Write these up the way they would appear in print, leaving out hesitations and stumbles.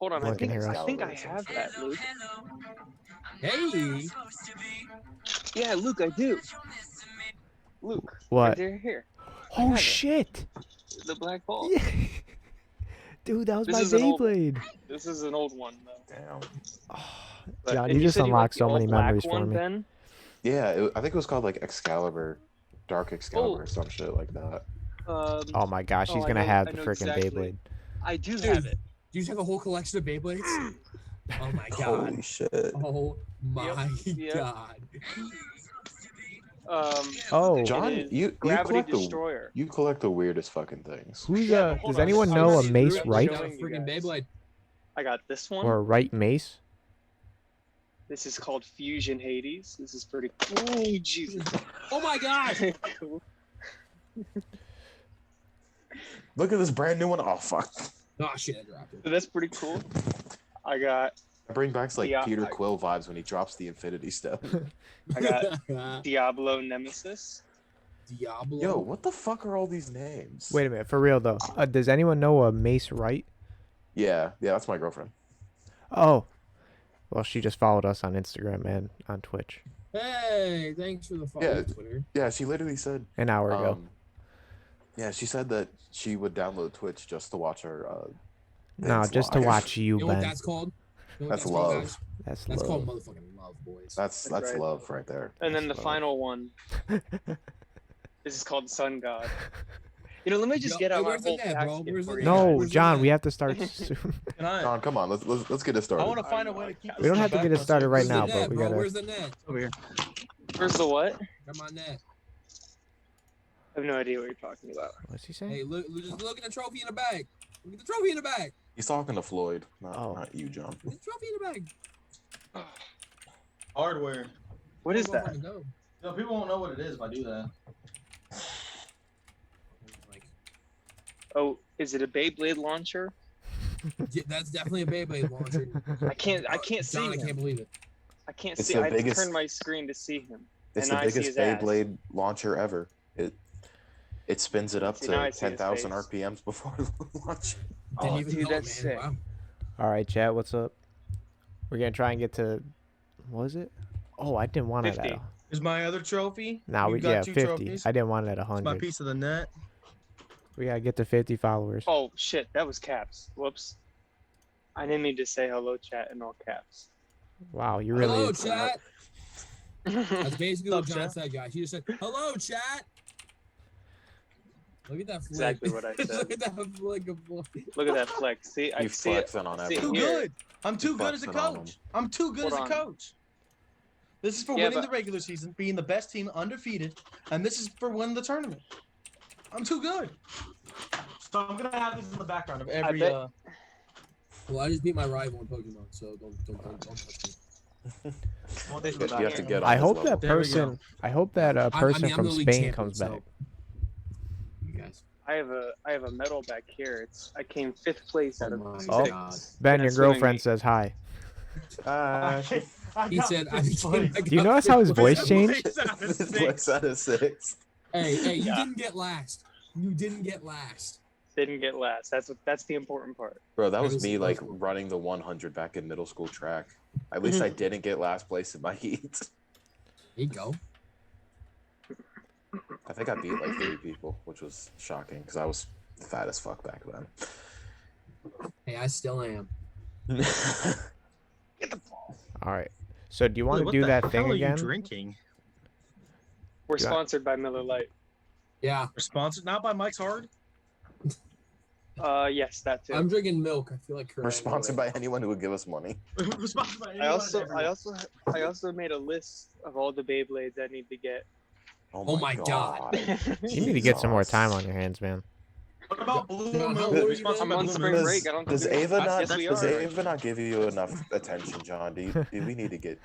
Hold on, No I one can think hear I us. think I have that, Luke. Hey. Yeah, Luke, I do. Luke, What? right there, here. I Oh have it. shit! The black ball. Yeah. Dude, that was This my is an old one. Beyblade. This is an old one though. Damn. But, John, and you just said you like unlocked the so many all black memories for one, me. Ben? Yeah, I think it was called like Excalibur, Dark Excalibur, or some shit like that. Oh my gosh, he's I gonna know- have I the know freaking exactly. Beyblade. I do Dude, have it. do you have a whole collection of Beyblades? Oh my god. Holy shit. Oh my Yep. god. Oh. John, it is you Gravity collect Destroyer. you collect the weirdest fucking things. Who's Yeah, but hold does on, anyone I'm know a already Mace showing Right? Got a you freaking guys. Beyblade. I got this one. Or a right Mace? This is called Fusion Hades. This is pretty cool. Oh, Jesus. Oh my god. Cool. Look at this brand new one. Oh fuck. Oh shit, I dropped it. So that's pretty cool. I got It brings back like Yeah, Peter I- Quill vibes when he drops the Infinity Stone. I got Diablo Nemesis. Diablo. Yo, what the fuck are all these names? Wait a minute, for real though. Does anyone know a Mace Right? Yeah, that's my girlfriend. Oh. Well, she just followed us on Instagram and on Twitch Hey, thanks for the follow, Yeah. Twitter. Yeah, she literally said. an hour ago. Yeah, she said that she would download Twitch just to watch her. No, things just to live. watch you, You know what Ben. that's called? You know what That's called, love. guys? That's That's love. called motherfucking love, boys. That's That's right. love right there. And then the That's final one. This is called Sun God. You know, let me just get out my where's the whole net, bro? basket Where's for the you net? No, guys. Where's the John, net? we have to start soon. Can I? John, come on, let's get it started. I want to find a way to keep. We don't have to get it started right Where's now, the but net, we bro? gotta. Where's the net? over here. Where's the what? Got my net. I have no idea what you're talking about. What's he saying? Hey, just look at the trophy in the bag. Look at the trophy in the bag. He's talking to Floyd, not, Oh. not you, John. Look at the trophy in the bag. Hardware. What is that? Motherfucking dope. No, people won't know what it is if I do that. Like, Oh, is it a Beyblade launcher? yeah, that's definitely a Beyblade launcher. I can't see John, I him. can't believe it. I can't It's see. the I have to biggest- turn my screen to see him. It's And the I see biggest his ass. Beyblade launcher ever. It spins it up See, now I to see his 10,000 face. RPMs before launch. Didn't Oh, even dude, know, that's man. sick. Wow. All right, chat. What's up? We're gonna try and get to. What was it? Oh, I didn't want it 50. at. Is my other trophy? Nah, You we got yeah 2 50. trophies? I didn't want it at It's my 100. piece of the net. We gotta get to 50 followers. Oh shit, that was caps. Whoops. I didn't mean to say hello, chat, in all caps. Wow, you Hello, really. chat. That's basically what What's up, John chat? said, guys. He just said, "Hello, chat." Look at that flick. Exactly what I said. Look at that flick of Look at that flex. See, I You see it. flexing on I see it everyone. Too here. good. I'm too good as a flexing on them. coach. I'm too good Hold as a on. coach. This is for Yeah, winning but- the regular season, being the best team undefeated, and this is for winning the tournament. I'm too good. So I'm gonna have this in the background of every. bet- Well, I just beat my rival in Pokemon, so don't touch me. I want this in the You have to background. get on I his hope level. that There we person. go. I hope that person I'm from the league Spain champion, comes so- back. You guys. I have a medal back here. I came 5th place out of Oh my 6. God. Ben, your That's what I girlfriend mean. said hi. I He got said, "I fifth place. became." Do you notice how his voice changed? Fifth place out of His six. flex out of 6. Hey, you Yeah. didn't get last. You didn't get last. Didn't get last. That's the important part. Bro, that was was me the like first one. running the 100 back in middle school track. At least I didn't get last place in my heat. There you go. I think I beat like 3 people, which was shocking because I was fat as fuck back then. Hey, I still am. Get the ball. All right. So do you want Wait, to what do the that hell thing are you again? drinking? We're Yeah. sponsored by Miller Lite. Yeah, We're sponsored not by Mike's Hard. Yes, that too. I'm drinking milk. I feel like We're sponsored by anyone who would give us money. We're sponsored by I anyone also and I everyone. also made a list of all the Beyblades I need to get. Oh my God. You need to get some more Jesus. time on your hands, man. What about Blue John, how Moon? old are We're you sponsored now? I'm by on Blue spring Moon. break. I don't Does think we- Ava not? Yes, we Does are. Ava not give you enough attention, John? Do we need to get?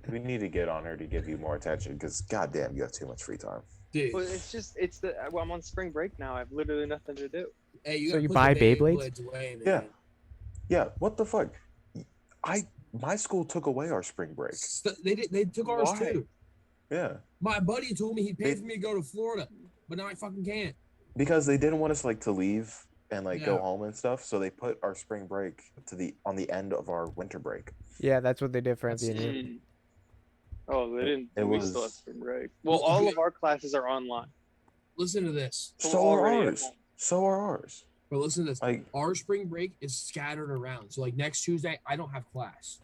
We need to get on her to give you more attention because goddamn, you have too much free time. Dude. Well, it's the well, I'm on spring break now. I have literally nothing to do. Hey, you So gotta you put buy the Beyblades? away, man. Yeah. Yeah. What the fuck? My school took away our spring break. They took ours Why? too. Yeah. My buddy told me he'd pay for me to go to Florida, but now I fucking can't. Because they didn't want us like to leave and like Yeah. go home and stuff. So they put our spring break on the end of our winter break. Yeah, that's what they did for That's- MVNU. Mm. Oh, they didn't. It we was- still have spring break. Well, Well, all we- of our classes are online. Listen to this. So So are already at ours. home. So are ours. But listen to this. Like, Our spring break is scattered around. So like next Tuesday, I don't have class.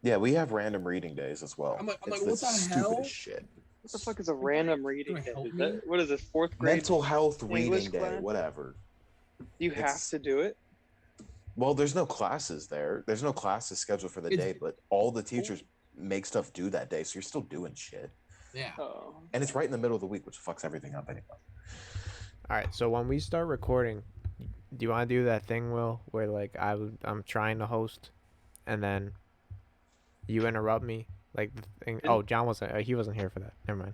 yeah, we have random reading days as well. I'm like, It's what the hell? stupidest shit. What the fuck is a random reading Gonna day? help Is me? that, what is this, fourth grade? Mental health English reading day, class? whatever. You have it's- to do it? Well, there's no classes there. There's no classes scheduled for the It's- day, but all the teachers make stuff due that day, so you're still doing shit. Yeah. Oh. And it's right in the middle of the week, which fucks everything up anyway. All right, so when we start recording, do you want to do that thing, Will, where like I'm trying to host, and then you interrupt me, like the thing? Oh, John wasn't. He wasn't here for that. Never mind.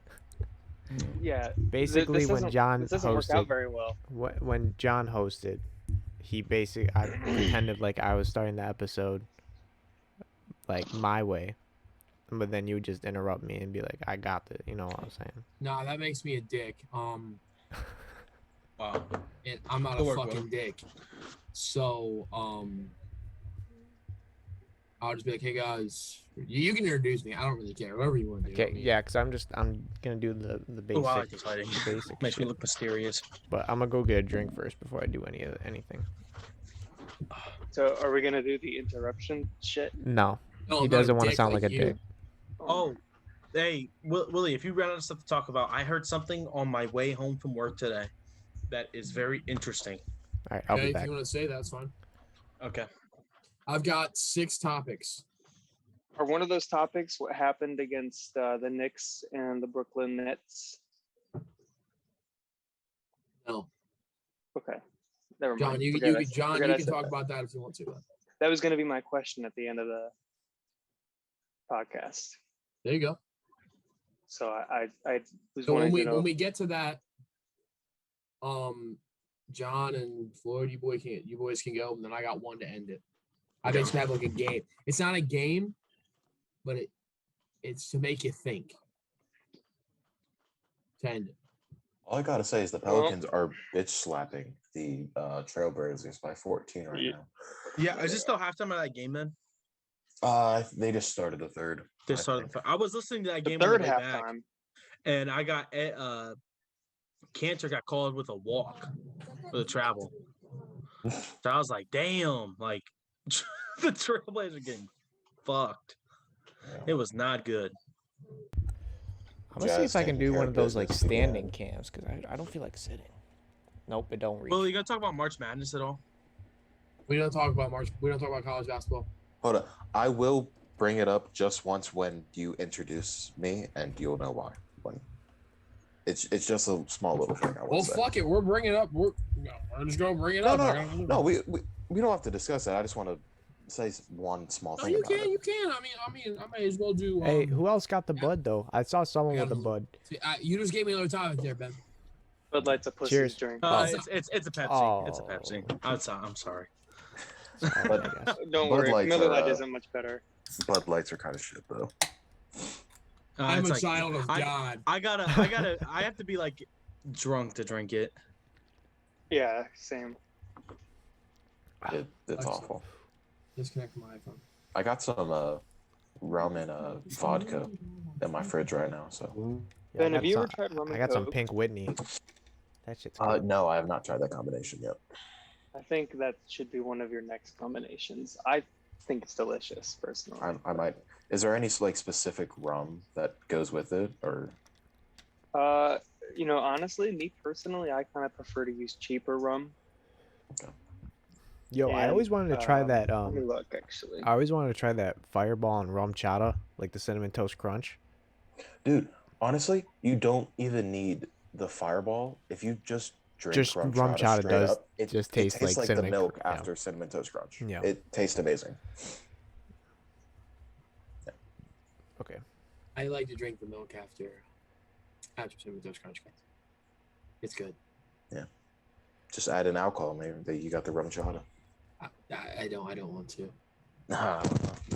Yeah. Basically, this when doesn't- John This doesn't work out hosted, very well. when John hosted, I pretended like I was starting the episode, like my way, but then you would just interrupt me and be like, "I got this," you know what I'm saying? Nah, that makes me a dick. Wow. And I'm not Good a work, fucking Will. dick. So, I'll just be like, hey guys, you can introduce me. I don't really care. Whatever you want to do. Okay, yeah, because I'm gonna do the basic, Oh, I like this lighting. basic Makes me shit. look mysterious. But I'm gonna go get a drink first before I do anything. So are we gonna do the interruption shit? No, No, he I'm not doesn't want to dick sound like a you. dick. Oh, hey, Willie, if you ran out of stuff to talk about, I heard something on my way home from work today that is very interesting. All right, I'll Okay, be if back. you want to say that's fine. Okay. I've got 6 topics. Are one of those topics what happened against the Knicks and the Brooklyn Nets? No, Okay. Never mind. John, you Forget I- can John, forget you I can said talk that. about that if you want to. That was gonna be my question at the end of the podcast. There you go. So I was So when wanting we to know. when we get to that, John and Floyd, you boys can go, and then I got one to end it. I basically have like a game. It's not a game, but it's to make you think. To end it. All I gotta say is the Pelicans are bitch slapping the Trailblazers by 14 right Yeah. now. Yeah, is this still halftime of that game then? They just started the third. They I started. think. I was listening to that The game third on the way back, halftime. and I got Cantor got called with a walk for the travel. So I was like, damn, like the Trailblazers are getting fucked. It was not good. I'm gonna see Jazz if I can taking do care one of of those like business again. standing cams because I don't feel like sitting. Nope, it don't reach. Well, you gonna talk about March Madness at all? We don't talk about March. We don't talk about college basketball. Hold on. I will bring it up just once when you introduce me, and you'll know why. When it's just a small little thing. I will Well, say. fuck it. We're bringing it up. We're just gonna bring it No, up. no, no. We don't have to discuss it. I just want to say one small No, thing you about can. it. You can. I mean, I may as well do. Hey, who else got the yeah. bud though? I saw someone I with the got bud. You just gave me another topic there, Ben. Bud Light's a pussy's Cheers. drink. Oh. It's a Pepsi. Oh. It's a Pepsi. I'm sorry. But- I guess. Don't Bud worry, Lights Miller are, Lite isn't much better. Bud Lights are kind of shit though. I'm It's a like, child of I- God. I have to be like drunk to drink it. Yeah, same. It's Excellent. awful. Disconnect my iPhone. I got some rum and vodka in my fridge right now. So Yeah, Ben, I have got you some, ever tried rum and I got some Coke? pink Whitney. That shit's good. no, I have not tried that combination yet. I think that should be one of your next combinations. I think it's delicious, personally. I might. Is there any like specific rum that goes with it, or Honestly, me personally, I kind of prefer to use cheaper rum. Yo, I and, always wanted to try that. Let me look, actually. I always wanted to try that Fireball and rum chata, like the cinnamon toast crunch. dude? Honestly, you don't even need the Fireball if you just drink Just rum rum chata straight does up, just it taste like the cinnamon milk yeah. after cinnamon toast crunch. Yeah. It tastes amazing. Okay. I like to drink the milk after cinnamon toast crunch. It's good. Just add an alcohol, maybe you got the rum chata. I don't want to. All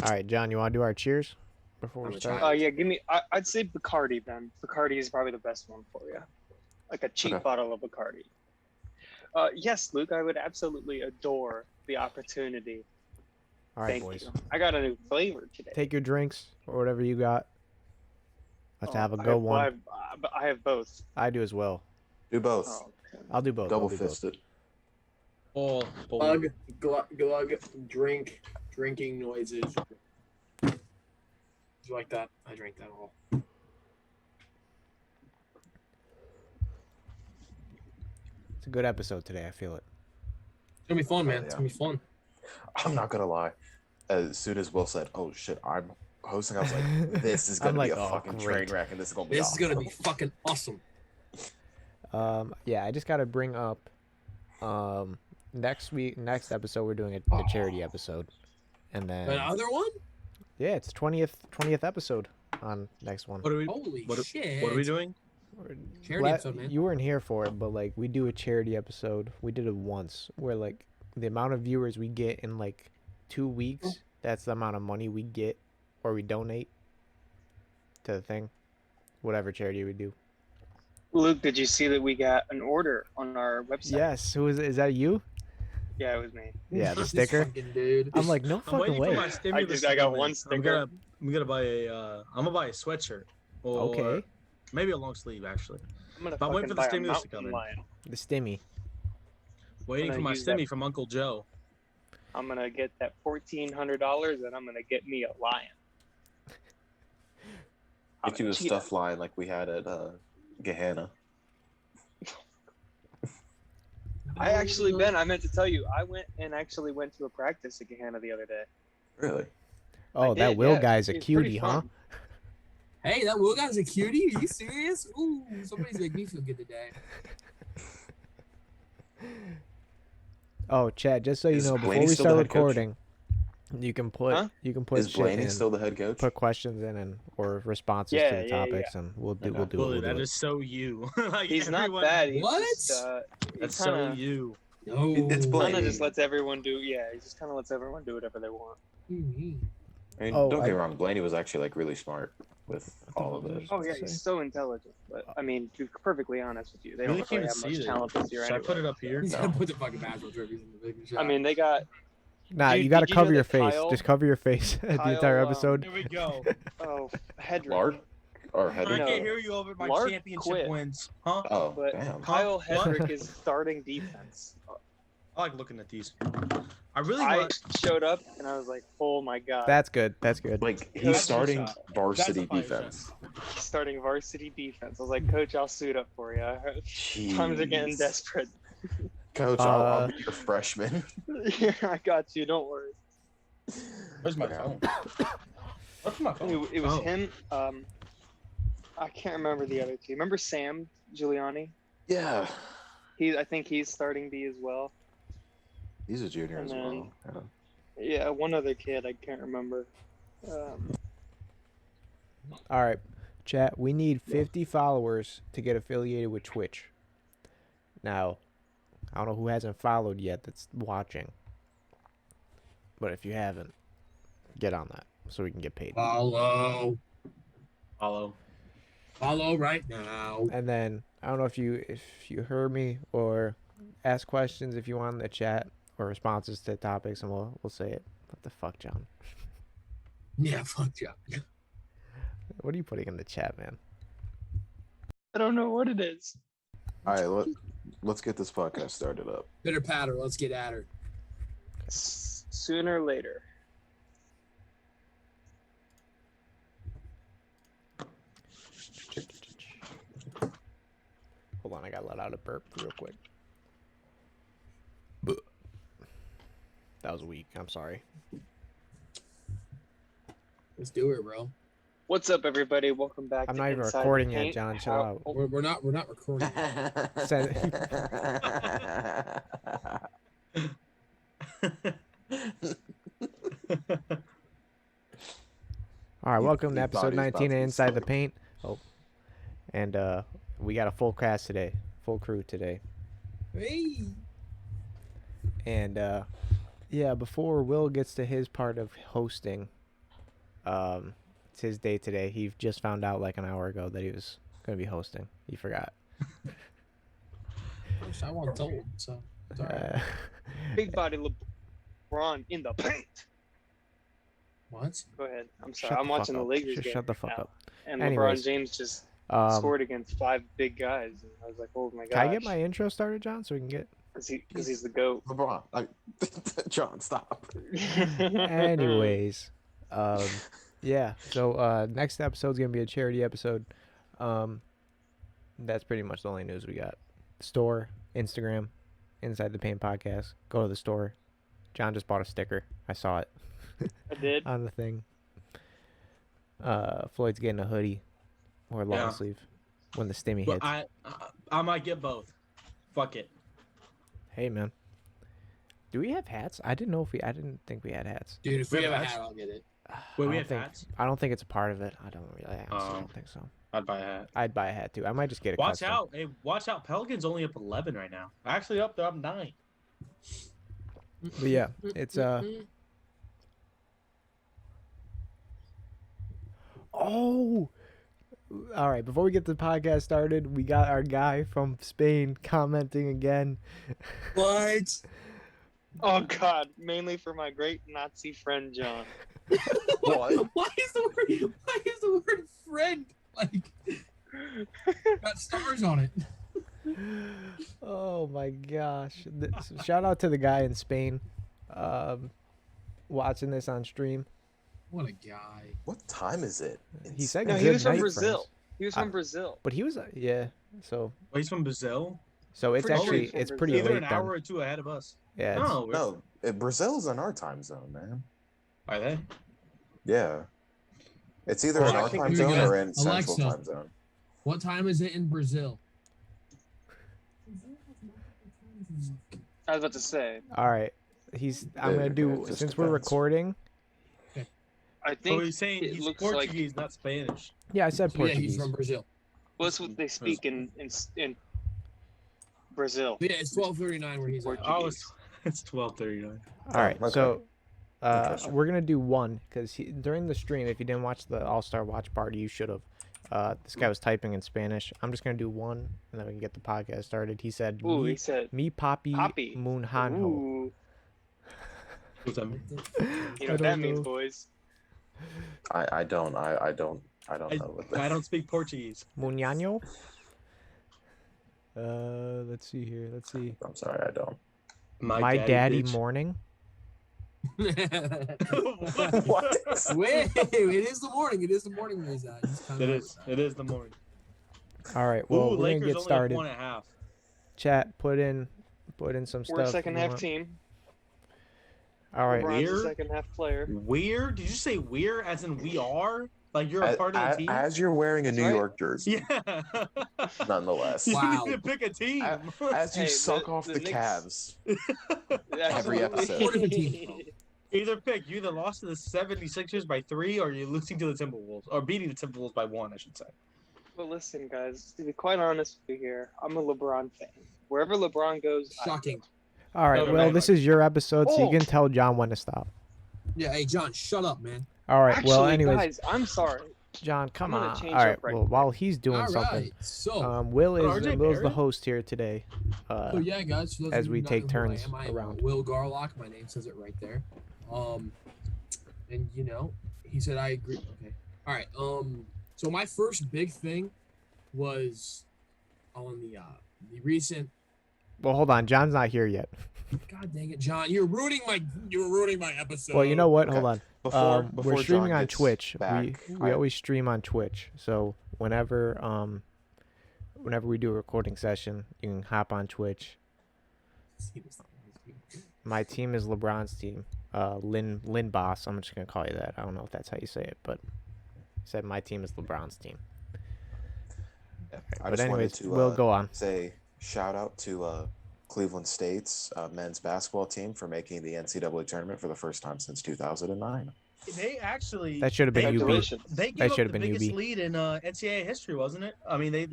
right, John, you want to do our cheers before I'm we a start? child. Yeah, give me. I'd say Bacardi, Ben. Bacardi is probably the best one for you. Like a cheap Okay. bottle of Bacardi. Yes, Luke, I would absolutely adore the opportunity. All right, Thank boys. you. I got a new flavor today. Take your drinks or whatever you got. Let's have a I go have, one. I have both. I do as well. Do both. Oh, okay. I'll do both. Double I'll do both. fisted. Oh, Glug, glug, drinking noises. Do you like that? I drank that all. It's a good episode today. I feel it. It's gonna be fun, man. Oh, It's yeah. gonna be fun. I'm not gonna lie. As soon as Will said, "Oh shit, I'm hosting," I was like, "This is gonna I'm be like, a "Oh, fucking great." train wreck, and this is gonna be This is awesome." gonna be fucking awesome. Yeah, I just gotta bring up, next episode we're doing the charity episode, and then Another one? yeah, it's 20th episode on next one. What are we? Holy What, shit! what are we doing? Charity episode, man. You weren't here for it, but like we do a charity episode. We did it once, where like the amount of viewers we get in like 2 weeks, that's the amount of money we get, or we donate to the thing, whatever charity we do. Luke, did you see that we got an order on our website? Yes, is that you? Yeah, it was me. Yeah, the This sticker. fucking dude. I'm like, no I'm fucking waiting way. for my stimulus. I to got come in. one sticker. I'm gonna buy a sweatshirt. Or Okay, maybe a long sleeve actually. I'm gonna I'm waiting fucking for the buy a stimulus to mountain come in. lion. the stimmy. Waiting gonna for my use that- stimmy from Uncle Joe. I'm gonna get that $1,400, and I'm gonna get me a lion. Get you a Cheetah. stuffed lion like we had at Gehenna. I actually, Ben, I meant to tell you, I went to a practice at Gehenna the other day. Really? Oh, I that did, Will yeah, guy's a it's pretty cutie, huh? fun. Hey, that Will guy's a cutie. Are you serious? Ooh, somebody's making me feel good today. Oh, Chad, just so you Is know, before Blaney we still the start head coach? recording, you can put Huh? Is shit Blaney in, still the head coach? put questions in, and or responses Yeah, to the yeah, topics, and we'll do Okay. we'll do Willie, it. We'll that do is so you. Like, He's not everyone- bad. He's What? Just, That's he so kinda, you. No. It's Kind Blaney. of just lets everyone do. Yeah, he just kind of lets everyone do whatever they want. Mhm. I mean, Oh, don't get I- me wrong. Blaney was actually like really smart with all of it. Oh yeah, Say. he's so intelligent. But I mean, to be perfectly honest with you, they Really don't can't really even have see much this. talent this year Should I anyway. put it up here? He's No. gonna put the fucking basketball trophies in the big shot. I mean, they got. Nah, Did you gotta did you know cover your that face. Kyle- Just cover your face the entire Kyle, episode. Here we go. Oh, Hedrick. Lark or I Hedrick? No. can't hear you over my Lark championship quit. wins. Huh? Oh, But damn. Kyle Huh? What? Hedrick is starting defense. I like looking at these. I really I want. showed up and I was like, "Oh my god!" That's good. That's good. Like That's he's a starting shot. varsity That's a fire defense. starting varsity defense. I was like, "Coach, I'll suit up for you." Times are getting Jeez. desperate. Coach, I'll be your freshman. Yeah, I got you. Don't worry. Where's my Okay. phone? What's my phone? It was Oh. him. I can't remember the other two. Remember Sam Giuliani? Yeah, I think he's starting B as well. he's a junior And as well. Yeah. Yeah, one other kid I can't remember. All right, chat. We need 50 followers to get affiliated with Twitch. Now, I don't know who hasn't followed yet that's watching, but if you haven't, get on that so we can get paid. Follow. Follow. Follow right now. And then I don't know if you heard me or ask questions if you want in the chat or responses to topics, and we'll say it. What the fuck, John? Yeah, fuck yeah. What are you putting in the chat, man? I don't know what it is. All right, let's get this podcast started up. Pitter patter. Let's get at her. Sooner or later. Hold on, I gotta let out a burp real quick. That was weak. I'm sorry. Let's do it, bro. What's up, everybody? Welcome back. I'm to not even Inside the recording yet, Paint. John. Chill How- out. We're not recording. All right, welcome to He episode thought he was 19 about of to Inside the start. Paint. Oh, and we got a full cast today, full crew today. Hey. And yeah, before Will gets to his part of hosting, it's his day today. He just found out like an hour ago that he was gonna be hosting. He forgot. I wasn't told, so it's all right. Big body LeBron in the paint. What? Go ahead. I'm Shut sorry. I'm the fuck watching the up. Lakers Just game shut the right fuck now. up. And Anyways, LeBron James just Um, scored against 5 big guys. And I was like, oh my gosh. can I get my intro started, John, so we can get? Because he's the GOAT. LeBron, John, stop. Anyways, yeah. So next episode's gonna be a charity episode. That's pretty much the only news we got. Store, Instagram, Inside the Paint Podcast. Go to the store. John just bought a sticker. I saw it I did. on the thing. Floyd's getting a hoodie or a long Yeah. sleeve when the stimmy But hits. I might get both. Fuck it. Hey man, do we have hats? I didn't think we had hats. Dude, if We we have have a hats? hat, I'll get it. Wait, we I have don't think, hats? I don't think it's a part of it. I don't think so. I'd buy a hat. I'd buy a hat too. I might just get a Watch custom. out. Hey, watch out. Pelicans only up 11 right now. Actually, they're up 9. But yeah, it's Oh, all right. Before we get the podcast started, we got our guy from Spain commenting again. What? Oh, God. Mainly for my great Nazi friend, John. What? Why is the word friend like got stars on it? Oh my gosh! Shout out to the guy in Spain, watching this on stream. What a guy. What time is it? He said No, good he was from night, Brazil. friends. He was from Brazil. But he was yeah. So Oh, he's from Brazil? it's Pretty sure actually he's from it's pretty Either late an then. hour or two ahead of us. Yeah. it's- No, No, Brazil's in our time zone, man. Are they? Yeah. It's either Well, in I our think time we zone got or in Central Alexa. time zone. What time is it in Brazil? I was about to say. All right. I'm gonna do It just since we're depends. recording. I So think he's saying it he's looks Portuguese, not Spanish. Yeah, I said So, yeah, Portuguese. he's from Brazil. well, that's what they speak in Brazil. But yeah, it's 12:39 where he's at. Portuguese. Oh, it's 12:39. All right. Okay. So Interesting. we're gonna do one because during the stream, if you didn't watch the All-Star Watch Party, you should have. This guy was typing in Spanish. I'm just gonna do one, and then we can get the podcast started. He said, Ooh, "Mi, he said. mi papi, Papi. munhanho." Ooh, What's that mean? you I know what that don't means, know. boys. I don't know what that. I don't speak Portuguese. Munhanho. Let's see here. Let's see. I'm sorry, I don't. My daddy bitch. morning. What? Wait, it is the morning. It is the morning where he's at. He's kinda It right is. with that. It is the morning. All right. Well, Ooh, we're gonna Lakers get only started. have 1.5. Chat. Put in some We're a stuff. second you half want. team. All right. LeBron's a Weird. second half player. Weird? Did you say we're as in we are? Like you're a part of the team? As you're wearing a That's New right. York jersey, Yeah. nonetheless. You Wow. need to pick a team. As you Hey, suck off the the Knicks- Cavs. Absolutely. episode. What are the teams? Either pick. You either lost to the 76ers by 3 or you're losing to the Timberwolves. Or beating the Timberwolves by 1, I should say. Well, listen, guys. To be quite honest with you here, I'm a LeBron fan. Wherever LeBron goes, I Shocking. All right. No, Well, no, this is your episode, so you Oh. can tell John when to stop. Yeah, hey John, shut up, man. All right. Actually, well, anyways, guys, I'm sorry. John, come gonna on. change All right. up right Well, quick. while he's doing All something, right. So, Will's RJ the Barrett? host here today. so yeah, guys. For those as of we you not take know who I turns am, I am, around. Will Garlock. My name says it right there. And you know, he said I agree. Okay. All right. So my first big thing was on the recent. Well, hold on. John's not here yet. God dang it, John! You're ruining my episode. Well, you know what? Okay. Hold on. Before We're streaming John on gets Twitch. back, We always stream on Twitch. So whenever we do a recording session, you can hop on Twitch. My team is LeBron's team. Lin Boss. I'm just gonna call you that. I don't know if that's how you say it, but I said my team is LeBron's team. I But just anyways, wanted to we'll go on. say shout out to Cleveland State's men's basketball team for making the NCAA tournament for the first time since 2009. They actually. That should have been UB. Congratulations. They That gave up should've the been biggest UB. lead in NCAA history, wasn't it? I mean, they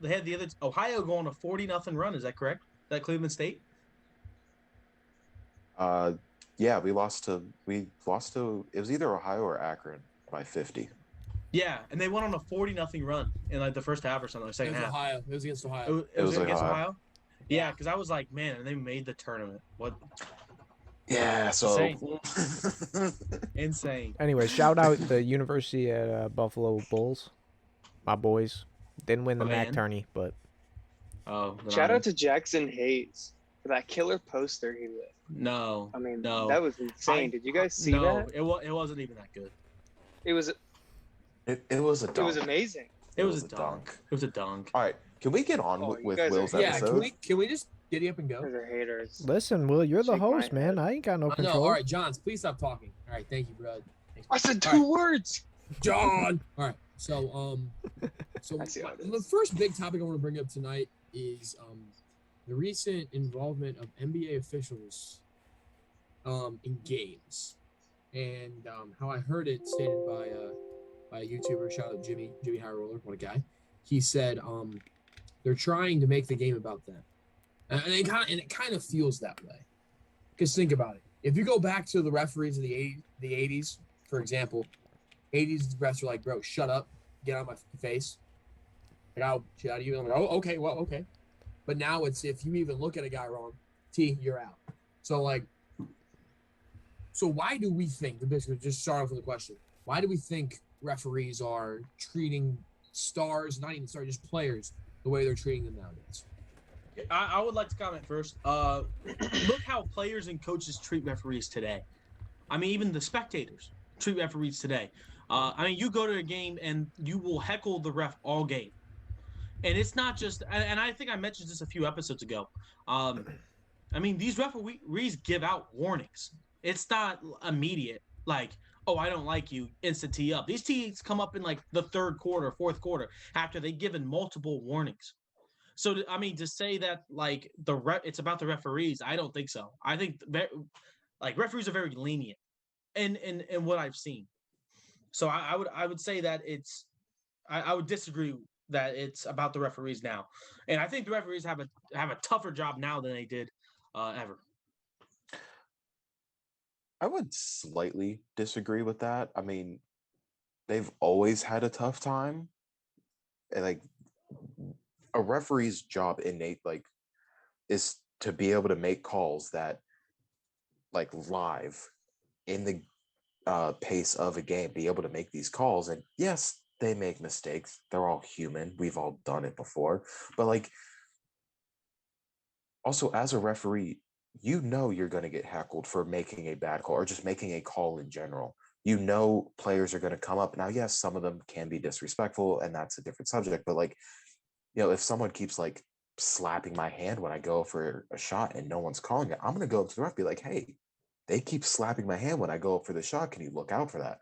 had the other Ohio going a 40-0 run. Is that correct? That Cleveland State. Yeah, we lost to it was either Ohio or Akron by 50. Yeah, and they went on a 40-0 run in like the first half or something, or It second was half. Ohio. It was against It Ohio. was, It was against Ohio. Ohio. Yeah, because I was like, man, they made the tournament. What? Yeah, so Insane. Anyway, shout out the University at Buffalo Bulls, my boys. Didn't win the Oh, MAC and? tourney, but Oh, then Shout I'm out to Jackson Hayes for that killer poster he lit. no, I mean, no. that was insane. Did you guys see no, that? it wasn't even that good. It was it was a it dunk. was amazing. It was a dunk. It was a dunk. All right, can we get on Oh, you with guys are Will's haters. Yeah, episode? can we just giddy up and You go? guys are haters. listen, Will, you're the Shake my host, man. head. I ain't got no No, control. all right, Johns, please stop talking. All right, thank you, bro. Thanks. I said All two words. John. All right, so I see how it the is. first big topic I want to bring up tonight is the recent involvement of NBA officials in games, and how I heard it stated by a YouTuber. Shout out Jimmy High Roller, what a guy. He said they're trying to make the game about them, and it kind of feels that way. Because think about it. If you go back to the referees of the 80s, for example, 80s refs are like, bro, shut up, get out of my face. Like, I'll shit out of you. And I'm like, oh, okay, well, okay. But now it's if you even look at a guy wrong, you're out. So why do we think, basically just start off with a question, why do we think referees are treating stars, not even stars, just players, the way they're treating them nowadays? I would like to comment first. Look how players and coaches treat referees today. I mean, even the spectators treat referees today. I mean, you go to a game and you will heckle the ref all game. And it's not just, and I think I mentioned this a few episodes ago. I mean, these referees give out warnings. It's not immediate, like, oh, I don't like you, instant tee up. These tees come up in like the third quarter, fourth quarter, after they've given multiple warnings. So, I mean, to say that like it's about the referees, I don't think so. I think like referees are very lenient in what I've seen. So I would say that I would disagree that it's about the referees now, and I think the referees have a tougher job now than they did ever. I would slightly disagree with that. I mean, they've always had a tough time. And like a referee's job is to be able to make calls that like live in the pace of a game, be able to make these calls. And yes, they make mistakes. They're all human. We've all done it before. But like also as a referee, you know you're going to get heckled for making a bad call or just making a call in general. You know players are going to come up. Now, yes, some of them can be disrespectful, and that's a different subject. But like, if someone keeps like slapping my hand when I go for a shot and no one's calling it, I'm going to go up to the ref and be like, hey, they keep slapping my hand when I go up for the shot. Can you look out for that?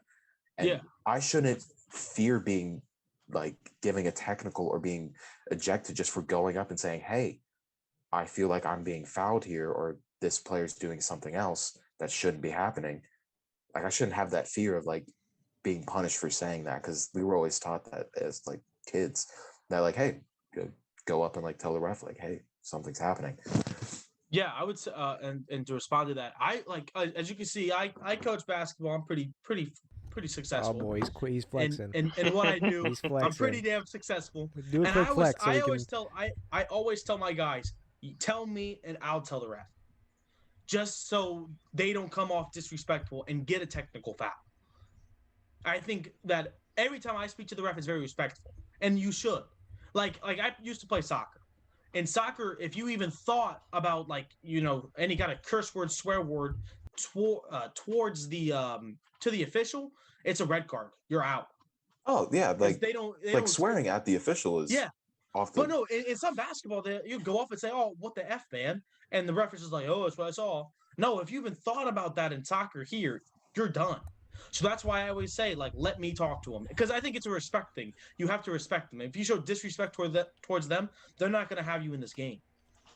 And Yeah. I shouldn't fear being like giving a technical or being ejected just for going up and saying, hey, I feel like I'm being fouled here, or this player's doing something else that shouldn't be happening. Like I shouldn't have that fear of like being punished for saying that, because we were always taught that as like kids that like, hey, go up and like tell the ref like, hey, something's happening. Yeah, I would say, and to respond to that, I like as you can see, I coach basketball. I'm pretty successful. Oh boy, he's flexing. And what I do, He's flexing. I'm pretty damn successful. Do a And quick flex. I always tell my guys, you tell me and I'll tell the ref, just so they don't come off disrespectful and get a technical foul. I think that every time I speak to the ref, it's very respectful, and you should. Like I used to play soccer. In soccer, if you even thought about like any kind of curse word, swear word towards the to the official, it's a red card. You're out. Oh yeah, like they don't swearing at the official is often. But no, in some basketball, you go off and say, "Oh, what the f, man," and the referee is like, "Oh, that's what I saw." No, if you even thought about that in soccer here, you're done. So that's why I always say, like, let me talk to them, because I think it's a respect thing. You have to respect them. If you show disrespect towards them, they're not going to have you in this game.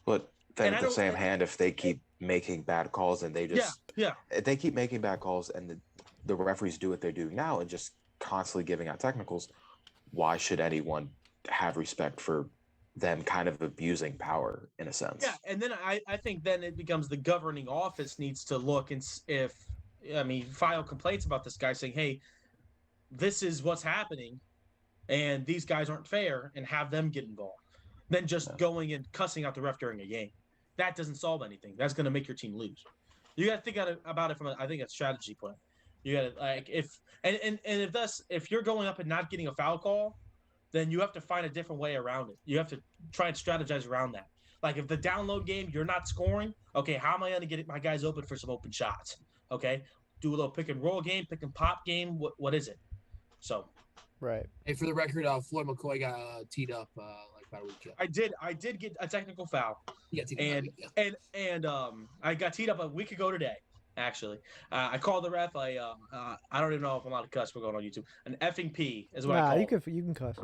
But then at the same hand, if they keep making bad calls and they just if they keep making bad calls and the referees do what they're doing now and just constantly giving out technicals, why should anyone have respect for them kind of abusing power in a sense? Yeah, and then I think then it becomes the governing office needs to look and file complaints about this guy, saying, hey, this is what's happening and these guys aren't fair, and have them get involved. than just going and cussing out the ref during a game. That doesn't solve anything. That's going to make your team lose. You got to think about it from I think a strategy play. You got to like if you're going up and not getting a foul call, then you have to find a different way around it. You have to try and strategize around that. Like if the download game you're not scoring, okay, how am I going to get my guys open for some open shots? Okay, do a little pick and roll game, pick and pop game. What is it? So. Right. Hey, for the record, Floyd McCoy got teed up like about a week ago. I did get a technical foul. Yeah, I got teed up a week ago today. Actually, I called the ref. I don't even know if I'm allowed to cuss. We're going on YouTube. An effing P is what I called. You can cuss.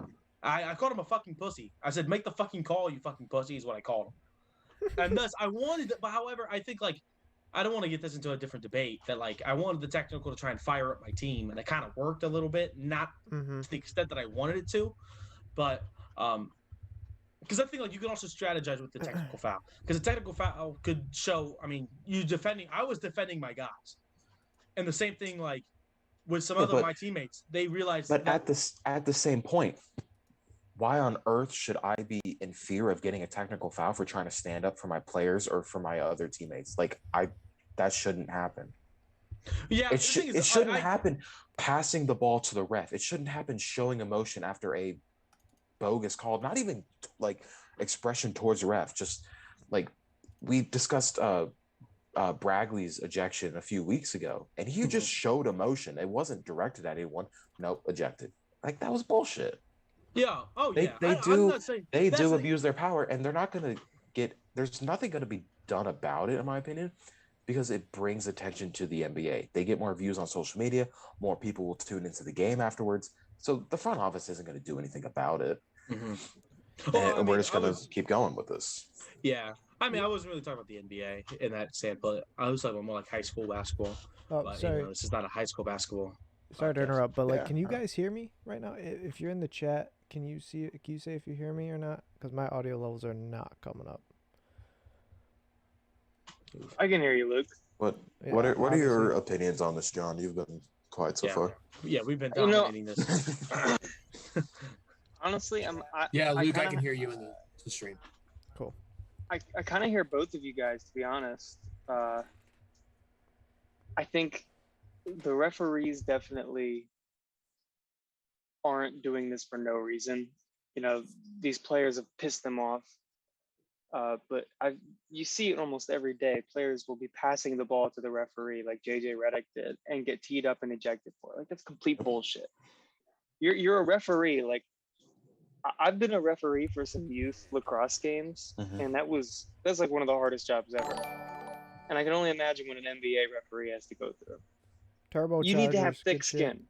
I called him a fucking pussy. I said, make the fucking call, you fucking pussy, is what I called him. And thus, I wanted it, but however, I think like I don't want to get this into a different debate. That like I wanted the technical to try and fire up my team, and it kind of worked a little bit, not to the extent that I wanted it to, but because I think like you can also strategize with the technical foul, because the technical foul could show. I mean, I was defending my guys, and the same thing like with some other of my teammates. They realized. But at the same point, why on earth should I be in fear of getting a technical foul for trying to stand up for my players or for my other teammates? Like that shouldn't happen. Yeah, it shouldn't happen passing the ball to the ref. It shouldn't happen showing emotion after a bogus call. Not even like expression towards the ref. Just like we discussed Bragley's ejection a few weeks ago, and he just showed emotion. It wasn't directed at anyone. Nope, ejected. Like that was bullshit. Yeah. Oh, they, yeah. They do abuse their power, and they're not going to get. There's nothing going to be done about it, in my opinion, because it brings attention to the NBA. They get more views on social media. More people will tune into the game afterwards. So the front office isn't going to do anything about it. And we're just going to keep going with this. Yeah. I mean, I wasn't really talking about the NBA in that standpoint. I was talking about more like high school basketball. Oh, but, sorry. You know, this is not a high school basketball. Sorry to interrupt, but like, can you guys hear me right now? If you're in the chat, can you say if you hear me or not? Because my audio levels are not coming up. I can hear you, Luke. What are your opinions on this, John? You've been quiet so far. Yeah, we've been dominating this. Honestly, Luke, I can hear you in the stream. Cool. I kind of hear both of you guys, to be honest. I think the referees definitely aren't doing this for no reason. You know, these players have pissed them off. But you see it almost every day. Players will be passing the ball to the referee like JJ Redick did and get teed up and ejected for it. Like, that's complete bullshit. You're a referee. Like, I've been a referee for some youth lacrosse games, and that's like one of the hardest jobs ever. And I can only imagine what an NBA referee has to go through. You need to have thick skin.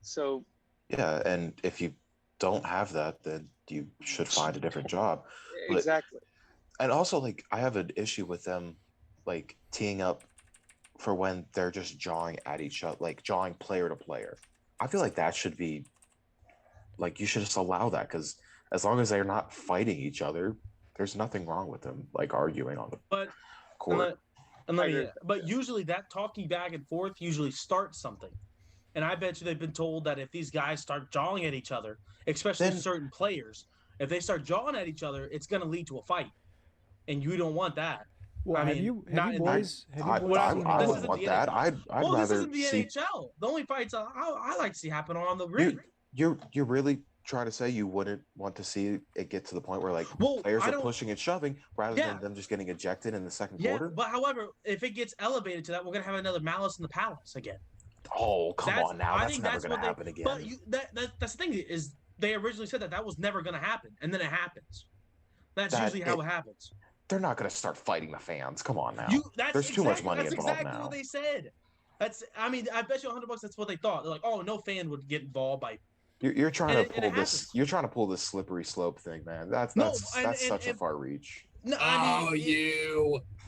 So yeah, and if you don't have that, then you should find a different job. Exactly. And also, like, I have an issue with them, like, teeing up for when they're just jawing at each other, like jawing player to player. I feel like that should be, like, you should just allow that, because as long as they're not fighting each other, there's nothing wrong with them, like, arguing on the court. But usually that talking back and forth usually starts something. And I bet you they've been told that if these guys start jawing at each other, especially certain players, if they start jawing at each other, it's going to lead to a fight. And you don't want that. Well, I you boys I wouldn't want that. I'd rather this isn't the NHL. The only fights I like to see happen on the ring. You're really trying to say you wouldn't want to see it get to the point where, like, players are pushing and shoving rather than them just getting ejected in the second quarter? But however, if it gets elevated to that, we're going to have another Malice in the Palace again. Oh, come on now. That's never going to happen again. But that's the thing is they originally said that was never going to happen, and then it happens. That's usually how it happens. They're not going to start fighting the fans. Come on now. There's too much money involved now. That's exactly what they said. I bet you $100 that's what they thought. They're like, oh, no fan would get involved by. You're trying to pull this. You're trying to pull this slippery slope thing, man. That's such a far reach. No,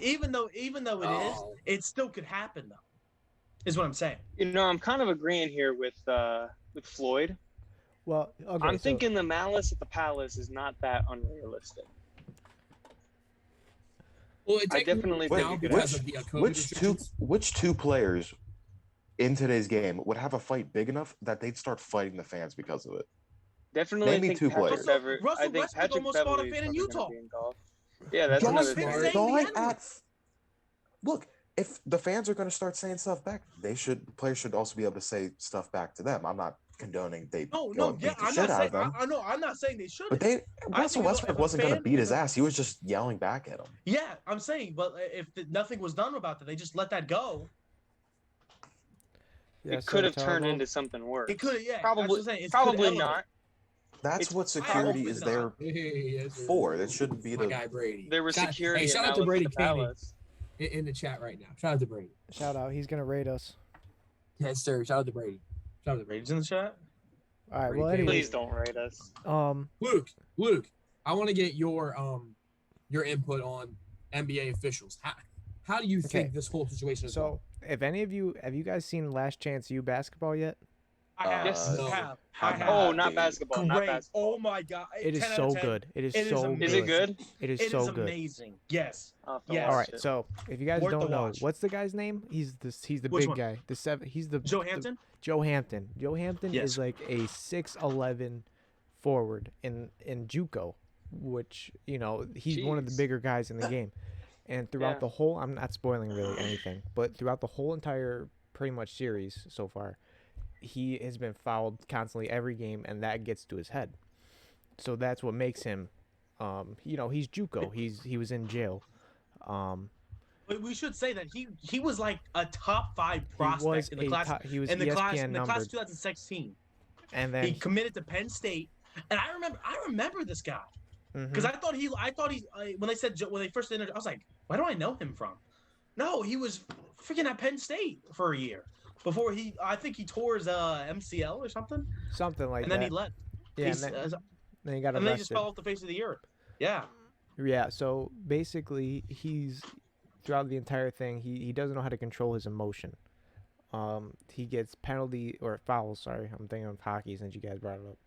even though it is, it still could happen though. Is what I'm saying. You know, I'm kind of agreeing here with Floyd. Well, okay, I'm thinking the Malice at the Palace is not that unrealistic. Well, I definitely think which two players in today's game would have a fight big enough that they'd start fighting the fans because of it? Definitely Name me think two Patrick players. Beverly. I Russell think Westbrook Patrick almost fought a Beverly is fan in never going Utah. to be in golf. Yeah, that's Y'all another picked thing. saying the Dog N-word. look, if the fans are going to start saying stuff back, players should also be able to say stuff back to them. I'm not condoning they go and beat the shit out of them. I know. I'm not saying they shouldn't. But Russell Westbrook wasn't going to beat his ass. He was just yelling back at him. Yeah, I'm saying, but if nothing was done about that, they just let that go. Yeah, It could have so turned Turbo, into something worse. It could, yeah. Probably, that's what I'm saying. It probably could elevate. not. That's It's what security probably is not. there Hey, for. That shouldn't be my the guy Brady. There was security. Hey, shout and out that to was Brady the Canning palace. in the chat right now. Shout out to Brady. shout out. He's gonna rate us. Yes, sir. Shout out to Brady. Shout out to Brady. Raids in the chat. All right. Well, Brady anyways, Please don't rate us. Luke, I want to get your input on NBA officials. How do you think Okay. this whole situation is going? so if any of you have you guys seen Last Chance U basketball yet? I have. Yes. No. I have. Oh, dude. not basketball. Not Great. basketball. Oh my god. It is 10 out so of 10. good. It is It is so amazing. good. Is it good? It is It so is good. amazing. Yes. I'll have to Yes. All watch right. it. So if you guys Worth the don't know, watch. what's the guy's name? He's the Which big one? guy. He's the Joe Hampton? Joe Hampton. Joe Hampton Yes. is like a 6'11" forward in JUCO, which he's one of the Jeez. bigger guys in the game. And throughout Yeah. the whole, I'm not spoiling really anything, but throughout the whole entire pretty much series so far, he has been fouled constantly every game, and that gets to his head. So that's what makes him, he's JUCO. He was in jail. But we should say that he was like a top 5 He prospect was in the class he was in the class ESPN in the class numbered, 2016. and then He committed to Penn State, and I remember this guy mhm. because I thought when they first introduced, I was like, why do I know him from? No, he was freaking at Penn State for a year before I think he tore his MCL or something, something like and then that. he left. Yeah, He's- and uh, then he got and then he just arrested. fell off the face of the earth. Yeah. Yeah, so basically he's throughout the entire thing he doesn't know how to control his emotion. He gets penalty or fouls, sorry. I'm thinking of hockey since you guys brought it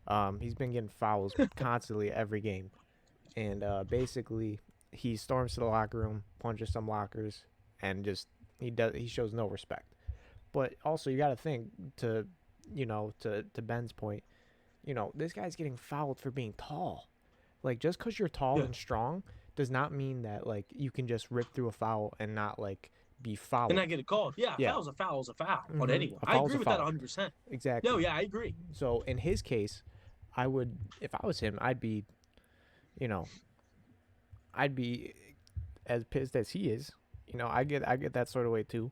up. He's been getting fouls constantly every game. And basically he storms to the locker room, punches some lockers, and just he shows no respect. But also you got to think to Ben's point, this guy's getting fouled for being tall. Like, just because you're tall Yeah. and strong does not mean that, like, you can just rip through a foul and not, like, be fouled. And I get a call. Yeah, Yeah. foul's a foul is a foul Mhm. on anyone. A I foul's agree a with that foul. 100%. Exactly. No, yeah, I agree. So, in his case, if I was him, I'd be as pissed as he is. I get that sort of way, too.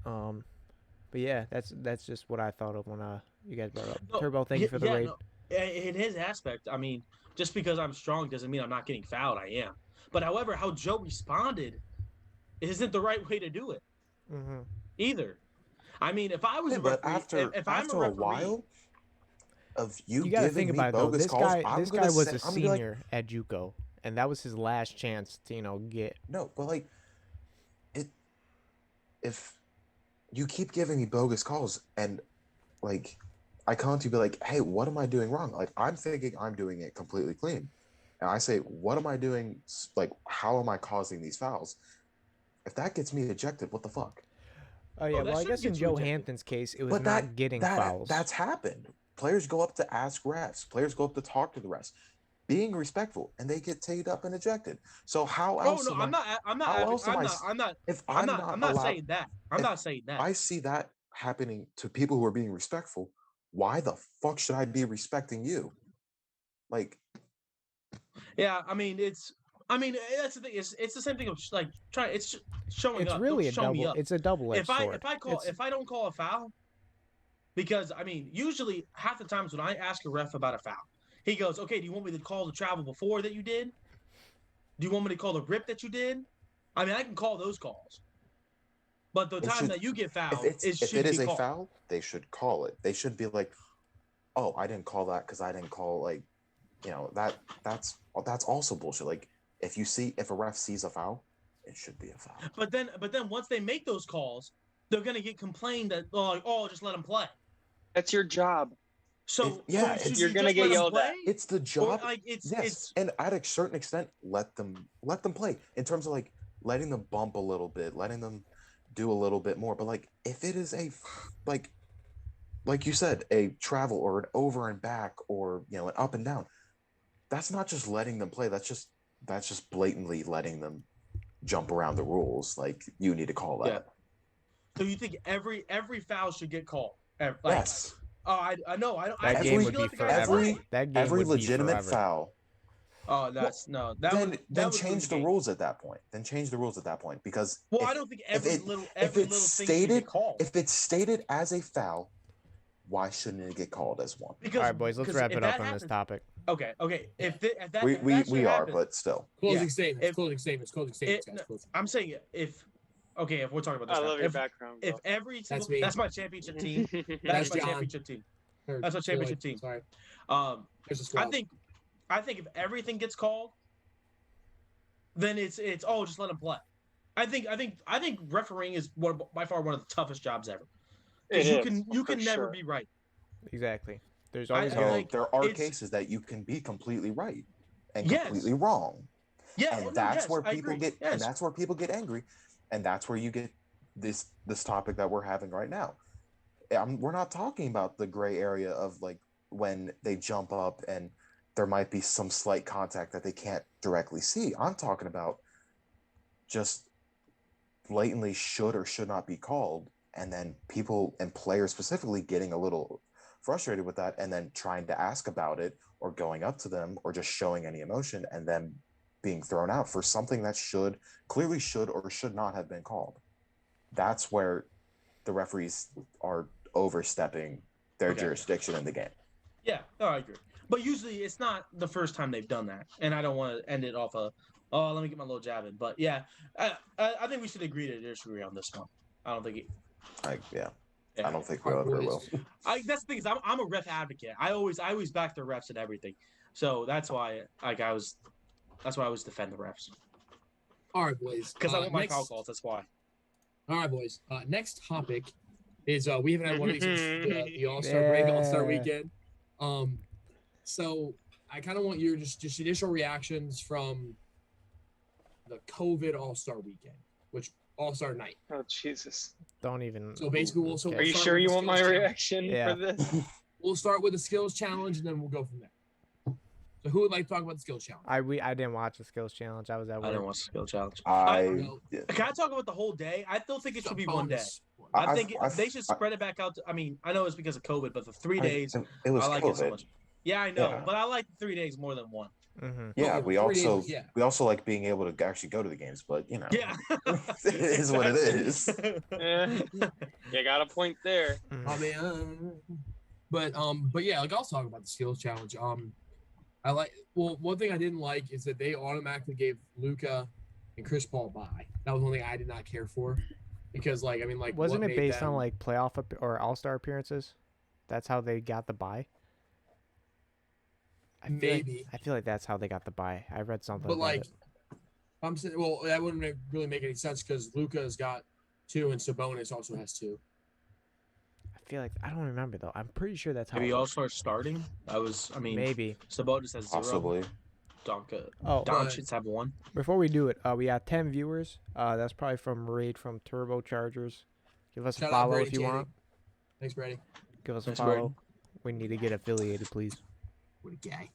But, yeah, that's just what I thought of when you guys brought it up. No, Turbo, thank you for the raid. no, in his aspect, I mean, just because I'm strong doesn't mean I'm not getting fouled. I am. But however, how Joe responded isn't the right way to do it Mm-hmm. either. I mean, if I was a but referee, if I'm a referee, a while of You got to giving think me about it, though. bogus This calls, guy was a I'm gonna be senior at JUCO, and that was his last chance to get. No, but like if you keep giving me bogus calls and like I come to you be like, hey, what am I doing wrong? Like I'm thinking I'm doing it completely clean. And I say, what am I doing? Like, how am I causing these fouls? If that gets me ejected, what the fuck? Oh yeah, that well I should guess in get you Joe ejected. Hampton's case, it was But not getting fouls. that's happened. Players go up to ask refs. Players go up to talk to the refs, being respectful, and they get teed up and ejected. So how Oh else? no, I'm not. I'm not. how else am I I'm not. If I'm not. I'm not allowed, saying that. I'm if not saying that. I see that happening to people who are being respectful. Why the fuck should I be respecting you? Like, Yeah, I mean, that's the thing. It's the same thing of like trying. It's showing It's up. really Don't a show me double. up. It's a double-edged sword. If I don't call a foul, because I mean, usually half the times when I ask a ref about a foul, he goes, "Okay, do you want me to call the travel before that you did? Do you want me to call the rip that you did?" I mean, I can call those calls, but the time that you get fouled, if it is a called. foul, they should call it. They should be like, "Oh, I didn't call that because I didn't call like, that's also bullshit." Like, if a ref sees a foul, it should be a foul. But then once they make those calls, they're gonna get complained that just let them play. That's your job. So should you're you gonna just get let 'em yelled play? at. It's the job. Or, like, it's and at a certain extent, let them play in terms of like letting them bump a little bit, letting them do a little bit more. But like, if it is like you said, a travel or an over and back or an up and down. That's not just letting them play. That's just blatantly letting them jump around the rules. Like you need to call that. Yeah. So you think every foul should get called? Like, Yes. oh, I know. I don't. That I game think would you be let the guys forever. play. That game Every would be legitimate forever. foul. Oh, that's no. That Then would then would ruin change the game. rules at that point. Then change the rules at that point because Well, I don't think every little thing should get called. if it's stated as a foul, why shouldn't it get called as one? Because All right, boys, let's because wrap if it up that on this happens- topic. Okay. If that We if that shit we are, happens- but still. Closing Yeah. statements. If- Closing statements. Closing statements, guys. Closing. I'm saying if we're talking about this. I now. love your if, background. If every single me. that's my championship team. That's That's my John. championship team. Or That's our championship Floyd, team. Sorry. I There's a squad. think if everything gets called, then it's just let them play. I think refereeing is by far one of the toughest jobs ever. It Because is, you for can never sure. be right. Exactly. There's always I So like- there are it's- cases that you can be completely right and Yes. completely wrong. Yeah, And well, no, that's yes, where I people agree. get Yes. and that's where people get angry. And that's where you get this topic that we're having right now. We're not talking about the gray area of like when they jump up and there might be some slight contact that they can't directly see. I'm talking about just blatantly should or should not be called, and then people and players specifically getting a little frustrated with that and then trying to ask about it or going up to them or just showing any emotion and then being thrown out for something that clearly should or should not have been called. That's where the referees are overstepping their Okay. jurisdiction in the game. Yeah, no, I agree. But usually it's not the first time they've done that, and I don't want to end it off let me get my little jab in. But yeah, I think we should agree to disagree on this one. I don't think it. Yeah. Yeah. I don't think we Alright, ever boys. will. That's the thing is I'm a ref advocate. I always back the refs and everything. So that's why I was defend the refs All right, boys. because I want my next, foul calls. That's why. All right, boys. Next topic is we haven't had one of these since the All-Star break, All-Star Yeah. weekend. So I kind of want your just initial reactions from the COVID All-Star weekend, which All-Star night. Oh Jesus! Don't even. So basically, we'll Okay. Are you start sure with you the want my skills challenge. reaction Yeah. for this? We'll start with the skills challenge, and then we'll go from there. So who would like to talk about the skills challenge? I didn't watch the skills challenge. I was at I work. didn't want to skill challenge. No. Yeah. Can I talk about the whole day? I still think it should be one day. Bonus. I think I've- they should spread it back out. I mean, I know it's because of COVID, but the 3 I- days, it was I like COVID. it so much. Yeah, I know, Yeah. but I like the 3 days more than one. Mm-hmm. Yeah, Okay, we 3 days, also yeah. we also like being able to actually go to the games, but Yeah, it is what it is. You got a point there. I mean, but yeah, like I'll talk about the skills challenge. One thing I didn't like is that they automatically gave Luca and Chris Paul a bye. That was one thing I did not care for, because Wasn't what it made based them- on like playoff or All-Star appearances? That's how they got the bye. Maybe. I feel like that's how they got the bye. I read something. But about like, it. I'm saying, well, that wouldn't really make any sense because Luca's got 2 and Sabonis also has 2. I feel like I don't remember though. I'm pretty sure that's how. maybe it all works. start starting. I mean, Maybe. Sabonis has 0. Possibly. Oh, Doncic have 1. before we do it, we got 10 viewers. That's probably from Raid from Turbochargers. Give us a Shout out follow Brady if you Katie. want. Thanks, Brady. Give us a Thanks, follow. Brady. We need to get affiliated, please. What a guy.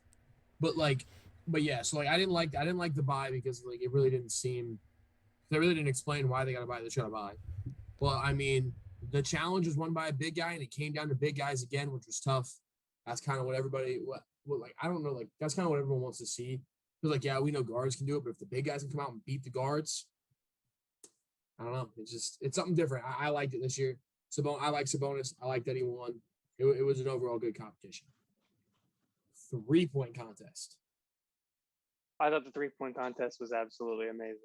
But yeah, so like I didn't like the buy because like it really didn't seem, they really didn't explain why they got to buy. They should have buy. Well, I mean, the challenge was won by a big guy, and it came down to big guys again, which was tough. That's kind of what everybody like. I don't know, like that's kind of what everyone wants to see. Because like, yeah, we know guards can do it, but if the big guys can come out and beat the guards, I don't know. It's something different. I liked it this year. I like Sabonis. I like that he won. It was an overall good competition. 3-point contest. I thought the 3-point contest was absolutely amazing.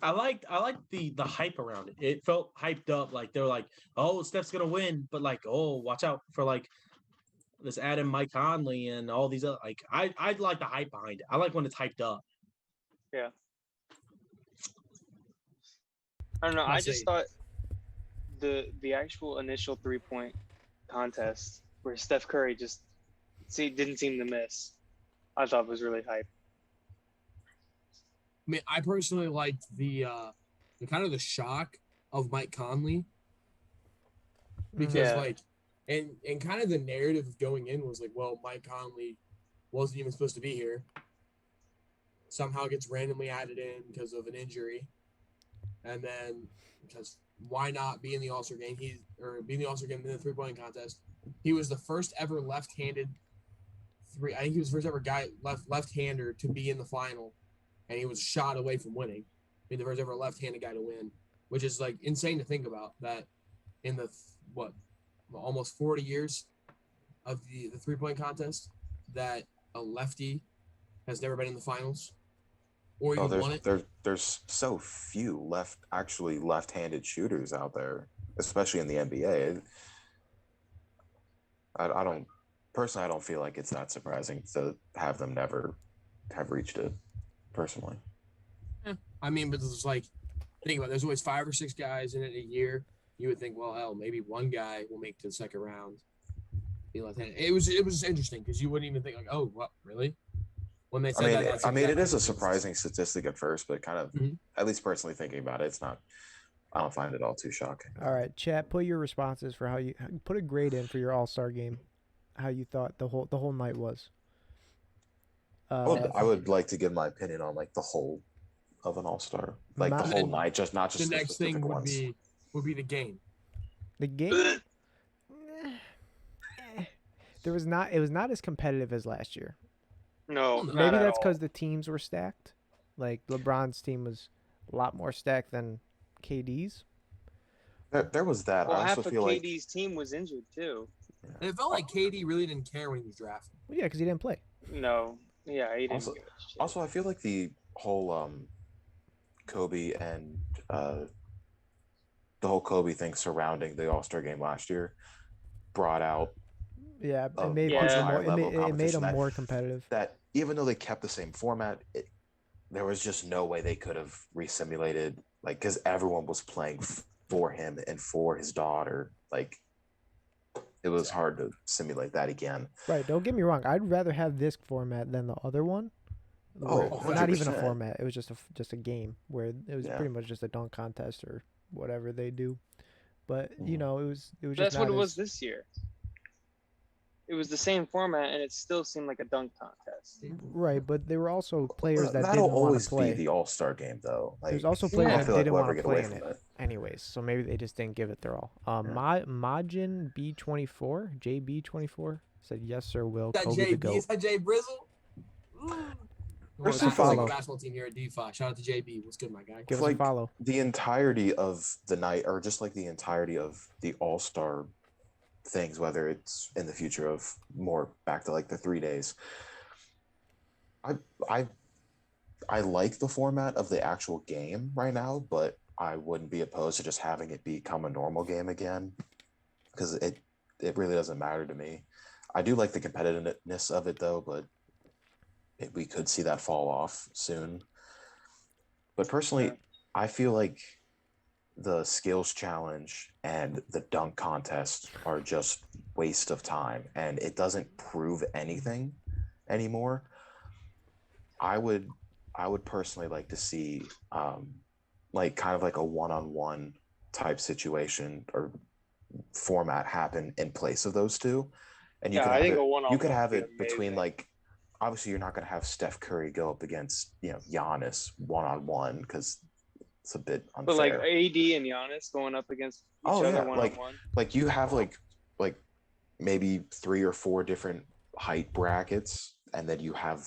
I liked the hype around it. It felt hyped up. Like they're like, oh, Steph's gonna win, but like, oh, watch out for like this Adam Mike Conley and all these other like I like the hype behind it. I like when it's hyped up. Yeah. I don't know. I just thought the actual initial 3-point contest where Steph Curry just didn't seem to miss, I thought was really hype. I mean, I personally liked the kind of the shock of Mike Conley because Yeah. like And kind of the narrative going in was like, well, Mike Conley wasn't even supposed to be here. Somehow gets randomly added in because of an injury. And then because why not be in the All-Star game? Be in the All-Star game in the three-point contest. He was the first ever left-handed I think he was the first ever guy left-hander to be in the final, and he was shot away from winning. Being the first ever left-handed guy to win, which is like insane to think about. That in the almost 40 years of the three-point contest, that a lefty has never been in the finals or even won it. There's so few left-handed shooters out there, especially in the NBA. I don't personally, I don't feel like it's that surprising to have them never have reached it. Personally, I mean, but it's like, think about it, there's always 5 or 6 guys in it a year. You would think, well, hell, maybe one guy will make to the second round. Be left-handed. It was interesting because you wouldn't even think like, oh, what, really? When they said it is a surprising statistic at first, but kind of, at least personally thinking about it, it's not. I don't find it all too shocking. All right, chat. Put your responses for how you put a grade in for your All-Star game. How you thought the whole night was. I would like to give my opinion on like the whole of an All-Star, like the whole night, not just the next thing would be the game. The game. It was not as competitive as last year. No, maybe that's because the teams were stacked. Like LeBron's team was a lot more stacked than KD's. There was that. Well, I also half of feel KD's team was injured too. And it felt like KD really didn't care when he was drafted. Well, yeah, because he didn't play. No, yeah, he didn't. Also, I feel like the whole Kobe and the whole Kobe thing surrounding the All-Star game last year brought out it made them more competitive. That even though they kept the same format, there was just no way they could have resimulated, like, because everyone was playing for him and for his daughter. Like, it was hard to simulate that again. Right. Don't get me wrong. I'd rather have this format than the other one. Not even a format. It was just a game where it was pretty much just a dunk contest or whatever they do. But it was just. That's what it was this year. It was the same format, and it still seemed like a dunk contest. Right, but there were also players that didn't want to play. That'll always be the All-Star game, though. Like, there's also players that didn't want to play in it, anyways. So maybe they just didn't give it their all. Majin B24, JB24 said, "Yes, sir, Will. Kobe the GOAT." Is that Jay Brizzle? Give us a follow. Basketball team here at DeFi. Shout out to JB. What's good, my guy? Give us a follow. The entirety of the night, or just like the entirety of the All-Star things, whether it's in the future of more back to like the 3 days, I like the format of the actual game right now, but I wouldn't be opposed to just having it become a normal game again, because it really doesn't matter to me. I do like the competitiveness of it though, but we could see that fall off soon. But personally, I feel like the skills challenge and the dunk contest are just waste of time, and it doesn't prove anything anymore. I would personally like to see like kind of like a one-on-one type situation or format happen in place of those two. And you could have it between, like, obviously you're not going to have Steph Curry go up against, Giannis one-on-one, because it's a bit unfair. But like AD and Giannis going up against each other one-on-one. Like you have like maybe 3 or 4 different height brackets, and then you have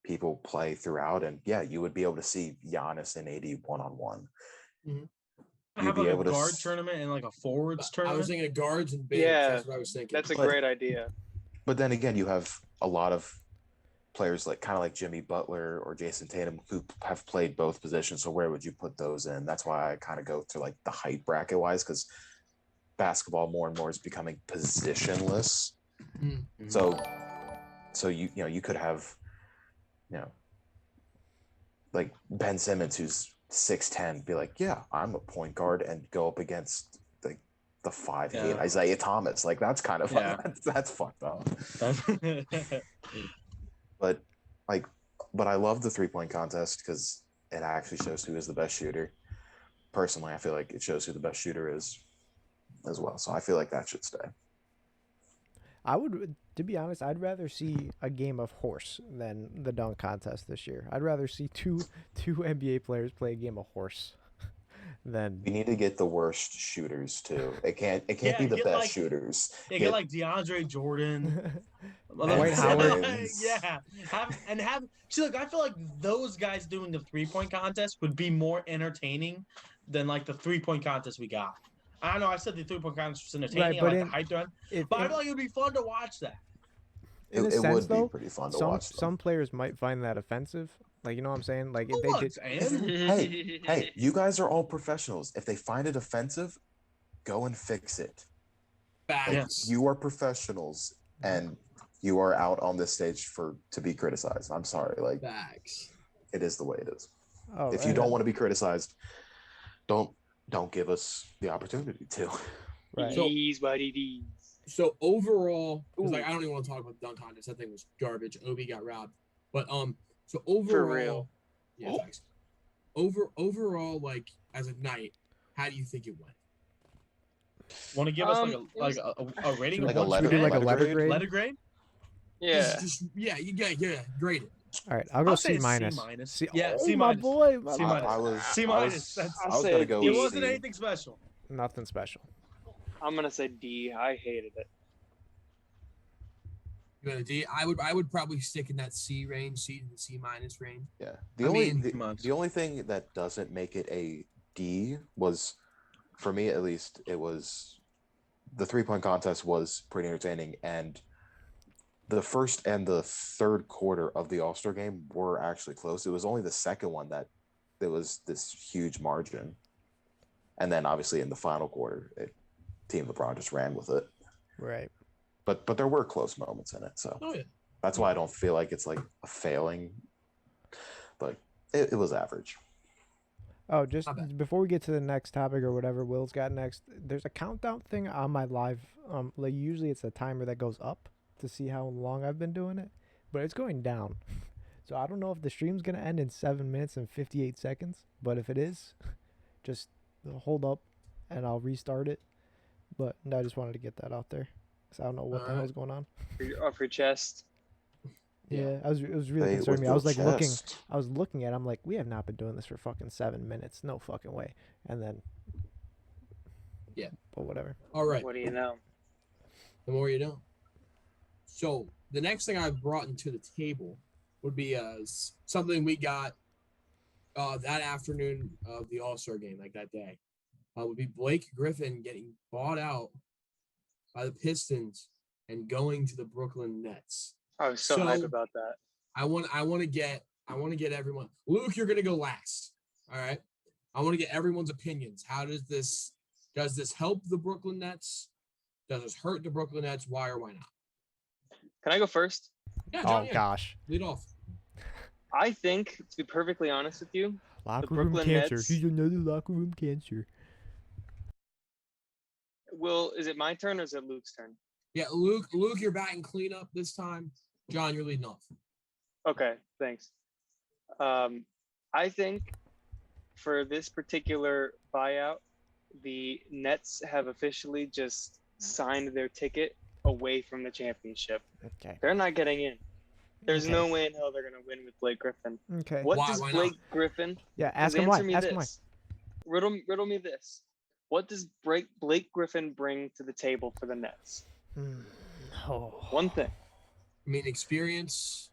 people play throughout, and you would be able to see Giannis and AD one-on-one. Have like a guard tournament and like a forwards tournament. I was thinking of guards and bigs. Yeah, that's what I was thinking. That's a great idea. But then again, you have a lot of players like kind of like Jimmy Butler or Jason Tatum who have played both positions. So where would you put those in? That's why I kind of go to like the height bracket wise, because basketball more and more is becoming positionless. Mm-hmm. So you could have, like Ben Simmons, who's 6'10", be like, yeah, I'm a point guard, and go up against like the 5'8" Isaiah Thomas. Like, that's kind of that's fucked up. But I love the 3-point contest because it actually shows who is the best shooter. Personally, I feel like it shows who the best shooter is as well. So I feel like that should stay. I would, to be honest, I'd rather see a game of horse than the dunk contest this year. I'd rather see two NBA players play a game of horse than. We need to get the worst shooters too. It can't Yeah, be the get, best like- shooters. Yeah, get like DeAndre Jordan. Dwight Howard. Yeah. See, look, I feel like those guys doing the 3-point contest would be more entertaining than like the 3-point contest we got. I don't know. I said the 3-point contest was entertaining. Right, I but like the hype on, If, but I feel like it would be fun to watch that. in a It sense, would though, be pretty fun to some watch. Though. some players might find that offensive. Like, you know what I'm saying? Like, if Who they won, did. Sam? Hey, you guys are all professionals. If they find it offensive, go and fix it. Like, Facts. you are professionals, and you are out on this stage to be criticized. I'm sorry, like Facts. it is the way it is. Oh, If you don't want to be criticized, don't give us the opportunity to. Right. So- D's, buddy, D's. So overall, because like Ooh. I don't even want to talk about the dunk contest. That thing was garbage. Obi got robbed. But so overall, real. yeah, thanks. Overall, like as a night, how do you think it went? Want to give us like a rating? Like of a one Should we to do like a 10? letter grade? Letter grade? Yeah. Just you grade it. All right, I'll go I'll say C a minus. C-minus. C- Yeah, oh, C my minus. boy. C minus. I was C I minus. was, That's- I I'll was say gonna go D. It with wasn't C. anything special. Nothing special. I'm gonna say D. I hated it. You got a D. I would probably stick in that C range, C to the C minus range. Yeah. I mean, The only thing that doesn't make it a D was, for me at least, it was the 3-point contest was pretty entertaining, and the first and the third quarter of the All-Star game were actually close. It was only the second one that there was this huge margin. And then obviously in the final quarter, Team LeBron just ran with it. Right. But there were close moments in it. So Oh yeah. that's why I don't feel like it's like a failing. But it was average. Oh, just Not bad. before we get to the next topic or whatever Will's got next, there's a countdown thing on my live. Like usually it's a timer that goes up to see how long I've been doing it, but it's going down. So I don't know if the stream's gonna end in 7 minutes and 58 seconds, but if it is, just hold up, and I'll restart it. But I just wanted to get that out there, because I don't know what the Alright. hell's going on. Off your chest. Yeah, it was really Hey, concerning me. with I was your like looking. chest. I was looking at it, I'm like, we have not been doing this for fucking 7 minutes. No fucking way. And then. Yeah. But whatever. All right. What do you know? The more you know. So the next thing I've brought into the table would be something we got that afternoon of the All-Star game, like that day. Would be Blake Griffin getting bought out by the Pistons and going to the Brooklyn Nets. I was so So- hyped about that. I want to get everyone. Luke, you're gonna go last. All right. I want to get everyone's opinions. How does this help the Brooklyn Nets? Does this hurt the Brooklyn Nets? Why or why not? Can I go first? Yeah, John, Oh yeah. gosh. Lead off. I think, to be perfectly honest with you, Locker room Brooklyn cancer. Nets- He's another locker room cancer. is it my turn or is it Luke's turn? Yeah, Luke, you're batting cleanup this time. John, you're leading off. Okay, thanks. I think for this particular buyout, the Nets have officially just signed their ticket away from the championship. Okay. They're not getting in. There's Okay. no way in hell they're going to win with Blake Griffin. Okay. What Why- does why not? Blake Griffin? Yeah. Ask Just him why. answer me Ask him why. this. Riddle me this. What does Blake Griffin bring to the table for the Nets? Oh. One thing. I mean, experience.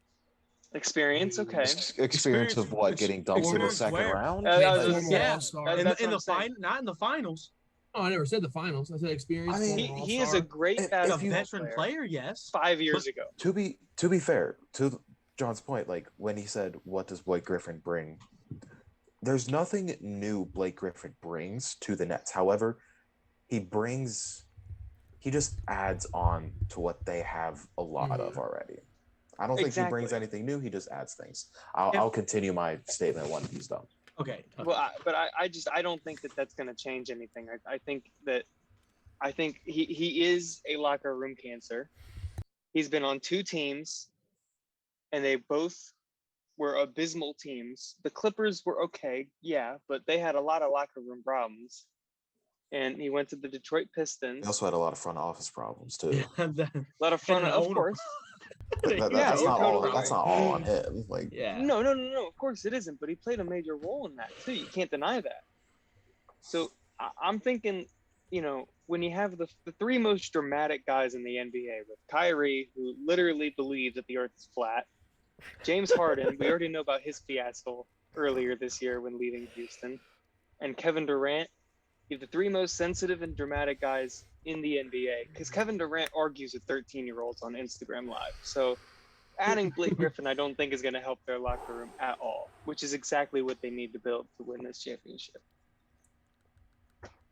Experience, okay. Experience of what? Getting dumped in the Experience second where? round? I was Former gonna say, All-Star. that- In that's the, what I'm saying. not in the finals. Oh, I never said the finals. I said experience. I mean, former He is a All-Star. great If Like a basketball veteran player, yes. 5 years ago. To be fair, to John's point, like when he said, "What does Blake Griffin bring?" There's nothing new Blake Griffin brings to the Nets. However, he just adds on to what they have a lot of already. I don't think he brings Exactly. anything new. He just adds things. I'll continue my statement when he's done. Okay. Well, I don't think that that's going to change anything. I think he is a locker room cancer. He's been on 2 teams, and they both were abysmal teams. The Clippers were okay, yeah, but they had a lot of locker room problems. and he went to the Detroit Pistons. He also had a lot of front office problems too. Yeah, A lot of fun, an of owner. course. That's Yeah, you're not totally all. That's right. not all on him. Like, Yeah. No. Of course it isn't, but he played a major role in that too. You can't deny that. So I'm thinking, when you have the three most dramatic guys in the NBA with Kyrie, who literally believes that the earth is flat, James Harden, we already know about his fiasco earlier this year when leaving Houston, and Kevin Durant, you have the three most sensitive and dramatic guys in the NBA, because Kevin Durant argues with 13-year-olds on Instagram Live. So adding Blake Griffin, I don't think is going to help their locker room at all, which is exactly what they need to build to win this championship.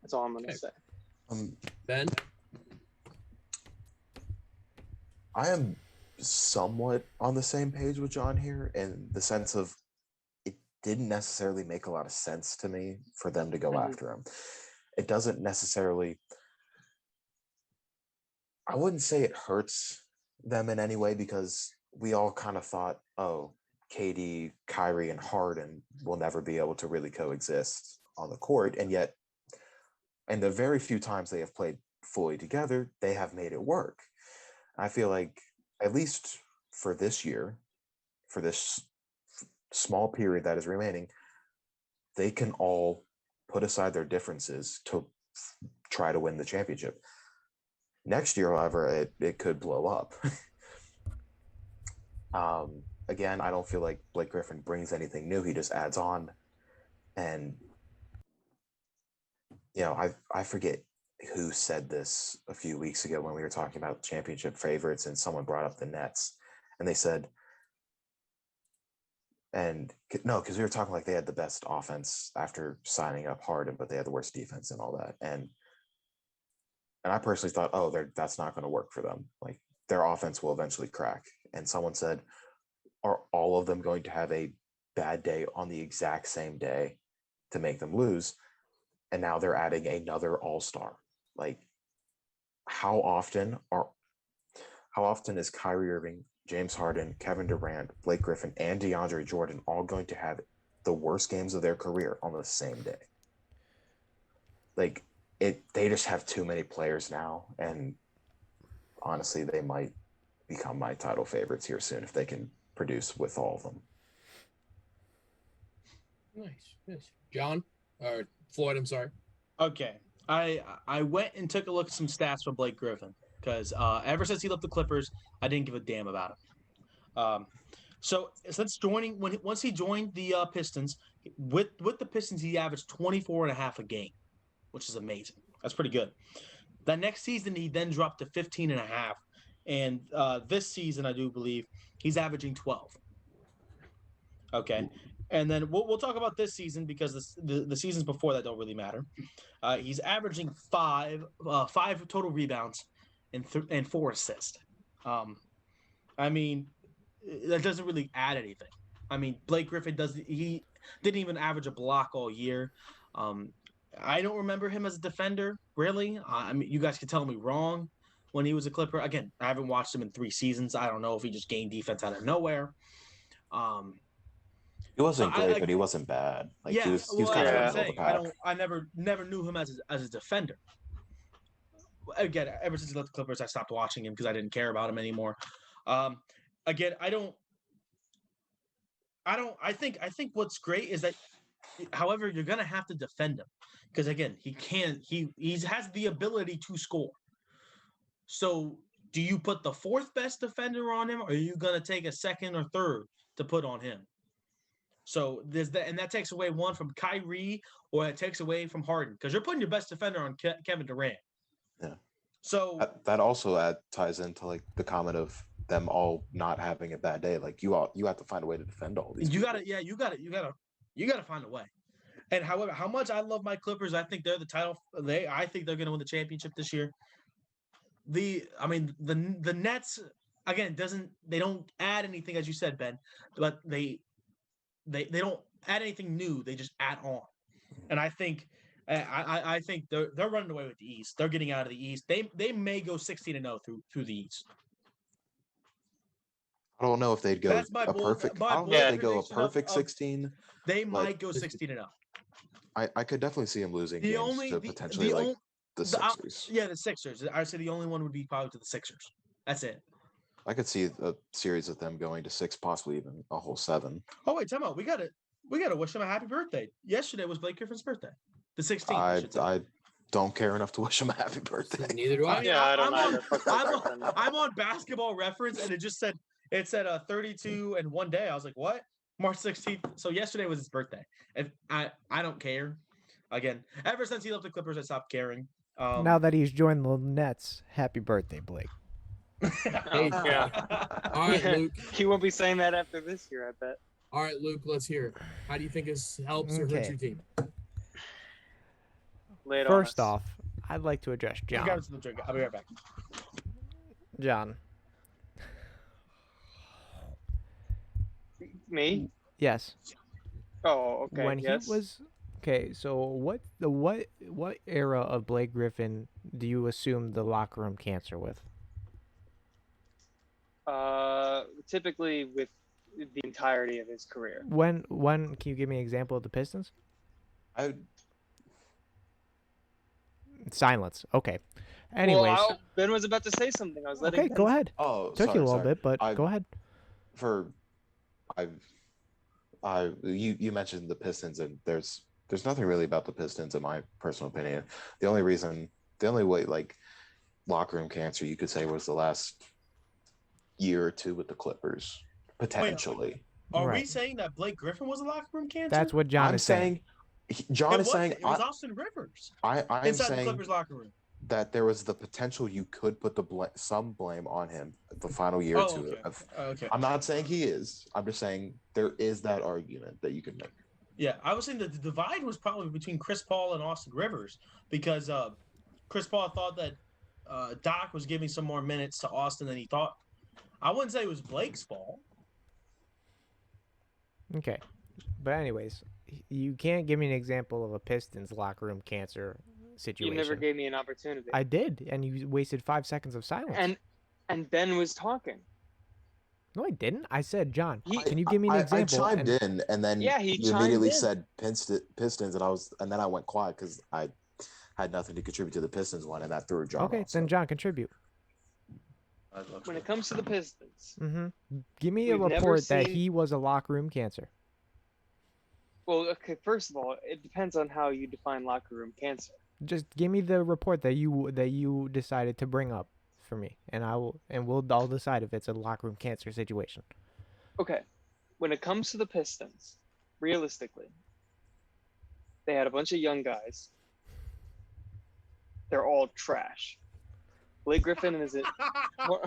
That's all I'm going to say. Ben? I am somewhat on the same page with John here in the sense of it didn't necessarily make a lot of sense to me for them to go after him. It doesn't necessarily, I wouldn't say it hurts them in any way because we all kind of thought, oh, KD, Kyrie, and Harden will never be able to really coexist on the court. And yet, in the very few times they have played fully together, they have made it work. I feel like, at least for this year, for this small period that is remaining, they can all put aside their differences to try to win the championship. Next year, however, it could blow up. Again, I don't feel like Blake Griffin brings anything new. He just adds on. And, I forget who said this a few weeks ago when we were talking about championship favorites and someone brought up the Nets. And they said, because we were talking like they had the best offense after signing up Harden, but they had the worst defense and all that. And I personally thought, that's not going to work for them. Like their offense will eventually crack. And someone said, are all of them going to have a bad day on the exact same day to make them lose? And now they're adding another all-star. Like how often is Kyrie Irving, James Harden, Kevin Durant, Blake Griffin, and DeAndre Jordan all going to have the worst games of their career on the same day? Like they just have too many players now, and honestly, they might become my title favorites here soon if they can produce with all of them. Nice. John? Or Floyd, I'm sorry. Okay. I went and took a look at some stats for Blake Griffin because ever since he left the Clippers, I didn't give a damn about him. So since once he joined the Pistons, with the Pistons, he averaged 24.5 a game, which is amazing. That's pretty good. That next season, he then dropped to 15.5. And this season, I do believe, he's averaging 12. Okay. And then we'll talk about this season because the seasons before that don't really matter. He's averaging five total rebounds and 4 assists. I mean, that doesn't really add anything. I mean, Blake Griffin he didn't even average a block all year. I don't remember him as a defender, really. I mean, you guys can tell me wrong when he was a Clipper. Again, I haven't watched him in 3 seasons. I don't know if he just gained defense out of nowhere. He wasn't great, but he wasn't bad. Like he was kind of in the middle of the pack. I never knew him as a defender. Again, ever since he left the Clippers, I stopped watching him because I didn't care about him anymore. Again, I think what's great is that, however, you're gonna have to defend him because again, he has the ability to score. So, do you put the 4th best defender on him, or are you gonna take a 2nd or 3rd to put on him? So there's that, and that takes away one from Kyrie, or it takes away from Harden because you're putting your best defender on Kevin Durant. Yeah. So that also ties into like the comment of them all not having a bad day. Like you have to find a way to defend all these. You gotta find a way. And however, how much I love my Clippers, I think they're the title. I think they're gonna win the championship this year. The Nets again they don't add anything, as you said, Ben, but they don't add anything new. They just add on, and I think I think they're running away with the East. They're getting out of the East. They may go 16-0 through the East. I don't know if they'd go That's my a perfect. my I don't know if they go a prediction perfect 16. They might go 16-0. I could definitely see him losing The games only to the, potentially the like only the Sixers. yeah, the Sixers. I would say the only one would be probably to the Sixers. That's it. I could see a series of them going to 6, possibly even a whole 7. Oh wait, time out. We gotta wish him a happy birthday. Yesterday was Blake Griffin's birthday, the 16th. I don't care enough to wish him a happy birthday. Neither do I. I mean, Yeah, I don't I'm, either. Fuck that on, person. I'm on Basketball Reference, and it said 32 and 1 day. I was like, what? March 16th. So yesterday was his birthday, and I don't care. Again, ever since he left the Clippers, I stopped caring. Now that he's joined the Nets, happy birthday, Blake. Hey, Yeah. All right, Luke. He won't be saying that after this year, I bet. All right, Luke. Let's hear it. How do you think this helps or hurts Okay. your team? Lay it on First us. off, I'd like to address I got John. it to the drink. I'll be right back. John. Me? Yes. Oh, okay. When yes. he was okay, so what era of Blake Griffin do you assume the locker room cancer with? Typically with the entirety of his career. When can you give me an example of the Pistons? I Silence. Okay. Anyways, Well, Ben was about to say something. I was letting okay, Ben go ahead. oh Took sorry, you a little sorry. bit, but go ahead. You mentioned the Pistons, and there's nothing really about the Pistons in my personal opinion. The only way like locker room cancer you could say was the last year or two with the Clippers potentially. Are we Right. saying that Blake Griffin was a locker room cancer? That's what John I'm is saying. John it is saying wasn't. It was Austin Rivers I'm inside the saying Clippers locker room. that there was the potential you could put some blame on him the final year or Oh, two. okay. Okay. I'm not saying he is. I'm just saying there is that argument that you can make. Yeah, I was saying that the divide was probably between Chris Paul and Austin Rivers because Chris Paul thought that Doc was giving some more minutes to Austin than he thought. I wouldn't say it was Blake's fault. Okay. But anyways, you can't give me an example of a Pistons locker room cancer situation. You never gave me an opportunity. I did, and you wasted 5 seconds of silence. And Ben was talking. No, I didn't. I said, John, He- can you give me an example? I chimed in, and then Yeah, he you chimed immediately in. said Pistons, and then I went quiet because I had nothing to contribute to the Pistons one, and that threw John Okay, off, then so. John, contribute. When it comes to the Pistons, Give me a We've never report that seen- he was a locker room cancer. well, okay. First of all, it depends on how you define locker room cancer. Just give me the report that you decided to bring up for me, and I'll decide if it's a locker room cancer situation. Okay, when it comes to the Pistons, realistically, they had a bunch of young guys. They're all trash. Blake Griffin is it? How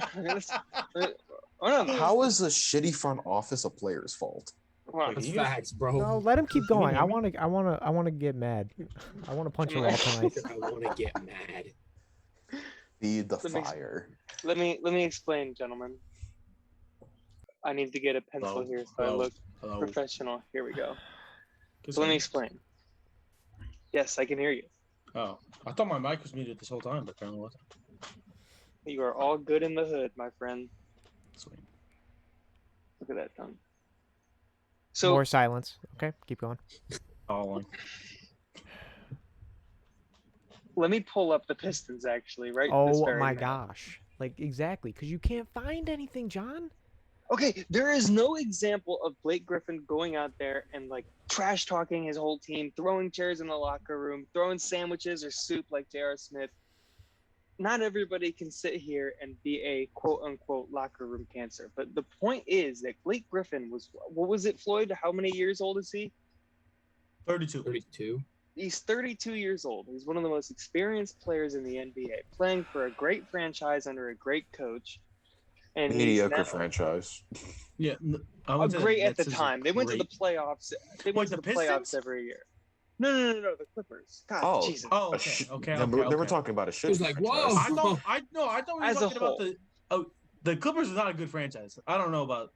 is a shitty front office a player's fault? That's facts, bro. No, let him keep going. I want to get mad. I want to punch a wall tonight. I want to get mad. Feed the Let me- fire. Let me explain, gentlemen. I need to get a pencil Hello? here so I Hello? look Hello. professional. Here we go. So let me explain. Yes, I can hear you. Oh, I thought my mic was muted this whole time, but apparently it wasn't. You are all good in the hood, my friend. Sweet. Look at that tongue. So More silence. Okay, keep going. Following. let me pull up the Pistons actually, right? this Oh very my minute. gosh. Like exactly, because you can't find anything, John. Okay, there is no example of Blake Griffin going out there and like trash talking his whole team, throwing chairs in the locker room, throwing sandwiches or soup like J.R. Smith. Not everybody can sit here and be a quote unquote locker room cancer. But the point is that Blake Griffin was, what was it, Floyd? How many years old is he? 32. 32. He's 32 years old. He's one of the most experienced players in the NBA, playing for a great franchise under a great coach. And he's Mediocre now- franchise. Yeah, I would say great at the that's time. They went to the great. playoffs. They Wait, went to the the playoffs Pistons? every year. No, the Clippers. God, Oh, Jesus. Oh, A okay, sh- okay, Then we're okay. talking about a shit. was like, whoa. I thought we were As a talking about whole. the Clippers is not a good franchise. I don't know about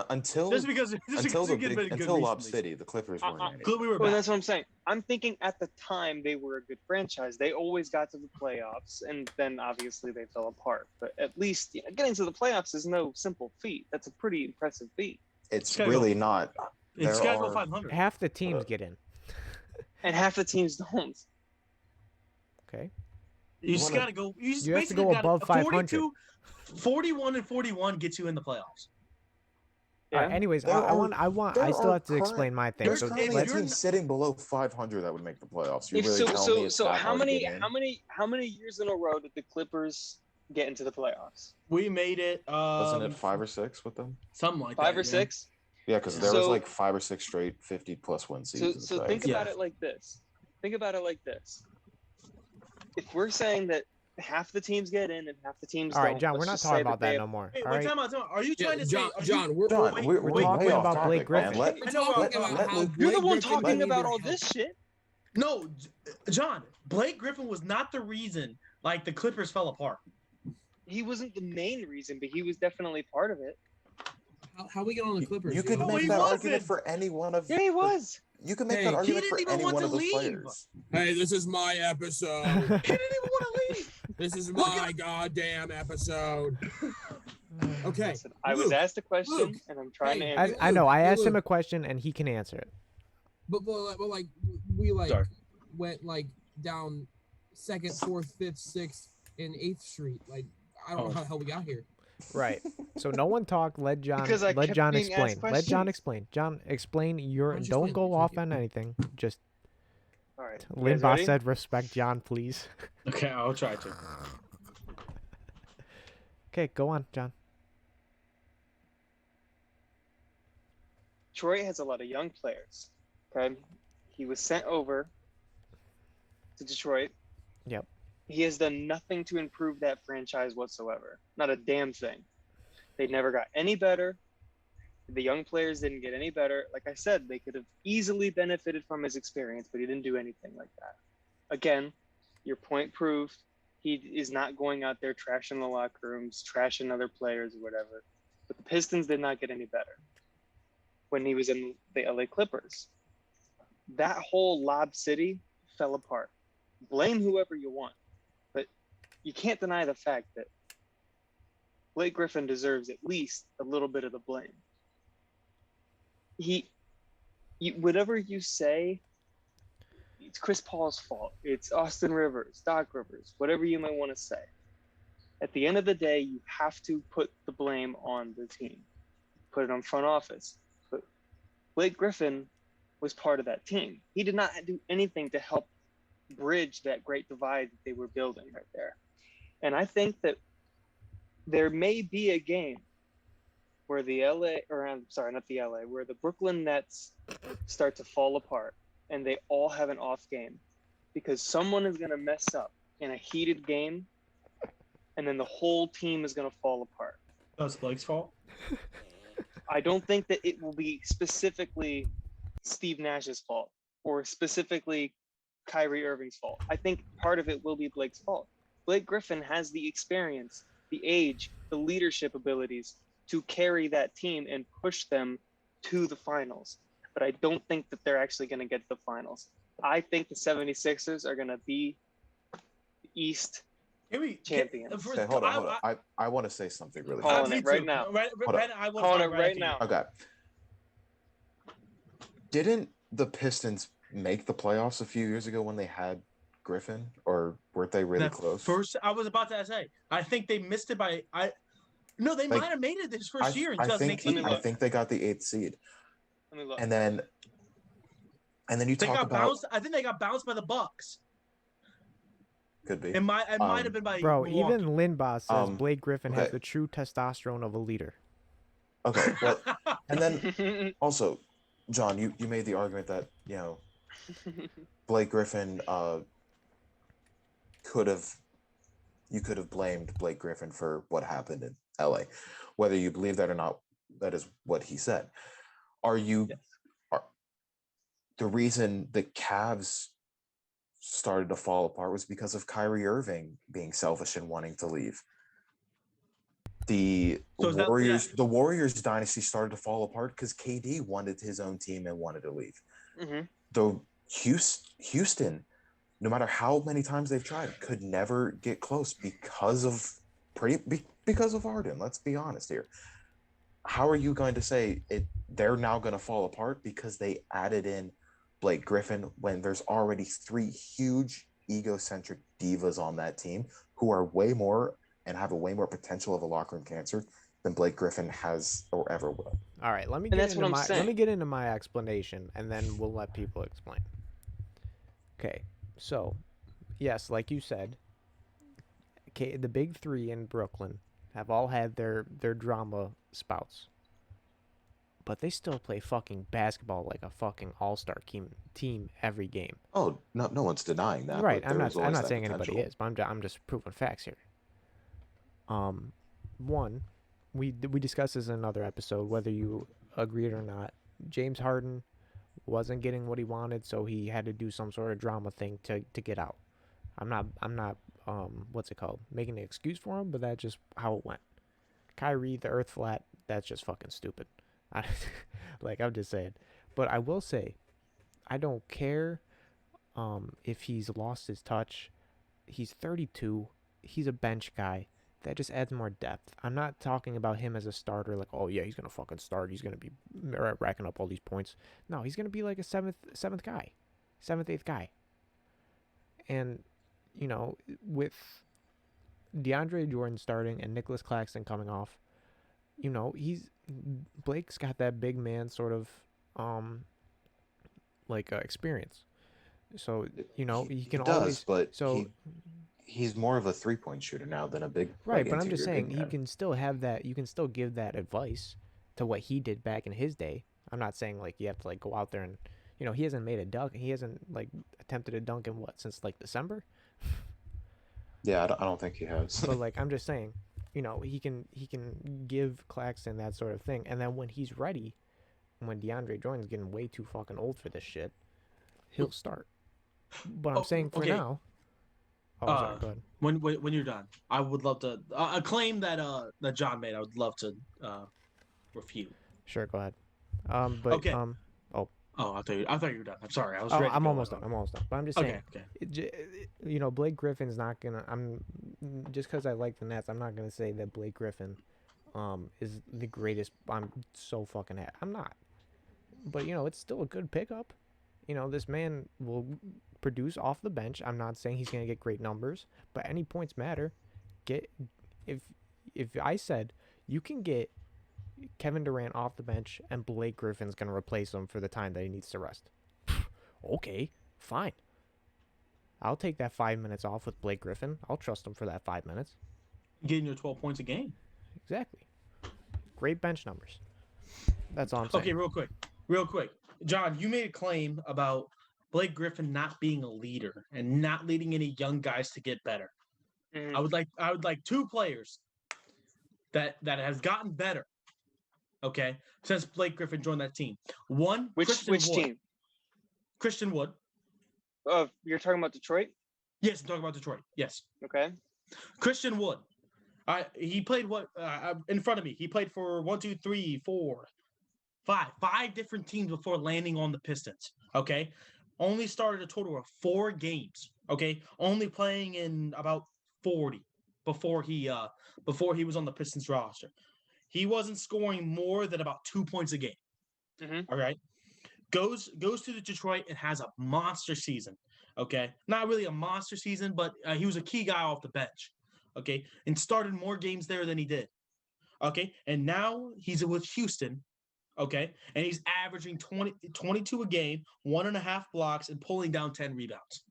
Until just because until we get good until Lob recently. City, the Clippers weren't. anything. Good, we were Well, back. that's what I'm saying. I'm thinking at the time they were a good franchise. They always got to the playoffs, and then obviously they fell apart. But at least getting to the playoffs is no simple feat. That's a pretty impressive feat. It's Schedule. really not. It's there schedule are- 500. Half the teams get in. and half the teams don't. Okay. You just wanna- gotta go. You just You have to basically go gotta, above 500. 41 and 41 gets you in the playoffs. All right. Yeah. Anyways, There are- I still are have to explain my thing. There's So currently a let's, you're team sitting below 500 that would make the playoffs. You If really so, tell so, me it's so that how hard to many, get in? how many years in a row did the Clippers get into the playoffs? We made it. Wasn't it 5 or 6 with them? Something like Five that, or six? Yeah, because Yeah. there was So- like 5 or 6 straight 50+ win So, seasons. so right? think about Yeah. it like this. Think about it like this. If we're saying that half the teams get in and half the teams all right, don't, John. let's We're not just talking say about they that have- no more. Wait, All wait, right. time out. Are you trying to John, say? John, we're talking way off about Blake topic, Griffin. man. Let, we're I know, talking let, about let how Luke. You're the Blake one Griffin talking didn't about even all help. this shit. No, John. Blake Griffin was not the reason. Like the Clippers fell apart. He wasn't the main reason, but he was definitely part of it. How we get on the Clippers? You could No, make he that wasn't. argument for any one of. Yeah, he was. You can make Hey, that he argument didn't for even any want one to of those leave. players. Hey, this is my episode. He didn't even want to leave. This is Look my goddamn episode. Okay. Listen, I was Luke, asked a question, Luke, and I'm trying to hey, answer. I know. I Hey, asked him Luke. a question and he can answer it. But we Sorry. went like down 2nd, 4th, 5th, 6th, and 8th Street. Like I don't know how the hell we got here. Right. So no one talk. Let John. Because I Let kept John being asked explain. Let John questions. explain. John, explain your. Why don't you Don't explain, go Luke? off on anything. Just All right. you guys Limbaugh ready? said, "Respect John, please." Okay, I'll try to. Okay, go on, John. Troy has a lot of young players. Okay. He was sent over to Detroit. Yep. He has done nothing to improve that franchise whatsoever. Not a damn thing. They never got any better. The young players didn't get any better. Like I said, they could have easily benefited from his experience, but he didn't do anything like that. Again, your point proved. He is not going out there trashing the locker rooms, trashing other players or whatever. But the Pistons did not get any better when he was in the LA Clippers. That whole Lob City fell apart. Blame whoever you want, but you can't deny the fact that Blake Griffin deserves at least a little bit of the blame. Whatever you say, it's Chris Paul's fault. It's Austin Rivers, Doc Rivers, whatever you might want to say. At the end of the day, you have to put the blame on the team. Put it on front office. But Blake Griffin was part of that team. He did not do anything to help bridge that great divide that they were building right there. And I think that there may be a game where where the Brooklyn Nets start to fall apart and they all have an off game because someone is going to mess up in a heated game and then the whole team is going to fall apart. That's Blake's fault. I don't think that it will be specifically Steve Nash's fault or specifically Kyrie Irving's fault. I think part of it will be Blake's fault. Blake Griffin has the experience, the age, the leadership abilities to carry that team and push them to the finals. But I don't think that they're actually going to get to the finals. I think the 76ers are going to be the East champions. Okay, hold on. I want to say something really Calling fast. it right now. Calling it right now. Okay. Didn't the Pistons make the playoffs a few years ago when they had Griffin, or weren't they really close? First, I was about to say. I think they missed it by. No, they Like, might have made it this first year in I think 2018. I think they got the 8th seed, Let me look. and then you They talk got about bounced. I think they got bounced by the Bucks. could be. It might have been by Bro, Milwaukee. even Limbaugh says Blake Griffin has okay. the true testosterone of a leader. Okay, well, and then also, John, you made the argument that Blake Griffin you could have blamed Blake Griffin for what happened in LA, whether you believe that or not. That is what he said. The reason the Cavs started to fall apart was because of Kyrie Irving being selfish and wanting to leave. The Warriors dynasty started to fall apart because KD wanted his own team and wanted to leave. Mm-hmm. Though Houston, no matter how many times they've tried, could never get close because of Harden. Let's be honest here. How are you going to say they're now going to fall apart because they added in Blake Griffin when there's already 3 huge egocentric divas on that team who are way more and have a way more potential of a locker room cancer than Blake Griffin has or ever will. All right, let me And get that's into what I'm my saying. explanation, and then we'll let people explain. Okay, so yes, like you said, okay, the big three in Brooklyn have all had their drama spouts, but they still play fucking basketball like a fucking all-star team every game. Oh, no one's denying that, Right, but there was I'm always not that saying anybody potential. is, but I'm just proving facts here. One, we discussed this in another episode, whether you agreed or not. James Harden wasn't getting what he wanted, so he had to do some sort of drama thing to get out. I'm not what's it called? Making an excuse for him, but that's just how it went. Kyrie, the earth flat, that's just fucking stupid. Like I'm just saying. But I will say, I don't care if he's lost his touch. He's 32. He's a bench guy. That just adds more depth. I'm not talking about him as a starter, like, oh yeah, he's gonna fucking start. He's gonna be racking up all these points. No, he's gonna be like a seventh guy, seventh, eighth guy. And you know, with DeAndre Jordan starting and Nicholas Claxton coming off, you know, Blake's got that big man sort of experience. So you know he He can does, always but so he's more of a 3-point shooter now than a big right. But I'm just interior saying big he man. can still have that. You can still give that advice to what he did back in his day. I'm not saying like you have to like go out there and you know he hasn't made a dunk. He hasn't like attempted a dunk in what since like December. Yeah, I don't think he has. But like I'm just saying, you know he can give Claxton that sort of thing, and then when he's ready, when DeAndre Jordan's getting way too fucking old for this shit, he'll start. But I'm Oh, saying for okay. now. Oh, sorry. Go ahead. When you're done, I would love to a claim that John made. I would love to refute. Sure. Go ahead. But Okay. Oh, Oh, I thought you were done. I'm sorry. I was oh, ready to I'm go almost in. done. I'm almost done. But I'm just Okay. saying, you know, Blake Griffin's not gonna. I'm just because I like the Nets. I'm not gonna say that Blake Griffin, is the greatest. I'm so fucking happy. I'm not. But you know, it's still a good pickup. You know, this man will produce off the bench. I'm not saying he's gonna get great numbers, but any points matter. Get if I said you can get Kevin Durant off the bench and Blake Griffin's gonna replace him for the time that he needs to rest. Okay, fine. I'll take that 5 minutes off with Blake Griffin. I'll trust him for that 5 minutes. Getting your 12 points a game. Exactly. Great bench numbers. That's all I'm saying. Okay, real quick. John, you made a claim about Blake Griffin not being a leader and not leading any young guys to get better. Mhm. I would like 2 players that has gotten better. Okay, since Blake Griffin joined that team. One, Which Christian Wood. team? Christian Wood. You're talking about Detroit? Yes, I'm talking about Detroit. Yes. Okay. Christian Wood. He played in front of me. He played for 5 different teams before landing on the Pistons. Okay, only started a total of 4 games. Okay, only playing in about 40 before he was on the Pistons roster. He wasn't scoring more than about 2 points a game. Mm-hmm. All right, goes to the Detroit and has a monster season. Okay, not really a monster season, but he was a key guy off the bench. Okay, and started more games there than he did. Okay, and now he's with Houston. Okay, and he's averaging 22 a game, 1.5 blocks, and pulling down 10 rebounds.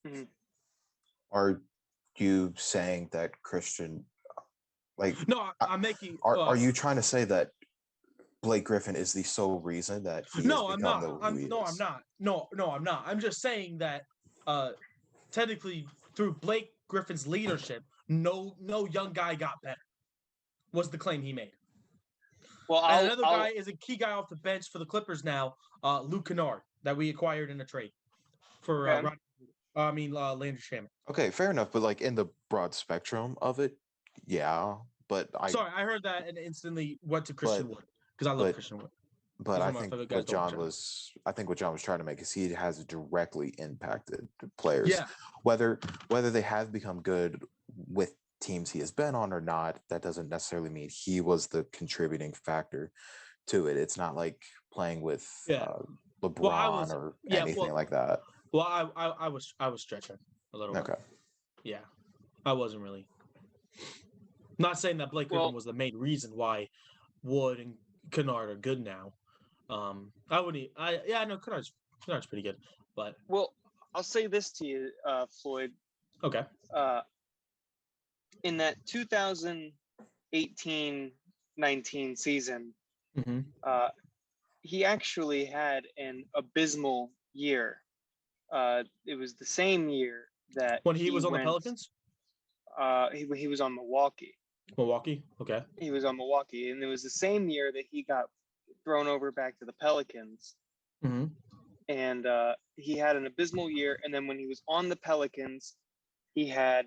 Mm-hmm. Are you saying that Christian, like, No, I'm making. are you trying to say that Blake Griffin is the sole reason that he has I'm become not. who he I'm is? not. No, I'm not. I'm just saying that technically through Blake Griffin's leadership, no young guy got better. Was the claim he made. Well, and another guy is a key guy off the bench for the Clippers now, Luke Kennard, that we acquired in a trade for Landry Shamet. Okay, fair enough. But like in the broad spectrum of it, yeah. But I heard that and instantly went to Christian Wood because I love Christian Wood. But I think what John was trying to make is he has directly impacted players. Yeah. Whether they have become good with teams he has been on or not, that doesn't necessarily mean he was the contributing factor to it. It's not like playing with LeBron or anything like that. Well, I was stretching a little bit. Okay. Yeah, I wasn't really. Not saying that Blake Griffin was the main reason why Wood and Kennard are good now. I wouldn't. I know Kennard's pretty good, but I'll say this to you, Floyd. Okay. In that 2018-19 season, he actually had an abysmal year. It was the same year that when he was on the Pelicans. He was on Milwaukee. Milwaukee, okay. He was on Milwaukee, and it was the same year that he got thrown over back to the Pelicans. And he had an abysmal year. And then when he was on the Pelicans, he had,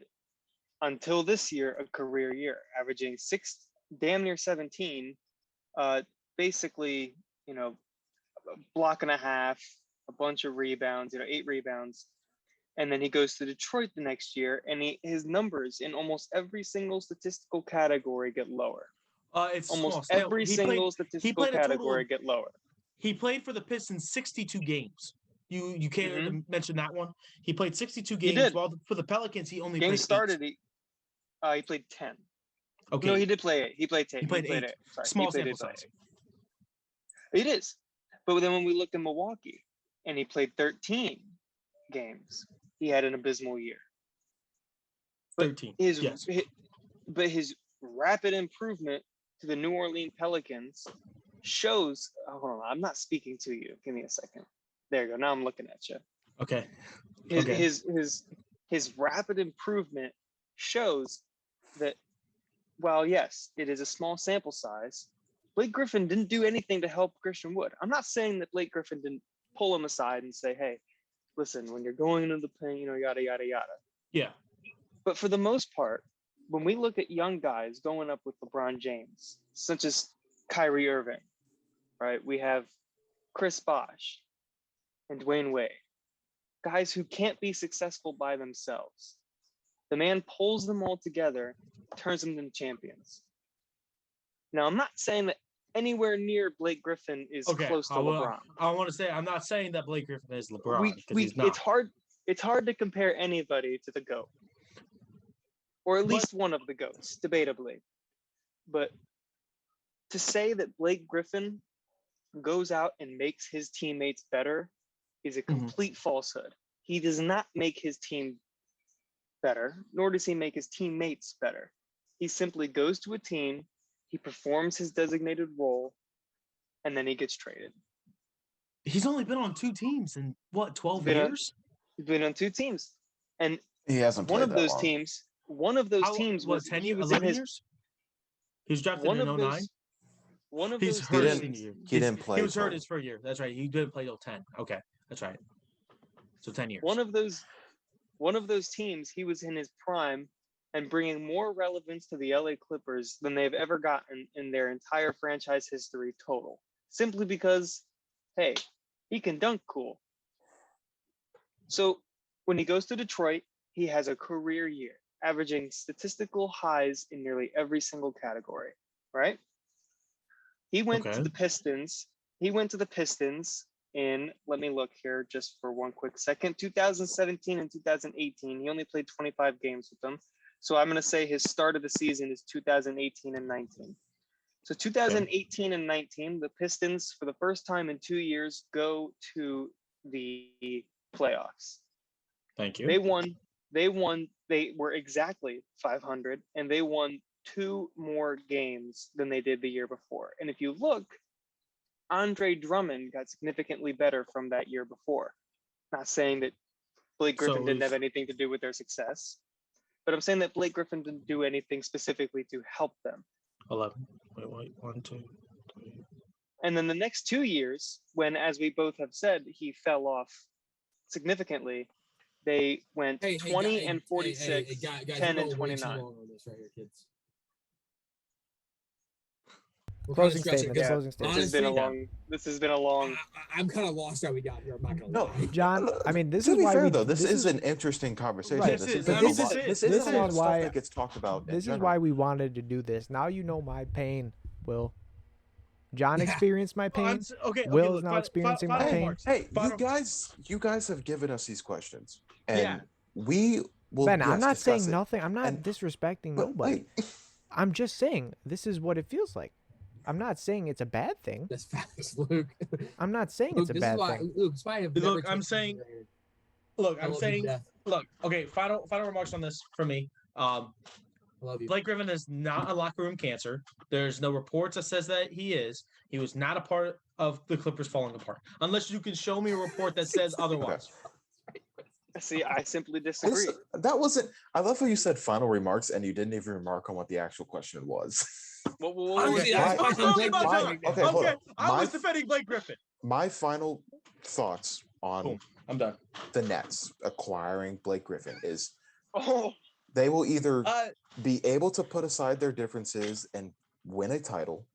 until this year, a career year, averaging damn near 17, basically, a block and a half, a bunch of rebounds, 8 rebounds. And then he goes to Detroit the next year, and his numbers in almost every single statistical category get lower. It's almost every single statistical category get lower. He played for the Pistons 62 games. You can't mention that one. He played 62 games. He did. While for the Pelicans, he only Game played started. 8. He played 10. Okay. No, he did play 8. He played 10. He played 8. Sorry, Small sample size. It is. But then when we looked in Milwaukee, and he played 13 games, he had an abysmal year. But 13. But his rapid improvement to the New Orleans Pelicans shows. Hold on, I'm not speaking to you. Give me a second. There you go. Now I'm looking at you. Okay. His rapid improvement shows that while yes, it is a small sample size, Blake Griffin didn't do anything to help Christian Wood. I'm not saying that Blake Griffin didn't pull him aside and say, hey, listen, when you're going into the paint, yada, yada, yada. Yeah. But for the most part, when we look at young guys going up with LeBron James, such as Kyrie Irving, right? We have Chris Bosh and Dwayne Wade, guys who can't be successful by themselves. The man pulls them all together, turns them into champions. Now, I'm not saying that anywhere near Blake Griffin is close to LeBron. I want to say I'm not saying that Blake Griffin is LeBron because he's not. It's hard to compare anybody to the GOAT, or at least one of the GOATs, debatably. But to say that Blake Griffin goes out and makes his teammates better is a complete falsehood. He does not make his team better, nor does he make his teammates better. He simply goes to a team, he performs his designated role, and then he gets traded. He's only been on 2 teams in 12 years? He's been on 2 teams. And he hasn't played one of that those long. teams, one of those teams was 10 years, 11 years? He was drafted in 09? One of He's those hurt his teams, senior year. He didn't play. He was hurt his first year. That's right. He didn't play till 10. Okay, that's right. So 10 years. One of those teams, he was in his prime and bringing more relevance to the LA Clippers than they've ever gotten in their entire franchise history total. Simply because, hey, he can dunk cool. So when he goes to Detroit, he has a career year, averaging statistical highs in nearly every single category, right? He went to the Pistons. He went to the Pistons in, let me look here just for one quick second, 2017 and 2018. He only played 25 games with them. So I'm going to say his start of the season is 2018 and 19. So 2018 and 19, the Pistons, for the first time in 2 years, go to the playoffs. Thank you. They were exactly 500, and they won 2 more games than they did the year before. And if you look, Andre Drummond got significantly better from that year before. Not saying that Blake Griffin didn't have anything to do with their success, but I'm saying that Blake Griffin didn't do anything specifically to help them. 11. Wait, 1, 2, 3. And then the next 2 years, when, as we both have said, he fell off significantly, they went 20 and 46, guys, 10 and 29. On this right here, kids. Closing statement. Yeah, Closing statement. This has been a long. I'm kind of lost how we got here. I'm not gonna lie. John, I mean, this To is be why fair, we. though, this is an interesting conversation. Right. This This isn't a lot of why- stuff that gets talked about. This is why we wanted to do this. Now you know my pain, Will. John Yeah. experienced my Oh, pain. okay. Will Look, is now final- experiencing final my pain. remarks. Hey, Final- you guys have given us these questions, and Yeah. we will. Ben, I'm yes, not discuss saying it. nothing. I'm not And- disrespecting But nobody. wait, I'm just saying this is what it feels like. I'm not saying it's a bad thing. That's facts, Luke. I'm not saying Luke, it's a this bad is why, thing. Luke, this is why I have Look, never I'm taken saying- you for granted. Look, I I'm love you to saying. death. Look, okay. Final remarks on this from me. I love you. Blake Griffin is not a locker room cancer. There's no reports that says that he is. He was not a part of the Clippers falling apart, unless you can show me a report that says otherwise. See, I simply disagree. that wasn't. I love how you said final remarks, and you didn't even remark on what the actual question was. What Okay, was see, that? that's why I think Blake my Griffin- turn. Okay, hold Okay, on. I was defending Blake Griffin. My final thoughts on Boom. I'm done. the Nets acquiring Blake Griffin is Oh, they will either Uh, be able to put aside their differences and win a title,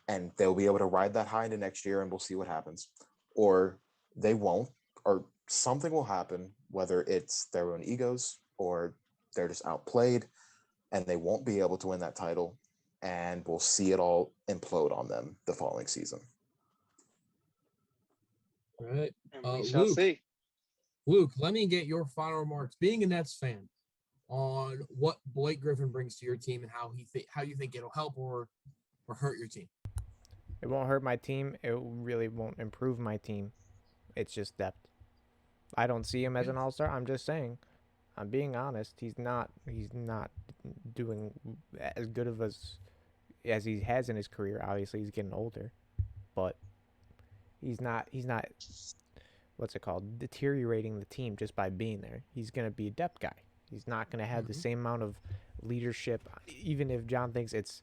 and they'll be able to ride that high into next year, and we'll see what happens, or they won't, or something will happen, whether it's their own egos or they're just outplayed, and they won't be able to win that title, and we'll see it all implode on them the following season. All right. and we shall Luke. see. Luke, let me get your final remarks. Being a Nets fan, on what Blake Griffin brings to your team and how you think it'll help or hurt your team. It won't hurt my team. It really won't improve my team. It's just depth. I don't see him as an all-star. I'm just saying. I'm being honest. He's not doing as good of as he has in his career. Obviously, he's getting older, but he's not what's it called? Deteriorating the team just by being there. He's going to be a depth guy. He's not going to have the same amount of leadership, even if John thinks it's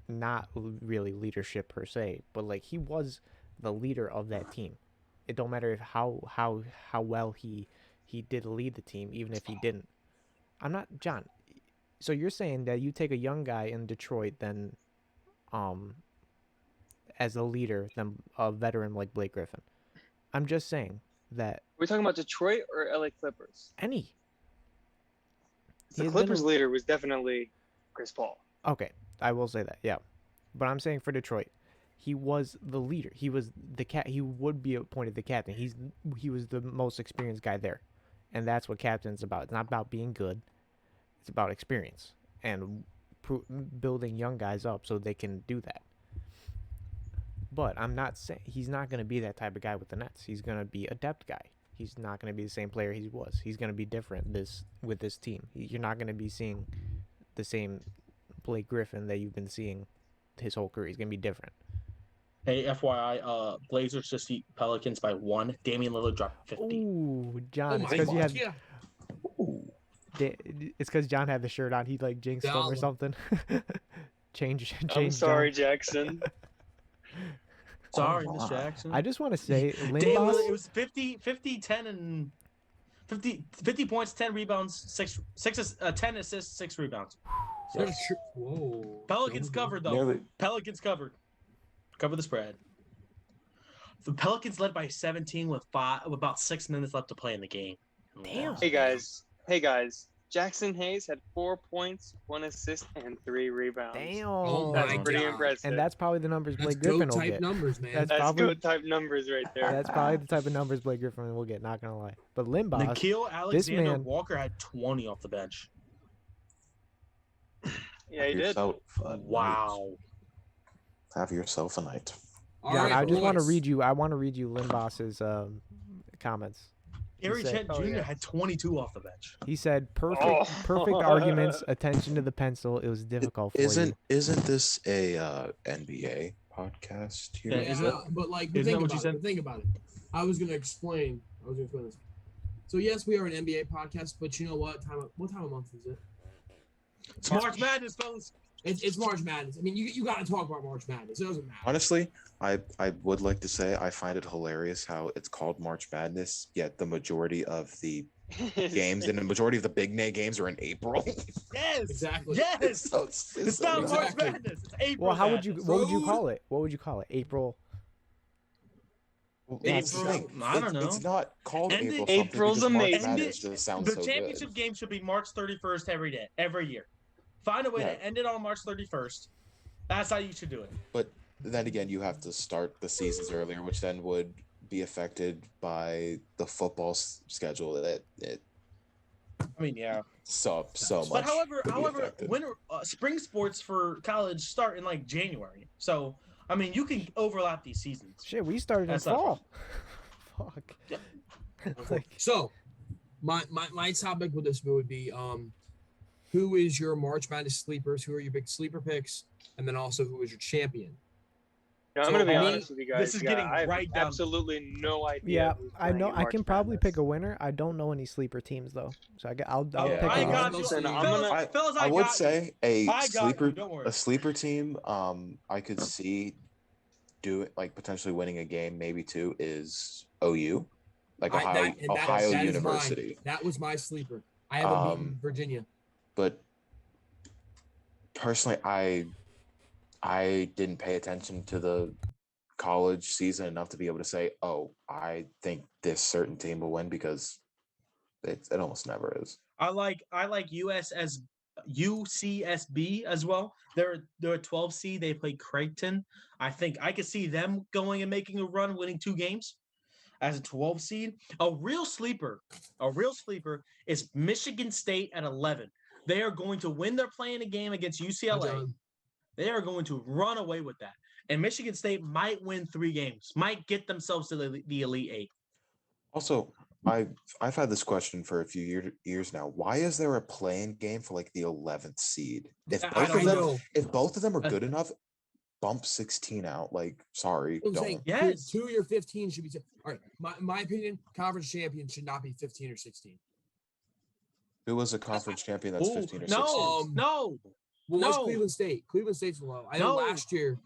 not really leadership per se, but like he was the leader of that team. It don't matter if how well he did lead the team, even if he didn't. I'm not John. So you're saying that you take a young guy in Detroit then as a leader than a veteran like Blake Griffin. I'm just saying that We're talking about Detroit or LA Clippers. any The He has been Clippers a- leader was definitely Chris Paul. Okay, I will say that, yeah. But I'm saying for Detroit, he was the leader. He was the He would be appointed the captain. He was the most experienced guy there, and that's what captain's about. It's not about being good. It's about experience and building young guys up so they can do that. But I'm not saying he's not going to be that type of guy with the Nets. He's going to be a depth guy. He's not going to be the same player he was. He's going to be different with this team. You're not going to be seeing the same Blake Griffin that you've been seeing his whole career. He's going to be different. hey, FYI, Blazers just beat Pelicans by 1. Damian Lillard dropped 50. Ooh, John, Oh it's my because you God, had yeah. it's because John had the shirt on. He like jinxed him or Dollar. something. change. I'm sorry, John. Jackson. Sorry, Oh, Miss my. Jackson. I just want to say, Damian Lindbas, Lillard, it was 50, 10, and 50 points, 10 rebounds, 10 assists, 6 rebounds. Whoa. Pelicans covered, though. Nearly. Pelicans covered. Cover the spread. The Pelicans led by 17 with about 6 minutes left to play in the game. Damn. Hey guys. Jackson Hayes had 4 points, 1 assist, and 3 rebounds. damn. Oh That's my pretty God. impressive. And that's probably the numbers That's Blake Griffin will GOAT-type get. numbers, man. That's That's probably- good type numbers right there. That's probably the type of numbers Blake Griffin will get. Not gonna lie, but Lindbas, Nikhil Alexander man- Walker had 20 off the bench. Yeah, he did. Yourself a night. Wow. Have yourself a night. All John, right, I just want to boys. read you. I want to read you Lindbas's comments. Gary said- Trent Jr. had 22 off the bench. He said, "Perfect, Oh. perfect arguments. Attention to the pencil. It was difficult for you." Isn't this a NBA podcast here? Yeah, Yeah, isn't it- but like, isn't think that what about you it. said? But think about it. I was gonna explain this. So yes, we are an NBA podcast, but you know what time of month is it? It's March Madness, fellas. It's March Madness. I mean, you got to talk about March Madness. It doesn't matter. Honestly, I would like to say I find it hilarious how it's called March Madness, yet the majority of the games and the majority of the big name games are in April. Yes. Exactly. Yes. So It's not Exactly. March Madness. It's April. Well, how would you? Madness. What would you Road. call it? What would you call it? April. Well, that's the April- thing. I don't It's know. not called End it- April something April's because March amazing. Madness just sounds The so championship good. game should be March 31st every year. Find a way Yeah. to end it on March 31st. That's how you should do it. But then again, you have to start the seasons earlier, which then would be affected by the football schedule. I mean, yeah. So much. But however, could be affected. winter spring sports for college start in like January. So I mean, you can overlap these seasons. Shit, we started That's in not fall. Fuck. Like, So, my topic with this would be who is your March Madness sleepers? Who are your big sleeper picks? And then also who is your champion? No, I'm So, gonna be I mean, honest with you guys. this is getting I have right down- absolutely no idea. yeah, who's I playing know. in I March can probably Madness. pick a winner. I don't know any sleeper teams though, so I'll Yeah. pick I a got winner. you. Listen, I'm fellas, gonna- fellas, I would got say I got sleeper you, don't worry. a sleeper team. I could see potentially winning a game, maybe two, is OU, like Ohio that is University. mine. That was my sleeper. I haven't beaten Virginia. But personally, I didn't pay attention to the college season enough to be able to say, oh, I think this certain team will win, because it almost never is. I like UCSB as well. They're a 12 seed. They play Creighton. I think I could see them going and making a run, winning 2 games as a 12 seed. A real sleeper is Michigan State at 11. They are going to win their playing a game against UCLA. They are going to run away with that. And Michigan State might win 3 games, might get themselves to the Elite 8. Also, I've had this question for a few years now. Why is there a playing game for like the 11th seed? If both of them are good enough, bump 16 out. Like, sorry, I'm don't. saying Yes. 2 or 15 should be. All right, my opinion, conference champion should not be 15 or 16. Who was a conference champion that's 15 or 16? No. Well, No. what's Cleveland State? Cleveland State's low. I know No. last year,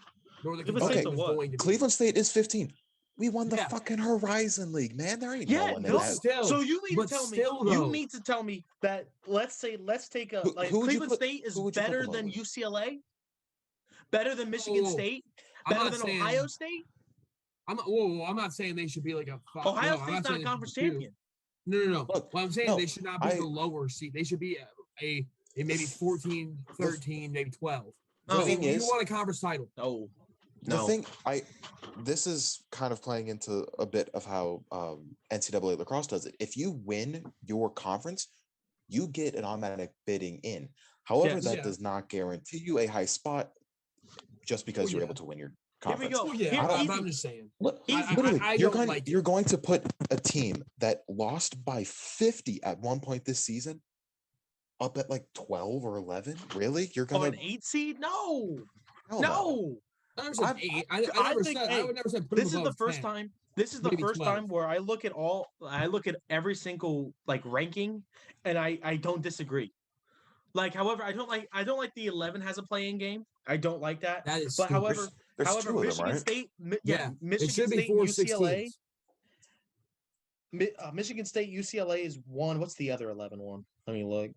Northern Cleveland Kentucky State's a was what? going to be. Cleveland State is 15. We won the Yeah. fucking Horizon League, man. There ain't Yeah, no one no. in that. Still, So you mean to but tell still, me? You though. mean to tell me that let's take a Who- like who would you Cleveland put- State is who would you put better them than over? UCLA, better than Michigan Whoa. State, I'm better not than saying- Ohio State. I'm not saying they should be like a. Ohio no, I'm State's not a saying they conference should be 2. champion. No. Look, What I'm saying, no, they should not be the lower seed. They should be a maybe 14, 13, maybe 12. The Oh. thing You is, want a conference title. No, the thing this is kind of playing into a bit of how NCAA lacrosse does it. If you win your conference, you get an automatic bidding in. However, Yes. that Yeah. does not guarantee you a high spot just because you're yeah. able to win your Here we conference. go. Oh, yeah, Here- but easy. I'm just saying. Easy. Literally, I you're don't going like it. you're going to put a team that lost by 50 at one point this season up at like 12 or 11. Really? You're Oh, gonna an 8 seed? No, hell no. I never said I'm- 8. I I never think, said. hey, I would never say put This them is the above first 10. time. This is the Maybe first 12. time where I look at every single like ranking, and I don't disagree. Like, however, I don't like the 11 has a playing game. I don't like that. That is. But stupid. however, there's however, 2 of them, Michigan right? State, Yeah, it Michigan should be State, 4 UCLA, 16s. Michigan State, UCLA is 1. What's the other 11 one? Let me look.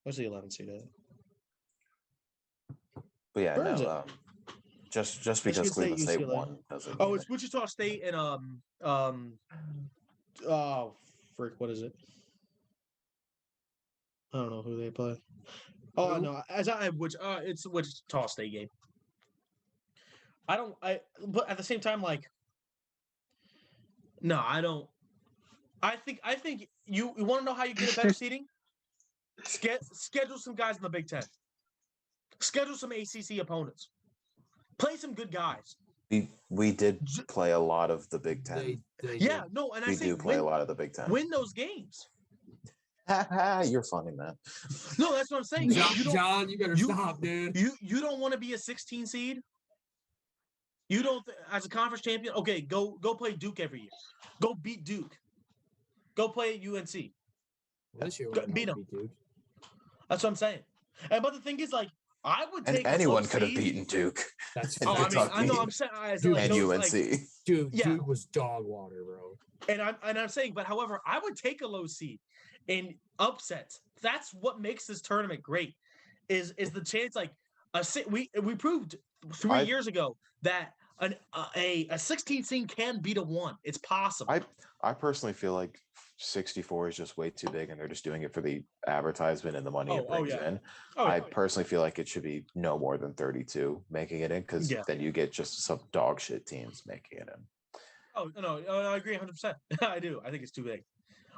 What's the 11 seed at? But yeah, Where is it? no. Just because Michigan State, Cleveland State UCLA. won doesn't. Oh, mean it's Wichita State and oh frick, what is it? I don't know who they play. Oh Who? no, it's Wichita State game. But at the same time, like, no, I don't. I think you want to know how you get a better seating? Schedule some guys in the Big Ten. Schedule some ACC opponents. Play some good guys. we did play a lot of the Big Ten. They Yeah, did. no, and I We say do play a lot of the Big Ten. win those games. You're funny, man. No, that's what I'm saying. John, you better you- stop, dude. You don't want to be a 16 seed. You don't as a conference champion. Okay, go play Duke every year. Go beat Duke. Go play at UNC. This year Go- we're beat gonna 'em. beat Duke. That's what I'm saying. But the thing is, like, I would And take a anyone low could have seed. beaten Duke That's and Oh, I mean, I Kentucky know. I'm saying, Dude, like, and those, UNC. like, Dude, Yeah. Duke was dog water, bro. and I'm saying, but however, I would take a low seed in upsets. That's what makes this tournament great. Is the chance like we proved 3 I- years ago that a 16 seed can beat a 1. It's possible. I personally feel like 64 is just way too big, and they're just doing it for the advertisement and the money it brings in. I personally feel like it should be no more than 32 making it in, because then you get just some dog shit teams making it in. Oh no, I agree 100%. I do. I think it's too big.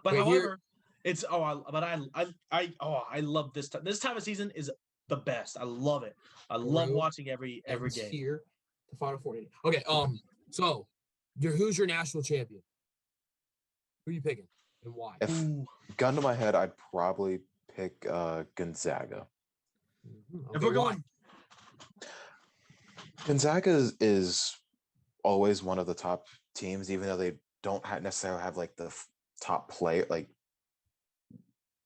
But however, it's I love this time. This time of season is the best. I love it. I love watching every game. Here, the Final Four. Okay. So, who's your national champion? Who are you picking and why? If gun to my head, I'd probably pick Gonzaga. Okay, If we're going, Gonzaga is always one of the top teams, even though they don't necessarily have like the top player, like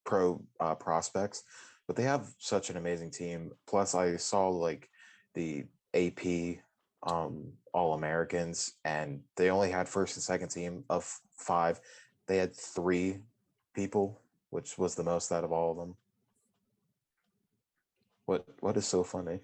pro prospects, but they have such an amazing team. Plus, I saw like the AP All-Americans, and they only had first and second team of 5. They had 3 people, which was the most out of all of them. What is so funny?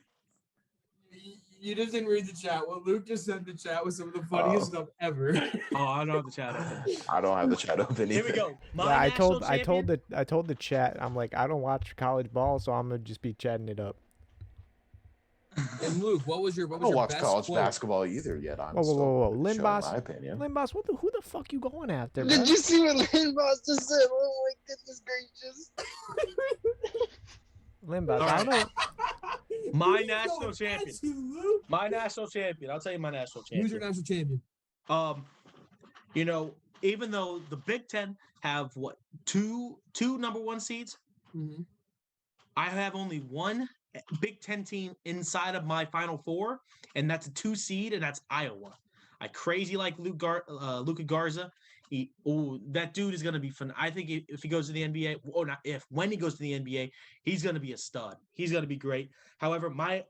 You just didn't read the chat. What Luke just said in the chat was some of the funniest stuff ever. I don't have the chat open. I don't have the chat open either. Here we go. I told the chat, I'm like, I don't watch college ball, so I'm gonna just be chatting it up. And Luke, what was your I don't watch best college quote? basketball either yet. I'm Whoa. showing Linboss, my opinion. Linboss, who the fuck you going after, Did bro? you see what Linboss just said? Oh my goodness gracious! Linboss, I don't know. My national champion. My national champion. I'll tell you my national champion. Who's your national champion? Even though the Big Ten have two number 1 seeds, I have only one Big Ten team inside of my Final Four, and that's a 2 seed, and that's Iowa. I crazy like Luka Garza. That dude is going to be fun. I think if he goes to the NBA, when he goes to the NBA, he's going to be a stud. He's going to be great. However, my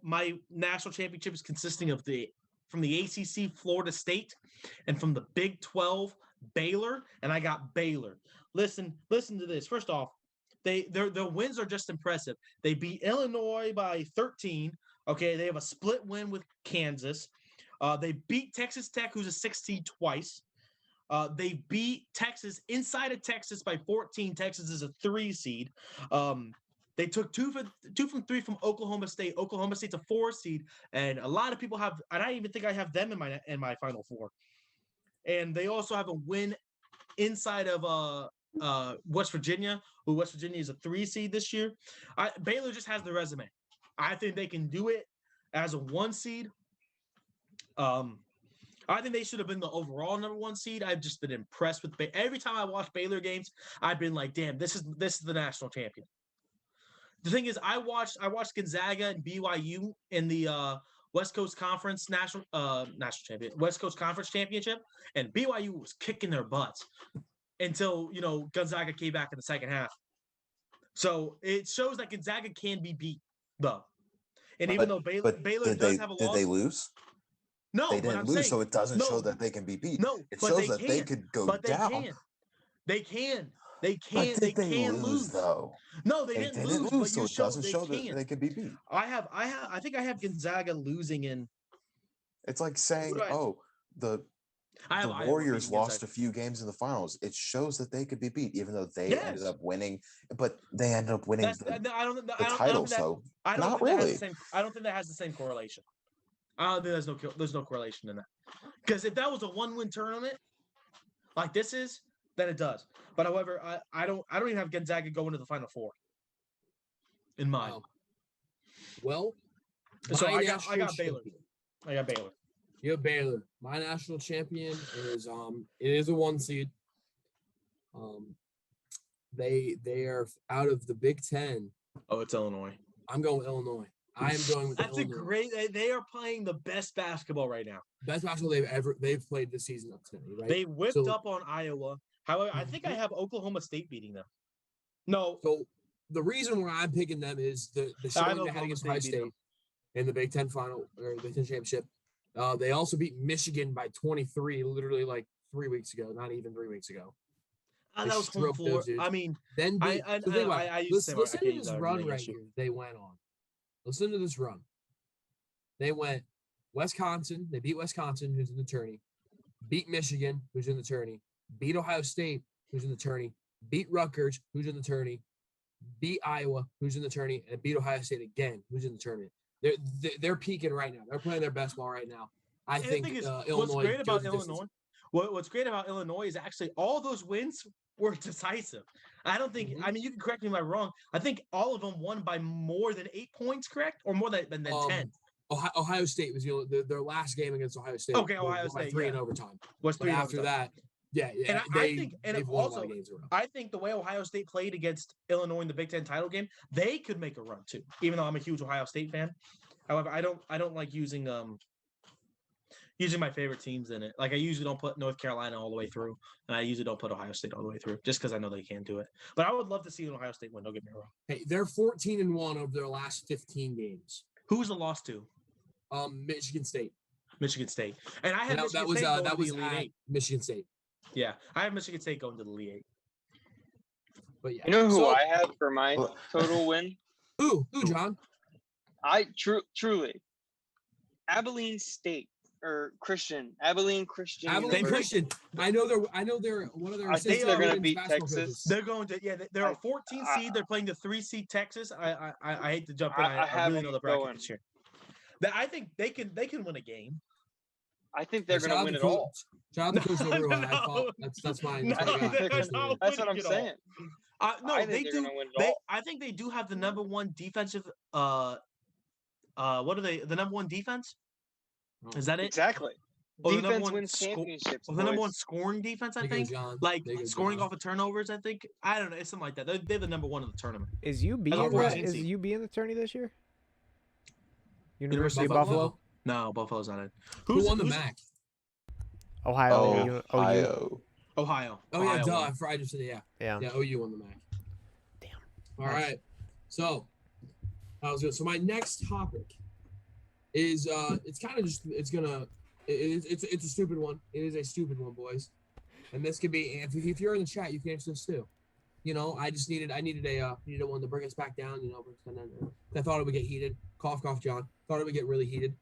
national championship is consisting of from the ACC, Florida State, and from the Big 12, Baylor, and I got Baylor. Listen to this. First off, their wins are just impressive. They beat Illinois by 13. Okay, they have a split win with Kansas. They beat Texas Tech, who's a 6 seed, twice. They beat Texas inside of Texas by 14. Texas is a 3 seed. They took 2 from 3 from Oklahoma State. Oklahoma State's a 4 seed, and a lot of people have. And I even think I have them in my Final Four. And they also have a win inside of West Virginia, who West Virginia is a 3 seed this year. Baylor just has the resume. I think they can do it as a 1 seed. I think they should have been the overall number 1 seed. I've just been impressed with every time I watch Baylor games. I've been like, damn, this is the national champion. The thing is, I watched Gonzaga and BYU in the West Coast Conference national champion, West Coast Conference championship, and BYU was kicking their butts until Gonzaga came back in the second half. So it shows that Gonzaga can be beat, though. And even though Baylor does have a loss, did they lose? No, they didn't lose, so it doesn't show that they can be beat. No, it shows that they could go down. They can lose though. No, they didn't lose, but so it doesn't show that they can be beat. I think I have Gonzaga losing in. It's like saying, the Warriors lost a few games in the finals. It shows that they could be beat, even though they ended up winning. But they ended up winning the title. So not really. I don't think that has the same correlation. I don't think there's no correlation in that. Because if that was a 1-win tournament like this is, then it does. But however, I don't even have Gonzaga going to the Final Four in mind. Wow. Well, so I got Baylor. I got Baylor. You have Baylor. My national champion is it is a 1 seed. They are out of the Big Ten. Oh, it's Illinois. I'm going with Illinois. I am going with That's Illinois. a great. They are playing the best basketball right now. Best basketball they've played this season up to me, right? They whipped up on Iowa. However, I think I have Oklahoma State beating them. No. So the reason why I'm picking them is the showing they had against Ohio State in the Big Ten final or Big Ten championship. They also beat Michigan by 23, literally like 3 weeks ago. Not even 3 weeks ago. That was home floor. I mean, then listen to this run right here they went on. Listen to this run. They went Wisconsin. They beat Wisconsin, who's in the tourney. Beat Michigan, who's in the tourney. Beat Ohio State, who's in the tourney. Beat Rutgers, who's in the tourney. Beat Iowa, who's in the tourney, and beat Ohio State again, who's in the tournament. They're peaking right now. They're playing their best ball right now. I think Illinois. What's great about Illinois? What's great about Illinois is actually all those wins were decisive. I don't think. I mean, you can correct me if I'm wrong. I think all of them won by more than 8 points, correct, or more than 10. Ohio State was their last game against Ohio State. Okay, Ohio State 3 in overtime. Was 3 after that? Yeah, and I think, and also, games around. I think the way Ohio State played against Illinois in the Big Ten title game, they could make a run too. Even though I'm a huge Ohio State fan, however, I don't like using my favorite teams in it. Like I usually don't put North Carolina all the way through, and I usually don't put Ohio State all the way through, just because I know they can't do it. But I would love to see an Ohio State win. Don't get me wrong. Hey, they're 14-1 of their last 15 games. Who's the loss to? Michigan State. Michigan State, and I have that was at Michigan State. Yeah, I have Michigan State going to the Elite Eight. But yeah, You know who I have for my total win? Who, John? Truly, Abilene State or Christian. Abilene Christian. Abilene Christian. I know they're one of their. I think they're going to beat Texas. Coaches. They're going to they're a 14 seed. They're playing the 3 seed Texas. I hate to jump in. I really know the bracket this year. I think they can win a game. I think they're going to win it all. Shout out to Coach LaRue. That's mine. That's what I'm saying. No, they do. I think they do have the number one defensive. What are they? The number one defense? Is that it? Exactly. Defense wins championships. The number one scoring defense, I think. Scoring off of turnovers, I think. I don't know. It's something like that. They're the number one in the tournament. Is UB in the tourney this year? University of Buffalo? No, Buffalo's not in. Who won the MAC? Ohio. Ohio. Oh yeah, duh. I just said yeah. Yeah, OU won the MAC. Damn. All right. So that was good. So my next topic is it's kind of just it's a stupid one. It is a stupid one, boys. And this could be if you're in the chat, you can answer this too. You know, I needed one to bring us back down. You know, I thought it would get heated. Cough, John. Thought it would get really heated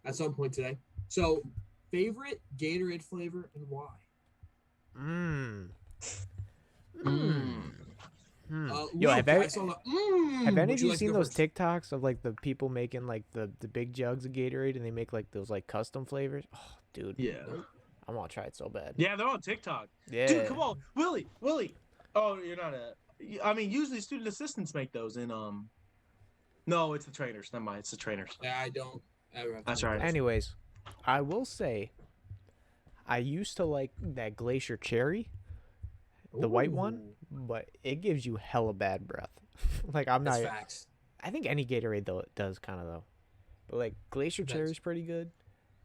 at some point today. So, favorite Gatorade flavor and why? Yo, have any of you seen those TikToks of like the people making like the big jugs of Gatorade and they make like those like custom flavors? Oh, dude. Yeah. I want to try it so bad. Yeah, they're on TikTok. Yeah. Dude, come on, Willie. Oh, you're not I mean, usually student assistants make those in No, it's the trainers. Never mind, it's the trainers. Yeah, I don't ever. That's right. Anyways, I will say, I used to like that Glacier Cherry, the white one, but it gives you hella bad breath. Like I'm not. Facts. I think any Gatorade though does kind of though, but like Glacier Cherry is pretty good.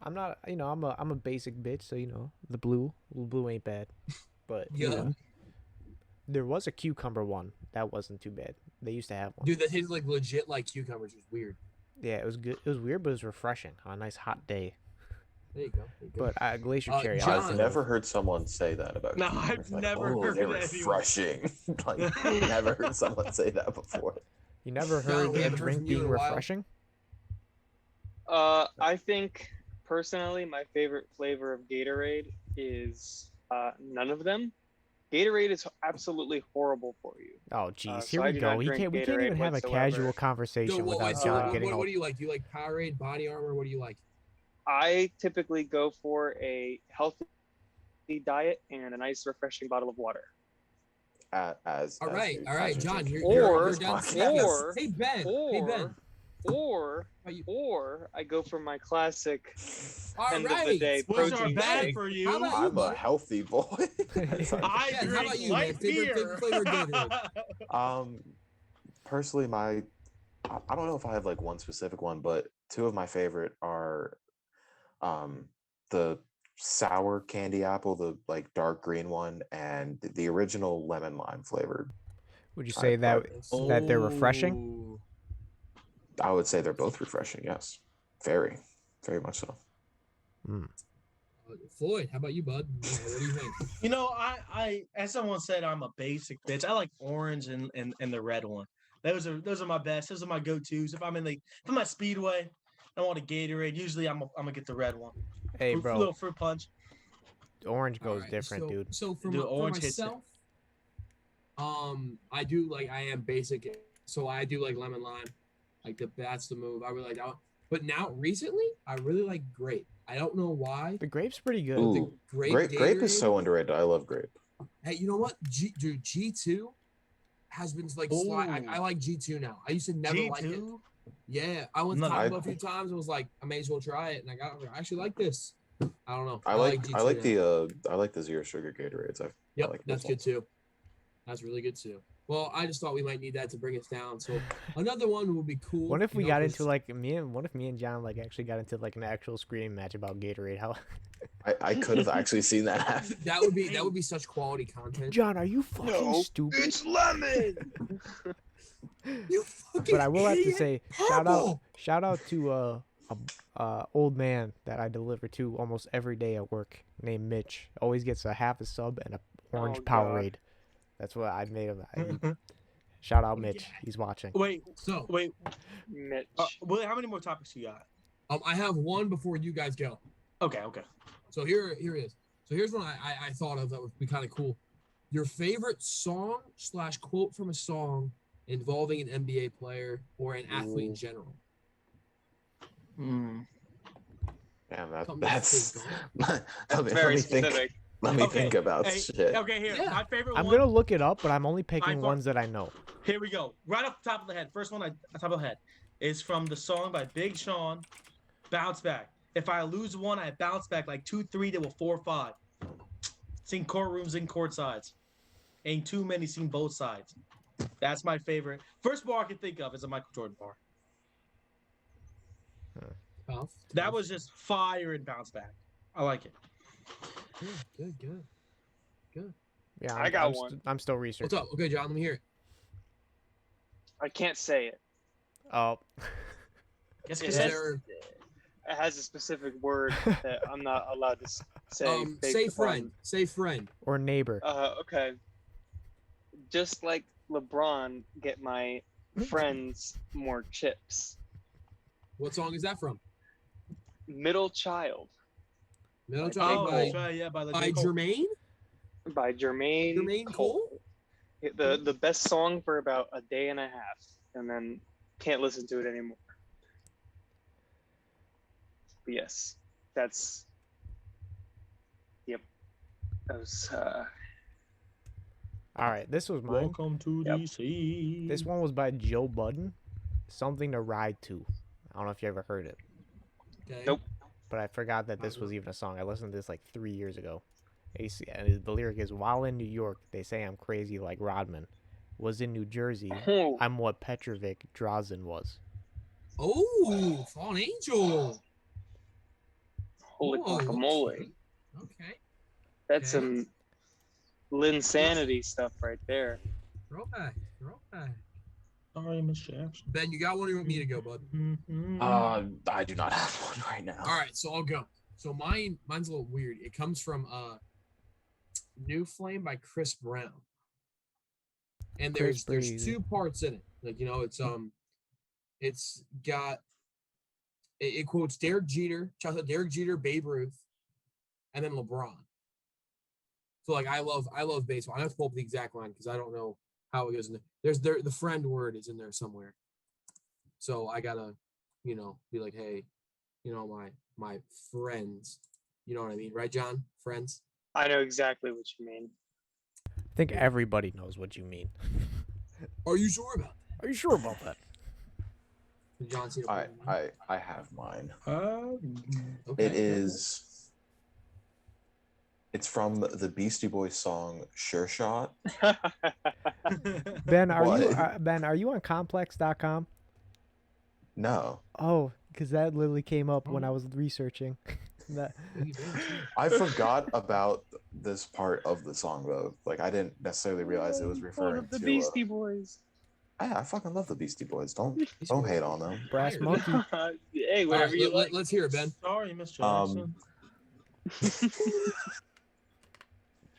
I'm not. You know, I'm a basic bitch, so you know the blue ain't bad, but yeah. You know, there was a cucumber one that wasn't too bad. They used to have one. Dude, that tastes like legit like cucumbers. It was weird. Yeah, it was good. It was weird, but it was refreshing on a nice hot day. There you go. But Glacier Cherry. John, I've never heard someone say that about. No, I've never heard they're that. refreshing. Like, never heard someone say that before. You never heard a drink being refreshing? I think personally, my favorite flavor of Gatorade is none of them. Gatorade is absolutely horrible for you. Oh, geez. So Here we go. We can't even have a casual conversation without John getting what do you like? Do you like Powerade, Body Armor? What do you like? I typically go for a healthy diet and a nice, refreshing bottle of water. All right, John. Or I go for my classic end of the day protein bad shake. for you. I'm a healthy boy. I drink light beer. Personally, I don't know if I have like one specific one, but two of my favorite are the sour candy apple, the like dark green one, and the original lemon lime flavored. Would you say that they're refreshing? I would say they're both refreshing. Yes, very, very much so. Floyd, how about you, bud? What do you think? You know, I as someone said, I'm a basic bitch. I like orange and the red one. Those are my best. Those are my go-tos. If I'm at Speedway, I want a Gatorade. Usually, I'm gonna get the red one. Hey, Little bro, fruit punch. orange All goes right, different, dude. So for, Dude, for orange hits it. myself, I do like I am basic, so I do like lemon lime, like that's the move. I really like that one. But now recently, I really like grape. I don't know why. The grape's pretty good. But the Ooh, grape grape is Gatorade- so underrated. I love grape. Hey, you know what? Dude, G2 has been like I like G2 now. I used to never like it. G2? Yeah, I went to No, Taco I- Bell a few times and was like, I may as well try it, and I actually like this. I don't know. I like G2 now. the zero sugar Gatorades. I Yep, like that's those good ones. too. That's really good too. Well, I just thought we might need that to bring us down. So another one would be cool. What if we you know, got 'cause- into like what if me and John like actually got into like an actual screaming match about Gatorade? How I could have actually seen that happen. that would be such quality content. John, are you fucking No, stupid? it's lemon. You fucking But I will have to idiot. say, Purple. shout out to a old man that I deliver to almost every day at work named Mitch. Always gets a half a sub and a orange Oh, God. Powerade. That's what I made him. Shout out Mitch. Yeah. He's watching. Wait, So wait. Mitch. Willie, how many more topics you got? I have one before you guys go. Okay. So here it is. So here's one I thought of that would be kind of cool. Your favorite song / quote from a song involving an NBA player or an athlete in general. Mm. Damn, Something that's that's let Very me think. specific. Let me Okay, think about hey, shit. Okay, here. Yeah. My favorite I'm one. gonna look it up, but I'm only picking thought- ones that I know. Here we go. Right off the top of the head. First one, top of the head, is from the song by Big Sean, "Bounce Back." If I lose one, I bounce back like 2-3 to a 4-5. Seen courtrooms and court sides. Ain't too many seen both sides. That's my favorite. First bar I can think of is a Michael Jordan bar. Tough. That was just fire and bounce back. I like it. good. Yeah, I got I'm one. I'm still What's researching. up? Okay, John, let me hear it. I can't say it. Oh, Guess It Is has, there it has a specific word that I'm not allowed to say. based say upon- friend. Say friend. or neighbor. Okay. Just like LeBron, get my friends more chips. What song is that from? Middle Child Middle By Child Oh, J. by, that's right. Yeah, by the by J. Cole. Jermaine. by Jermaine, Jermaine Cole? The best song for about a day and a half, and then can't listen to it anymore. But yes, that's. Yep. That was. All right, this was mine. Welcome to Yep. DC. This one was by Joe Budden. Something to Ride To. I don't know if you ever heard it, Okay. Nope. but I forgot that this was even a song. I listened to this like 3 years ago. And the lyric is, "While in New York, they say I'm crazy like Rodman. Was in New Jersey, Oh, I'm what Petrovic Drazen was." Oh, Fallen Angel. holy Whoa, guacamole! Okay. That's Okay. some Linsanity stuff right there. Throwback. Sorry, Miss Jackson. Ben, you got one or you want me to go, bud? I do not have one right now. All right, so I'll go. So mine's a little weird. It comes from New Flame by Chris Brown. And Chris there's Breezy. 2 parts in it. Like, you know, it's got it quotes Derek Jeter, shouts out Derek Jeter, Babe Ruth, and then LeBron. So like I love baseball. I have to pull up the exact line because I don't know how it goes in there. The friend word is in there somewhere. So I gotta, you know, be like, hey, you know, my friends. You know what I mean, right, John? Friends. I know exactly what you mean. I think everybody knows what you mean. Are you sure about Are you sure about that? that? John Cena. I have mine. Okay. It is. It's from the Beastie Boys song "Sure Shot." Ben, are you What? Ben? Are you on Complex.com? No, Oh, because that literally came up when I was researching. that I forgot about this part of the song though. Like I didn't necessarily realize it was One referring of the to. Beastie Boys. I fucking love the Beastie Boys. Don't hate on them. Brass Fire. monkey. Hey, All whatever right, you like. let's hear it, Ben. Sorry, Miss Um, Jackson.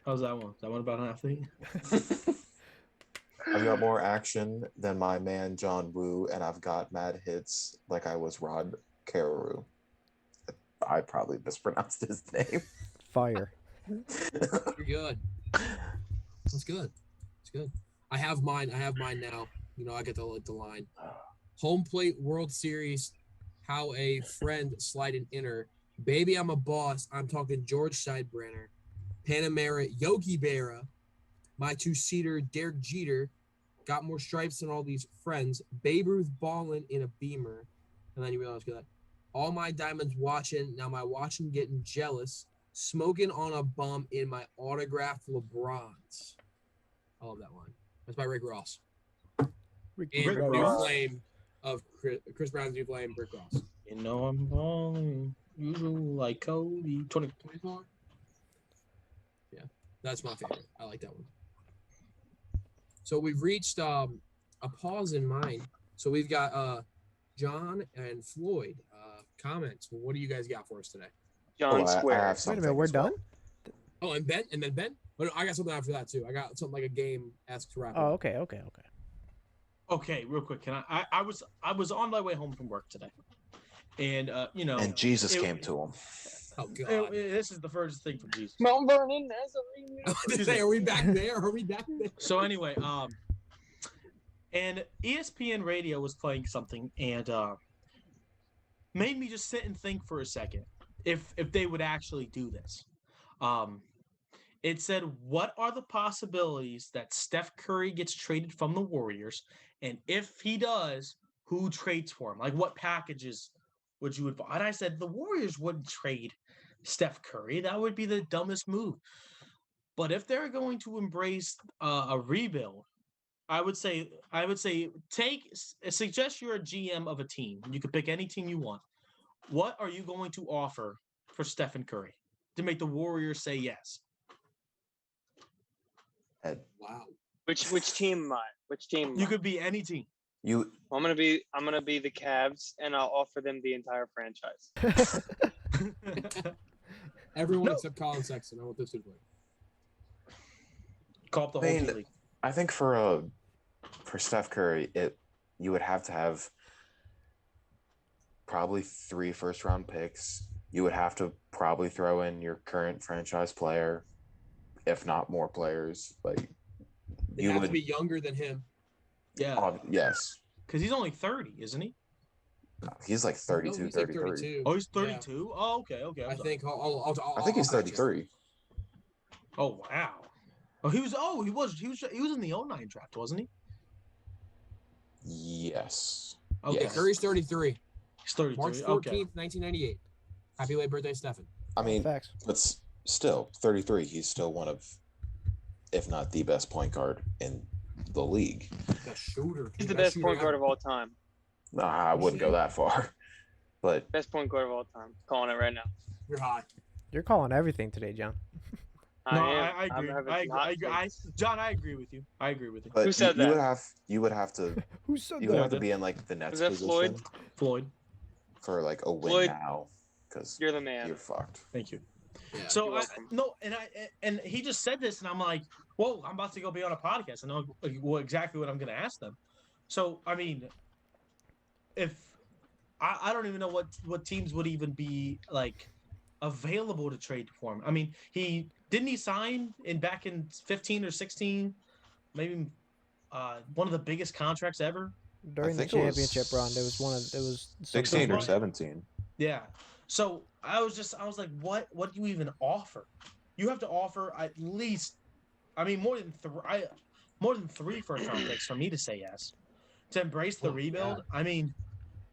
How's that one? Is that one about an athlete? I've got more action than my man John Woo, and I've got mad hits like I was Rod Kararu. I probably mispronounced his name. Fire. You're good. That's good. It's good. I have mine now. You know, I get the line. Home plate World Series. How a friend slide an inner. Baby, I'm a boss. I'm talking George Steinbrenner. Panamera Yogi Berra. My two-seater Derek Jeter. Got more stripes than all these friends. Babe Ruth balling in a Beamer. And then you realize that. All my diamonds watching. Now my watching getting jealous. Smoking on a bum in my autographed LeBrons. I love that line. That's by Rick Ross. Ricky And Rick new Ross. flame of Chris Brown's new flame, Rick Ross. You know I'm balling. You like Kobe. 24? Yeah, that's my favorite. I like that one. So we've reached a pause in mine. So we've got John and Floyd comments. Well, what do you guys got for us today? John I Square. have Wait a something. minute, we're as well. done? Oh, and Ben, Ben. But I got something after that too. I got something like a game-esque to wrap Oh, up. okay. Okay, real quick. Can I was on my way home from work today, and you know, And Jesus came to him. Oh God. this is the first thing from Jesus. Mount Vernon, I was gonna say, are we back there? Are we back there? So anyway, and ESPN Radio was playing something, and made me just sit and think for a second if they would actually do this. It said, what are the possibilities that Steph Curry gets traded from the Warriors? And if he does, who trades for him? Like, what packages would you advise? And I said, the Warriors wouldn't trade Steph Curry. That would be the dumbest move. But if they're going to embrace a rebuild, I would say suggest you're a GM of a team. You could pick any team you want. What are you going to offer for Stephen Curry to make the Warriors say yes? Wow. Which team am I? Which team? Am You I? could be any team. You I'm gonna be the Cavs, and I'll offer them the entire franchise. Everyone No. except Colin Sexton. I want this to play. Call up the I whole mean, G League. I think for Steph Curry, you would have to have probably 3 first-round picks. You would have to probably throw in your current franchise player, if not more players. Like They you have would, to be younger than him. Yeah, yes, because he's only 30, isn't he? he's like No, 32, he's like 33. 32. Oh, he's Yeah. 32. Oh, okay. I think I'll I think he's I'll fact check. 33. Oh, wow. Oh, he was in the 09 draft, wasn't he? Yes. Okay. Yeah, Yes. Curry's 33. He's 33. March 14th, Okay. 1998. Happy late birthday, Stephen. I mean, Facts. but still, 33. He's still one of, if not the best point guard in the league. The shooter. He's the best point guard of all time. Nah, I wouldn't go that far, but Best point guard of all time. Calling it right now. You're high. You're calling everything today, John. No, am. I agree. I'm having I some hot agree. takes. John, I agree with you. but Who said you would that? have to Who said you would have that? to be in like the Nets that position Floyd? Floyd, for like a win Floyd, now, because You're the man. you're fucked. thank you. Yeah. So You're welcome. and he just said this, and I'm like, whoa, I'm about to go be on a podcast. I know exactly what I'm going to ask them. So I mean, if I don't even know what teams would even be like available to trade for him. I mean, he sign back in 15 or 16, maybe one of the biggest contracts ever. During the think it was championship run, there was 16 or What? 17. Yeah. So I was like, what do you even offer? You have to offer at least, I mean, more than 3 first round picks for me to say yes. To embrace the rebuild, I mean,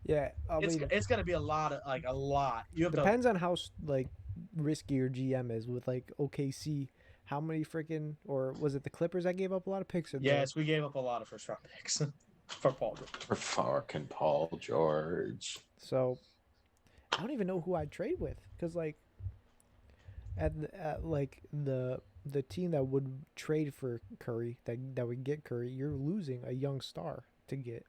Yeah, it's gonna be a lot. You have depends on how risky your GM is with like OKC. How many freaking, or was it the Clippers that gave up a lot of picks? Yes, we gave up a lot of first round picks for Paul George. For fucking Paul George. So I don't even know who I'd trade with, because like at like the team that would trade for Curry, that would get Curry, you're losing a young star to get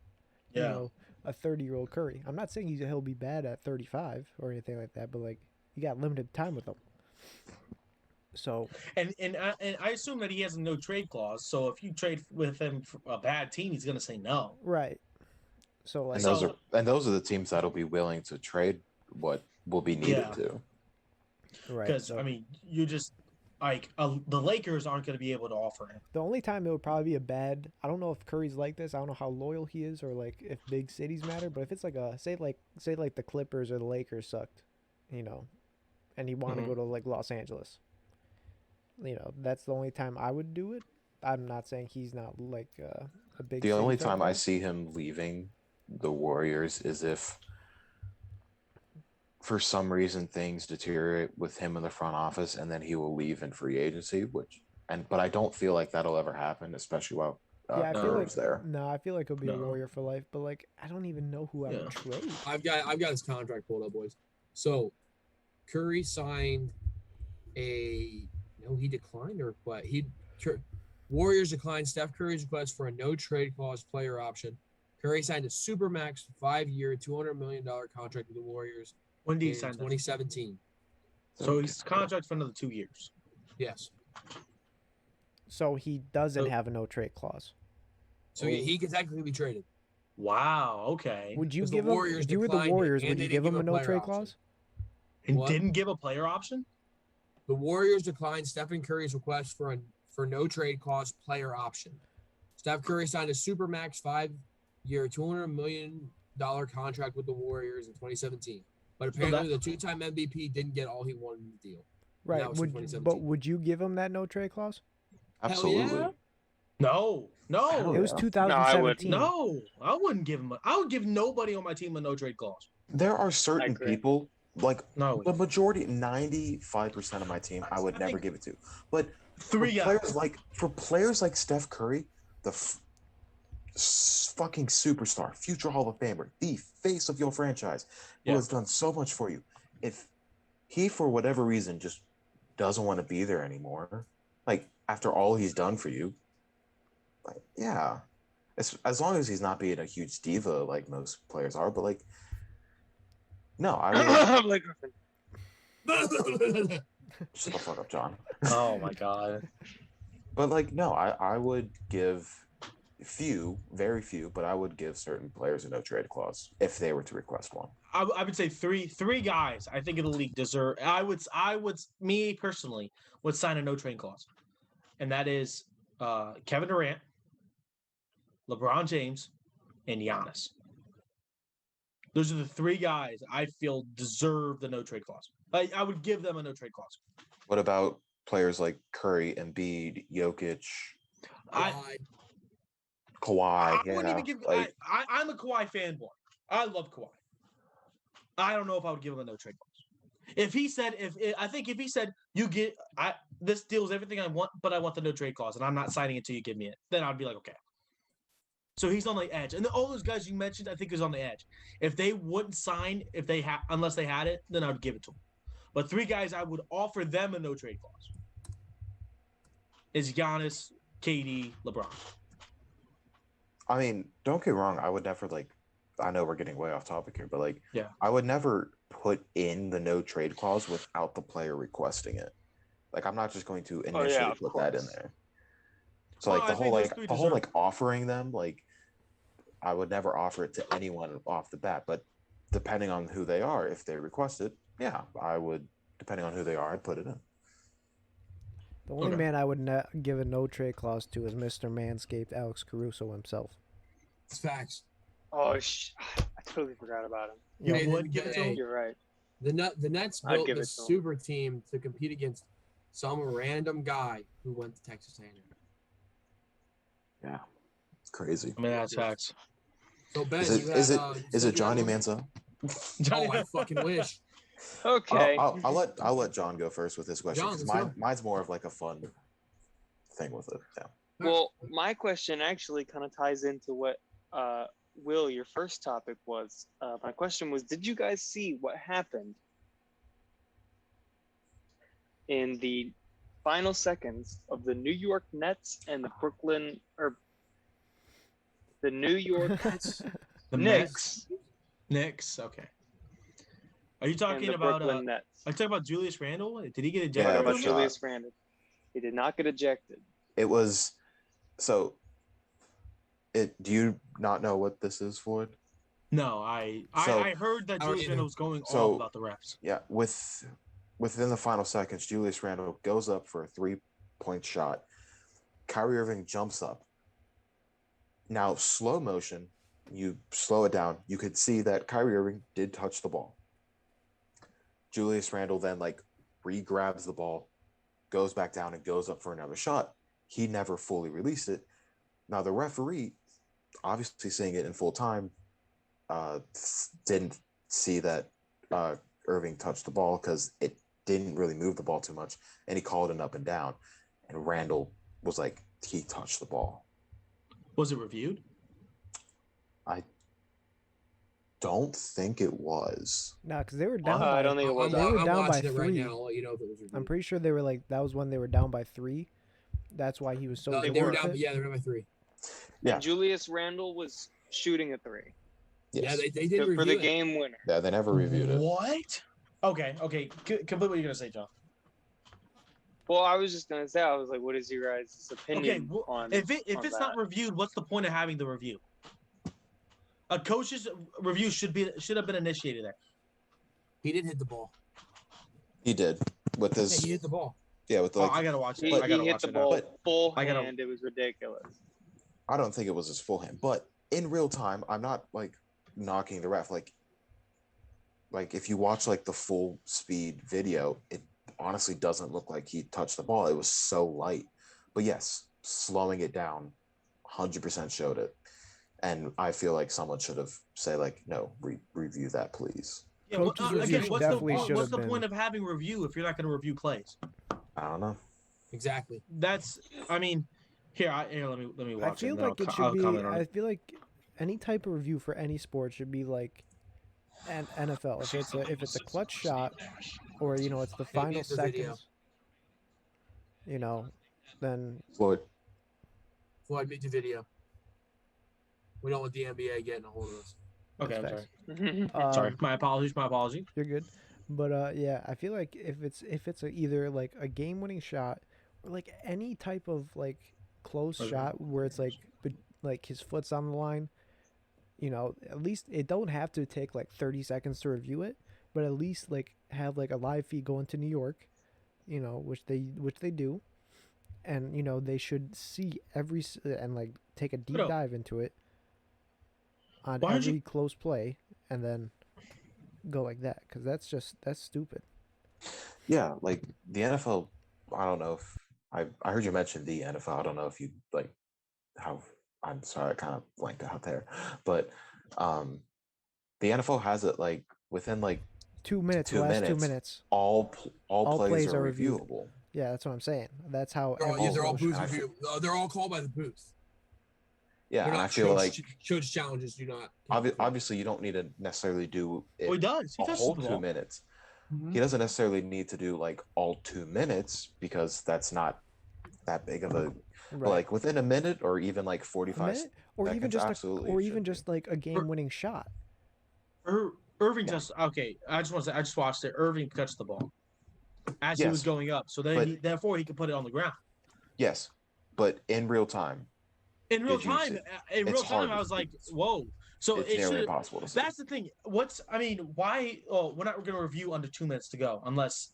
you know, a 30-year-old Curry. I'm not saying he'll be bad at 35 or anything like that, but like you got limited time with him. So and I assume that he has a no trade clause. So if you trade with him for a bad team, he's gonna say no. right. So like, And those are the teams that'll be willing to trade what will be needed Yeah. to. right. Because So I mean, you just like the Lakers aren't going to be able to offer him. the only time it would probably be a bad. I don't know if Curry's like this. I don't know how loyal he is, or like if big cities matter. But if it's like a say like the Clippers or the Lakers sucked, you know, and he wanted to go to like Los Angeles, you know, that's the only time I would do it. I'm not saying he's not like a big. The only city type time I guy. see him leaving the Warriors is if, for some reason, things deteriorate with him in the front office, and then he will leave in free agency. But I don't feel like that'll ever happen, especially while Yeah, I feel like Curry's there. no, I feel like he'll be a No. Warrior for life. But like, I don't even know who I would trade. I've got his contract pulled up, boys. So Curry signed he declined a request. Warriors declined Steph Curry's request for a no trade clause player option. Curry signed a supermax 5-year, $200 million contract with the Warriors When did he in sign that? 2017. So he's contract for another 2 years. Yes. So he doesn't So- have a no trade clause. So he could technically be traded. Wow. Okay. Would you 'Cause the give him? Warriors If you were the declined it, Warriors, and would they you didn't give him give a a no player trade option. clause? And What? didn't give a player option. The Warriors declined Stephen Curry's request for no trade clause player option. Steph Curry signed a supermax 5-year, $200 million contract with the Warriors in 2017. But apparently, the two-time MVP didn't get all he wanted in the deal. Right. that was from Would 2017. but would you give him that no trade clause? Absolutely. yeah. No. Hell It was yeah. 2017. No. I wouldn't give him. I would give nobody on my team a no trade clause. There are certain agree. people, like No. the majority, 95% of my team, I would never give it to. But Three guys. for players like Steph Curry, the fucking superstar, future Hall of Famer, the face of your franchise, who Yeah. has done so much for you. If he, for whatever reason, just doesn't want to be there anymore, like after all he's done for you, like yeah, as long as he's not being a huge diva like most players are, but like. No, I would. Blake Griffin. Shut the fuck up, John. Oh my god. But like, no, I would give very few, but I would give certain players a no trade clause if they were to request one. I would say three guys I think in the league deserve. I would me personally would sign a no trade clause, and that is Kevin Durant, LeBron James, and Giannis. Those are the three guys I feel deserve the no trade clause. I would give them a no trade clause. What about players like Curry, Embiid, Jokic, Kawhi? I Yeah, wouldn't even give. like, I'm a Kawhi fanboy. I love Kawhi. I don't know if I would give him a no trade clause. If he said, you get, this deal is everything I want, but I want the no trade clause, and I'm not signing it until you give me it, then I'd be like, okay. So he's on the edge, and all those guys you mentioned, I think is on the edge. If they wouldn't sign, unless they had it, then I would give it to them. But three guys I would offer them a no trade clause is Giannis, KD, LeBron. I mean, don't get me wrong. I would never I know we're getting way off topic here, but Yeah. I would never put in the no trade clause without the player requesting it. Like, I'm not just going to initially put that in there. So Well, like I think those three deserve- offering them, like, I would never offer it to anyone off the bat, but depending on who they are, if they request it, yeah, I would. Depending on who they are, I'd put it in. The only man I would give a no trade clause to is Mr. Manscaped, Alex Caruso himself. It's facts. Oh, I totally forgot about him. You would give it to him? You're right. The Nets I'd built give this it to 'em. super team to compete against some random guy who went to Texas A&M. Yeah, it's crazy. I mean, that's facts. So Ben, Is it Johnny Manziel? Manziel? Oh, I fucking wish. Okay. I'll let John go first with this question John, because let's go. mine's more of like a fun thing with it. Yeah. Well, my question actually kind of ties into what Will, your first topic was. My question was, did you guys see what happened in the final seconds of the New York Nets and the New York The Knicks Knicks. Okay. Are you and talking the about? Brooklyn Nets? Are you talking about Julius Randle? Did he get Talking ejected? Yeah, about but Julius Randle. He did not get ejected. It was so. Do you not know what this is, Floyd? No, I heard that I don't Julius either. Randle was going So- off about the refs. Yeah, within the final seconds, Julius Randle goes up for a 3-point shot. Kyrie Irving jumps up. Now, slow motion, you slow it down. You could see that Kyrie Irving did touch the ball. Julius Randle then re-grabs the ball, goes back down and goes up for another shot. He never fully released it. Now, the referee, obviously seeing it in full time, didn't see that Irving touched the ball because it didn't really move the ball too much, and he called it up and down. And Randall was like, he touched the ball. Was it reviewed? I don't think it was. No, because they were down. I by, don't think it was. They were I'm down by watching it right 3. now. I'll let you know if it was reviewed. I'm pretty sure they were like that was when they were down by 3. That's why he was so. They sure were of down. it. Yeah, they were down by 3. Yeah. And Julius Randle was shooting a 3 Yeah, Yes. they did for review the it. game winner. Yeah, they never reviewed it. What? Okay. Complete what you're gonna say, John. Well, I was just gonna say, I was like, what is your guys' opinion Okay, on? If it's on not that? reviewed, what's the point of having the review? A coach's review should have been initiated there. He did hit the ball. He did with Yeah, his he hit the ball. with I gotta watch it. He, I gotta he hit watch the it. ball Now. full I gotta- hand. It was ridiculous. I don't think it was his full hand, but in real time, I'm not knocking the ref. Like if you watch the full speed video, it honestly doesn't look like he touched the ball. It was so light. But yes, slowing it down 100% showed it. And I feel like someone should have said no, review that, please. Yeah, Coach's review again, definitely should what's have the point been. of having review if you're not going to review plays? I don't know. Exactly. Let me watch I feel it. like it should I'll be. comment on I it. feel like any type of review for any sport should be like an NFL. If it's a clutch shot, or it's the final it's the video. seconds. Then Floyd. Floyd, make the video. We don't want the NBA getting a hold of us. Okay, I'm that's sorry. facts. Sorry, my apologies. You're good. But yeah, I feel like if it's either like a game-winning shot or like any type of close Okay. shot where it's like his foot's on the line, at least it don't have to take 30 seconds to review it, but at least have a live feed going to New York, which they do, and they should see and take a deep Bro. dive into it on Why don't every you- close play and then go like that, because that's stupid. Yeah, the NFL, I don't know if I heard you mention the NFL. I don't know if you how I'm sorry, I kind of blanked out there. But the NFL has it within 2 minutes, 2 the last 2 minutes, minutes. all plays plays are are reviewed. reviewable. Yeah, that's what I'm saying. That's how They're all, every they're all single booth shot- review. They're all called by the booth. Yeah, They're and not I feel coach challenges do not. obviously you don't need to necessarily do it Well, he does. He a touches whole the 2 ball. minutes. Mhm. He doesn't necessarily need to do all 2 minutes because that's not that big of a right. but within a minute or even a 45 minute, or even seconds, just absolutely or it even should just a game-winning shot. Irving Yeah. just okay. I just watched it. Irving touched the ball as he was Yes, going up, so then but- therefore he could put it on the ground. yes, but in real time In real Did you time, see- in real it's hard time, I to- was like, "Whoa!" So it's it nearly should. impossible to see. That's the thing. Why? Oh, we're not going to review under 2 minutes to go unless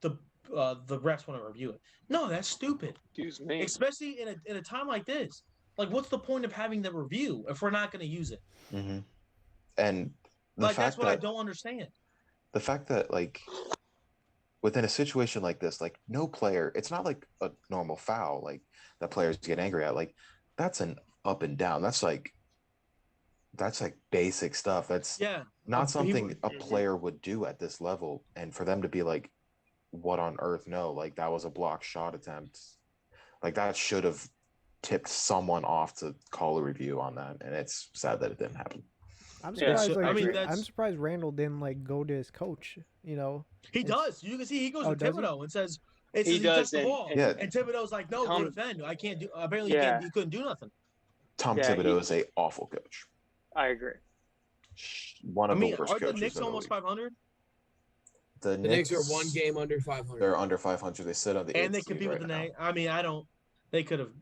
the refs want to review it. No, that's stupid. Excuse me. Especially in a time like this. What's the point of having the review if we're not going to use it? Hmm. And the That's fact what I that don't understand. the fact that within a situation like this, no player, it's not like a normal foul that players get angry at. That's an up and down. That's basic stuff. That's Yeah. not he something would- a player would do at this level. And for them to be what on earth? No, that was a block shot attempt. That should have tipped someone off to call a review on that. And it's sad that it didn't happen. I'm Yeah, surprised. so, I mean, that's- I'm surprised Randall didn't go to his coach. He It's- does. You can see he goes Oh, to does he? Thibodeau and says, He does, touched the and- ball. and- Yeah. And Thibodeau's like, no, Tom- go defend. I can't do. Apparently, Yeah. he couldn't do nothing. Tom Yeah, Thibodeau he- is a awful coach. I agree. One I of mean, the worst are the coaches Knicks in the almost league. 500? The The Knicks are one game under 500. They're under 500. They sit on the And they eighth seed compete with the right now. name. I mean, I don't. They could have.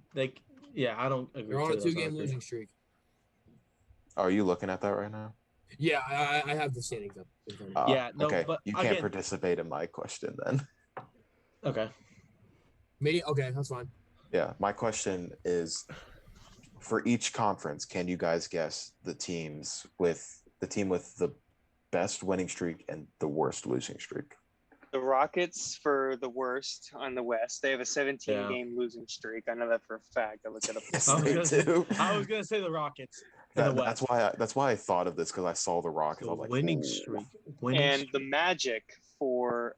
Yeah, I don't agree. They're on a Thibodeau's not 2-game good. losing streak. Are you looking at that right now? Yeah, I have the standings up. In front of me. Yeah, no, okay. but You can't again- participate in my question then. Okay. Okay, that's fine. Yeah, my question is for each conference, can you guys guess the team with the best winning streak and the worst losing streak? The Rockets for the worst on the West. They have a 17 Yeah. game losing streak. I know that for a fact. I looked it up. Yes, I was they gonna say- do. I was gonna say the Rockets in the West. That's why I thought of this because I saw the Rockets. I was like, winning "Ooh." streak. Winning And streak. the Magic for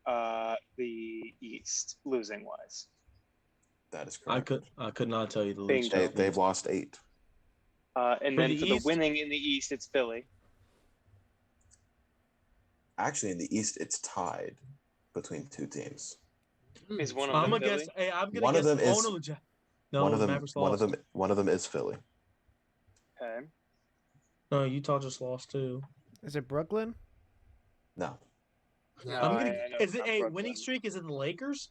the East, losing wise. That is correct. I could not tell you the Bing. losing streak. They've lost 8. And For then the for East? the winning in the East, it's Philly. Actually, in the East, it's tied between 2 teams. Is one of I'm them gonna Philly? guess. Hey, I'm gonna One of guess. them is- Oh no, no, one of them, Mavericks one of lost. them, one of them is Philly. Okay. No, Utah just lost too. Is it Brooklyn? No, No, I'm gonna. I know Is it it's a not winning Brooklyn. streak? Is it the Lakers?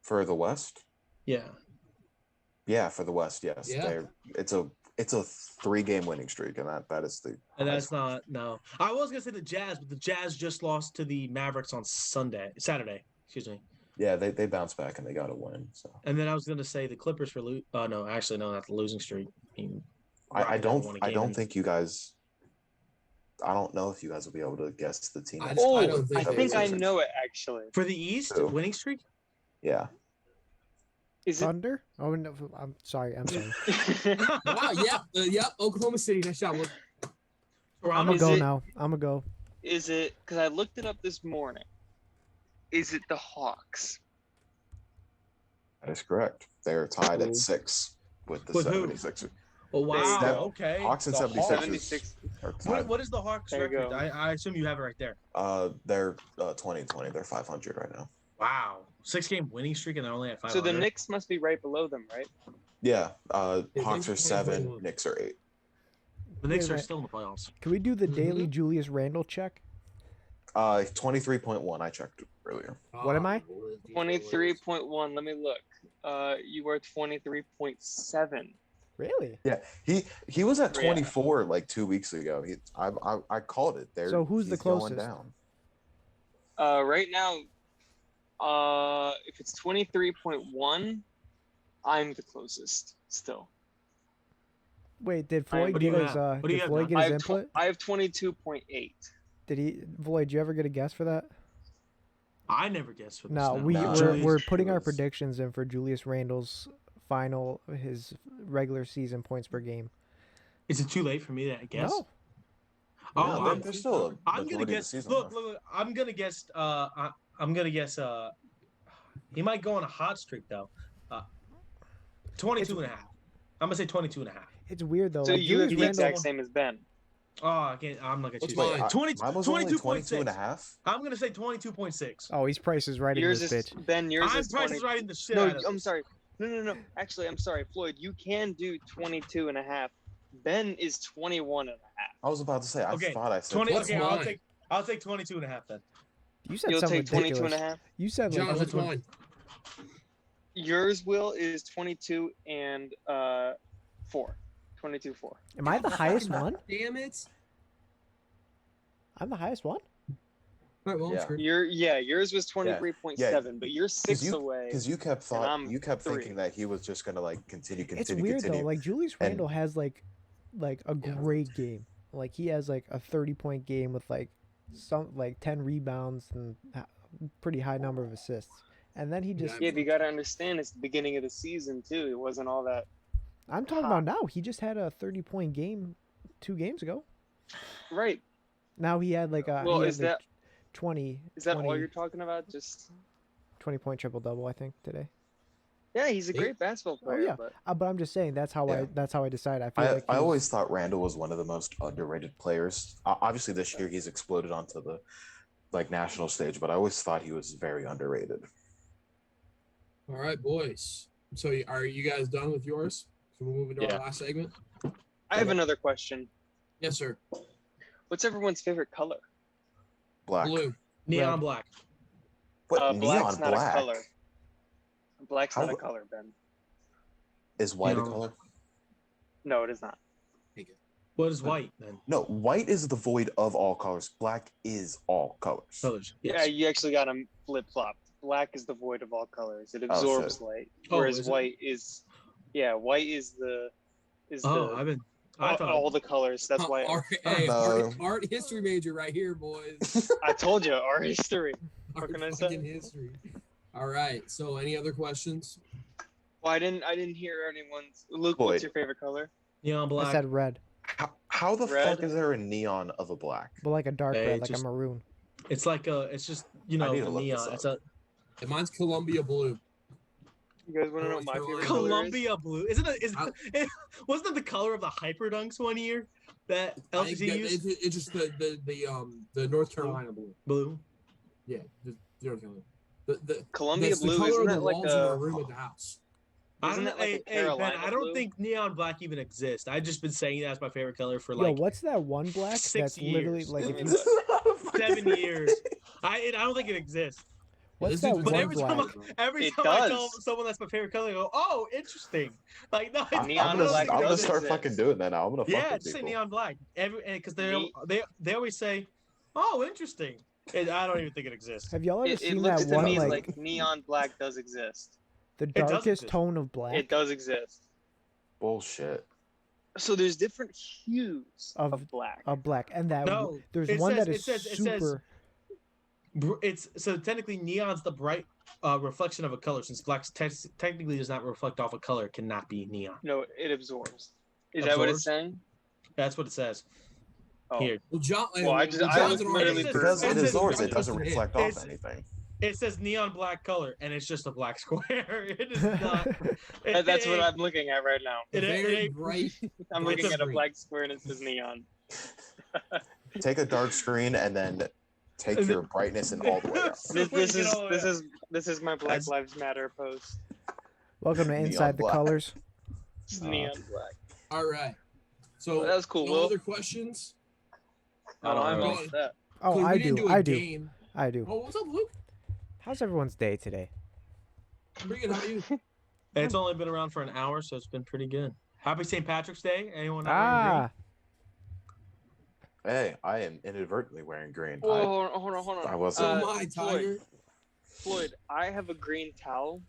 for the West. Yeah. Yeah, for the West, yes. Yeah. It's a 3-game winning streak, and that is the. And highest that's not no. I was gonna say the Jazz, but the Jazz just lost to the Mavericks on Saturday. Excuse me. Yeah, they bounced back and they got a win. So And then I was gonna say the Clippers for no, actually no, not the losing streak. I mean, I Rockets haven't won a I game don't in- think you guys. I don't know if you guys will be able to guess the team. I that's- Oh, don't think I they think I lose. know it actually. for the East Who? winning streak. Yeah, Is it? Thunder? Oh no, I'm sorry. I'm sorry. Wow, yep. Oklahoma City. Nice shot. Look. I'm Toronto. gonna Is go it- now. I'm gonna go. Is it? Because I looked it up this morning. Is it the Hawks? that is correct. They're tied Cool. at 6 with the With who? 76ers. Oh wow. Seven- Okay. Hawks and The 76ers 76. are What, tied. what is the Hawks There you record? go. I assume you have it right there. They're 2020. They're 500 right now. Wow. 6-game winning streak and they're only at 500. So the Knicks must be right below them, right? Yeah, they Hawks are just 7, 21. Knicks are 8. The Knicks Wait a are minute. still in the playoffs. Can we do the daily Julius Randle check? 23.1. I checked earlier. What am I? 23.1. Let me look. You were 23.7. Really? Yeah, he was at Yeah. 24 like 2 weeks ago. I called it. There. So who's the he's going closest? down. Right now, if it's 23.1, I'm the closest still. Wait, did What Floyd do get you his have? What do did you have, Floyd John? get his input? I have 22.8. Did he Floyd, did you ever get a guess for that? I never guessed for this. No, now. we're Julius putting our was- predictions in for Julius Randle's his regular season points per game. Is it too late for me to guess? No. Oh, No, I'm, there's still a I'm gonna majority of the guess. season Look, left. look, I'm gonna guess. I'm gonna guess. He might go on a hot streak though. 22 and a half. I'm gonna say 22 and a half. It's weird though. So like, you have Julius the Randle, exact same as Ben. Oh, I can't. I'm not gonna What's choose. mine? I- 20, mine was only 22 and a 22.6. half. I'm gonna say 22.6. Oh, he's Price is right in Yours this is bitch. Ben. Yours I'm is price 20. is right in the shit No, out of I'm this. sorry. No. Actually, I'm sorry, Floyd. You can do 22 and a half. Ben is 21 and a half. I was about to say. I Okay, thought I said 20. What's Okay, mine? I'll take 22 and a half then. You said You'll something take 22 ridiculous. and a half. You said John, like what's mine? Yours, Will, is 22 and 4. 22-4. am I the highest one? Damn it. I'm the highest one? All right, well, I'm Yeah. screwed. Yours was 23.7, but you're 6 away. Because you kept I'm thinking 3. that he was just gonna like continue. It's weird though. Like Julius And- Randle has like a Yeah. great game. Like he has like a 30-point game with like 10 rebounds and pretty high number of assists. And then he just Yeah, but you got to understand, it's the beginning of the season, too. It wasn't all that. I'm talking about now. He just had a 30-point game 2 games ago. Right. Now he had like Well, he had is like that 20 is that all 20 you're talking about? Just 20-point triple-double I think today. yeah, he's a Yeah. great basketball player. yeah. But But I'm just saying that's how Yeah. I decide. I feel like I he's- always thought Randall was one of the most underrated players. Obviously, this year he's exploded onto the like national stage, but I always thought he was very underrated. All right, boys. So are you guys done with yours? So we'll move into Yeah. our last segment. I have another question. Yes, sir. What's everyone's favorite color? Black. Blue. Neon Red. black. What Black's neon not black? a color. Black's not a How- color, Ben. Is white No. a color? No, it is not. What is white then? No, white is the void of all colors. Black is all colors. Colors. Yeah, Yes. you actually got them flip flopped. Black is the void of all colors. It Oh, absorbs shit. light, Oh, whereas is it? white is, yeah, white is the Oh, I thought all the colors. That's why Hey, No. art history major right here, boys. I told you our history. Art can I say? fucking history. All right. So, any other questions? Well, I didn't hear anyone's. Luke, Boyd. what's your favorite color? neon black. I said red, How the Red. fuck is there a neon of a black? but like a dark Hey, red, like just- a maroon. It's like it's just I the need to look neon. this It's up. And mine's Columbia blue. You guys want to know what my North favorite Carolina. color is? Columbia blue. Isn't it? Wasn't that the color of the Hyperdunks one year that I think LCC that used? it's just the North Carolina blue. Blue. Yeah, the North Carolina. The Columbia that's the blue, color isn't of that the like walls in our a? room at the house. Isn't that like a Ben, Carolina I don't blue? think neon black even exists. I've just been saying that's my favorite color for Yo, like what's that one black 6 that's literally years. like? If you, This is not a fucking 7 years. I don't think it exists. what's This that dude's But one every time black? Every It time I tell does. someone that's my favorite color, I go, "Oh, interesting." Like no, I'm Neon gonna, black I'm gonna does start exist. fucking doing that now. I'm gonna fuck yeah, with just say people. neon black. Because Ne- they always say, "Oh, interesting." I don't even think it exists. Have y'all ever It seen looks that to one me like, like neon black does exist. the does darkest exist. tone of black? It does exist. Bullshit. So there's different hues of black. Of black, and that No, there's it one says- that is it says- super. It's so technically neon's the bright reflection of a color, since black technically does not reflect off a color, cannot be neon. No, it absorbs. Is that what it's Absorbs? saying? That's what it says Oh. here. Well, John, Well, I John's was an literally artist. Because It it says- absorbs, it it doesn't says- reflect it's- off anything. It says neon black color, and it's just a black square. It is not. That's what I'm looking at right now. A It ain't- very it ain't- bright. I'm It's looking a at a green. black square and it says neon. Take a dark screen and then take your brightness and all the way up. This is my Black That's- Lives Matter post. Welcome to Neon Inside the black. Colors. It's neon black. All right. So Well, that was cool, no Will. other questions? I don't I'm know. all set. Oh, 'Cause we I didn't do. a I do. game. I do. Oh, what's up, Luke? How's everyone's day today? Pretty good. How about you? It's only been around for an hour, so it's been pretty good. Happy St. Patrick's Day. Anyone not wearing green? Ah, Hey, I am inadvertently wearing green. Whoa, hold on. I wasn't. So Uh, am I, Tiger. Floyd, I have a green towel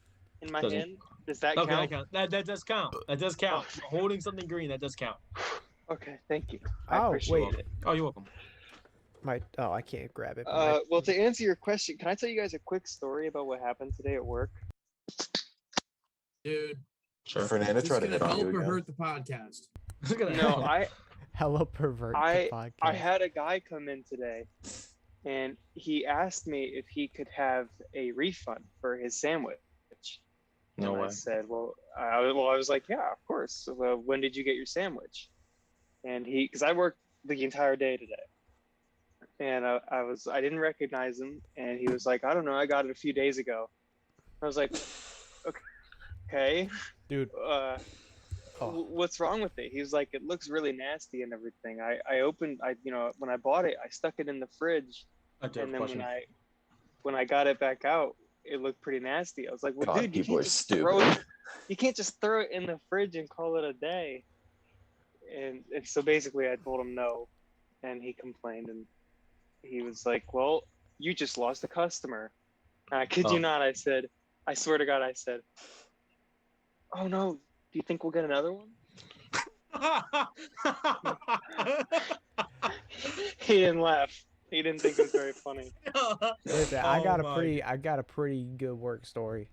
in my Doesn't- hand. Does that Okay, count? that does count. That does count. Holding something green, that does count. Okay, thank you. I Oh, appreciate wait. it. Oh, you're welcome. I can't grab it. but my- Well, to answer your question, can I tell you guys a quick story about what happened today at work? Dude, Sure. Fernanda this tried is to gonna hit on help you or again. hurt the podcast. No, Hella pervert the I podcast. had a guy come in today, and he asked me if he could have a refund for his sandwich. No and way. I said, I was like, yeah, of course. So, when did you get your sandwich? And because I worked the entire day today, and I didn't recognize him, and he was like, I don't know, I got it a few days ago. I was like, okay, Dude. what's wrong with it? He was like, it looks really nasty and everything. I opened, when I bought it, I stuck it in the fridge, I do have and a then question. when I got it back out, it looked pretty nasty. I was like, well, God, dude, you people can't are just stupid. you can't just throw it in the fridge and call it a day. And so basically I told him no, and he complained, and he was like, well, you just lost a customer. And I kid you Oh. not, I swear to God, I said, oh no, do you think we'll get another one? He didn't laugh. He didn't think it was very funny. Listen, I got Oh a pretty good work story.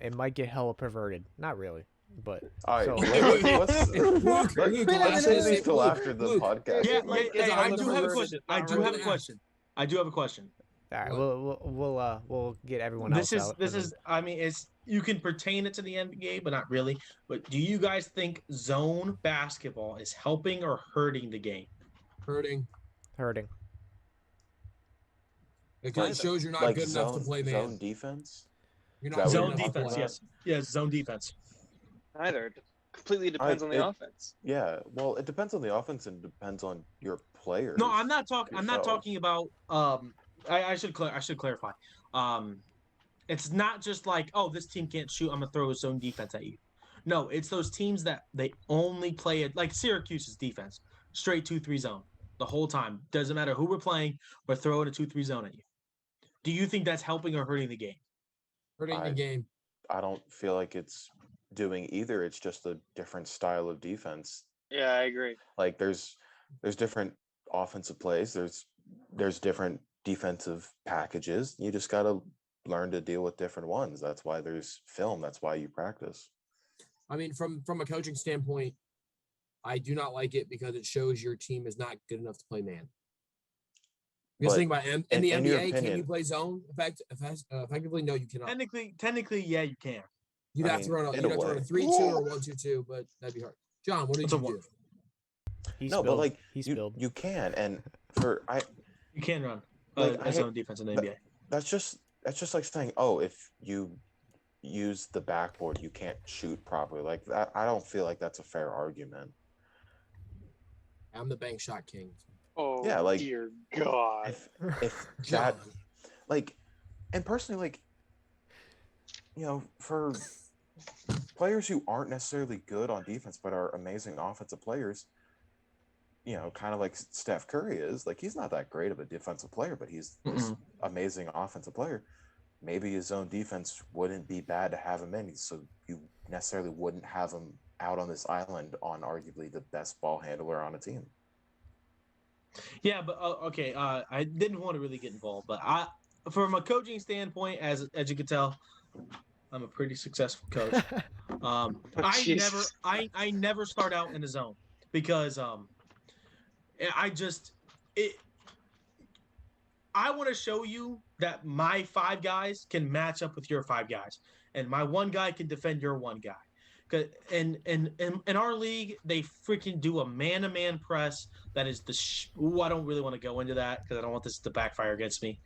It might get hella perverted. Not really, but All right, So- let's Luke, let's Luke, let's listen, save these till Luke, after the Luke. podcast. Yeah, Like, yeah, it's I all do have a perverted. question. It's not I do have a question. all right, What? we'll get everyone This else is out. this and is I mean it's you can pertain it to the NBA, but not really. But do you guys think zone basketball is helping or hurting the game? Hurting. then hurting. Because it shows you're not Like good enough to play man. zone defense. You're Is not that good what Zone enough to defense, play. yes. Yes, zone defense. Neither. It completely depends on the it- offense. Yeah, well, it depends on the offense and depends on your players. No, I'm not talking. I'm not yourself. talking about. I should clarify. It's not just like, oh, this team can't shoot. I'm gonna throw a zone defense at you. No, it's those teams that they only play it like Syracuse's defense. straight 2-3 zone the whole time. Doesn't matter who we're playing, we're throwing a 2-3 zone at you. Do you think that's helping or hurting the game? Hurting the game. I don't feel like it's doing either. It's just a different style of defense. Yeah, I agree. Like there's different offensive plays. There's different defensive packages. You just got to learn to deal with different ones. That's why there's film. That's why you practice. I mean, from a coaching standpoint, I do not like it because it shows your team is not good enough to play man. Because think about it, in the NBA, can you play zone effectively? No, you cannot. Technically, yeah, you can. You'd have to run a 3-2 or 1-2-2, but that'd be hard. John, what did you do? But like you can, and you can run zone defense in the NBA. That's just like saying, oh, if you use the backboard, you can't shoot properly. Like that, I don't feel like that's a fair argument. I'm the bank shot king. Oh, yeah, like dear God. If that, like, and personally, like, you know, for players who aren't necessarily good on defense but are amazing offensive players, you know, kind of like Steph Curry is, like, he's not that great of a defensive player, but he's this amazing offensive player. Maybe his own defense wouldn't be bad to have him in, so you necessarily wouldn't have him out on this island on arguably the best ball handler on a team. Yeah, but okay. I didn't want to really get involved, but from a coaching standpoint, as you can tell, I'm a pretty successful coach. I never start out in the zone because I want to show you that my 5 guys can match up with your 5 guys, and my 1 guy can defend your 1 guy. In our league, they freaking do a man-to-man press that is I don't really want to go into that because I don't want this to backfire against me.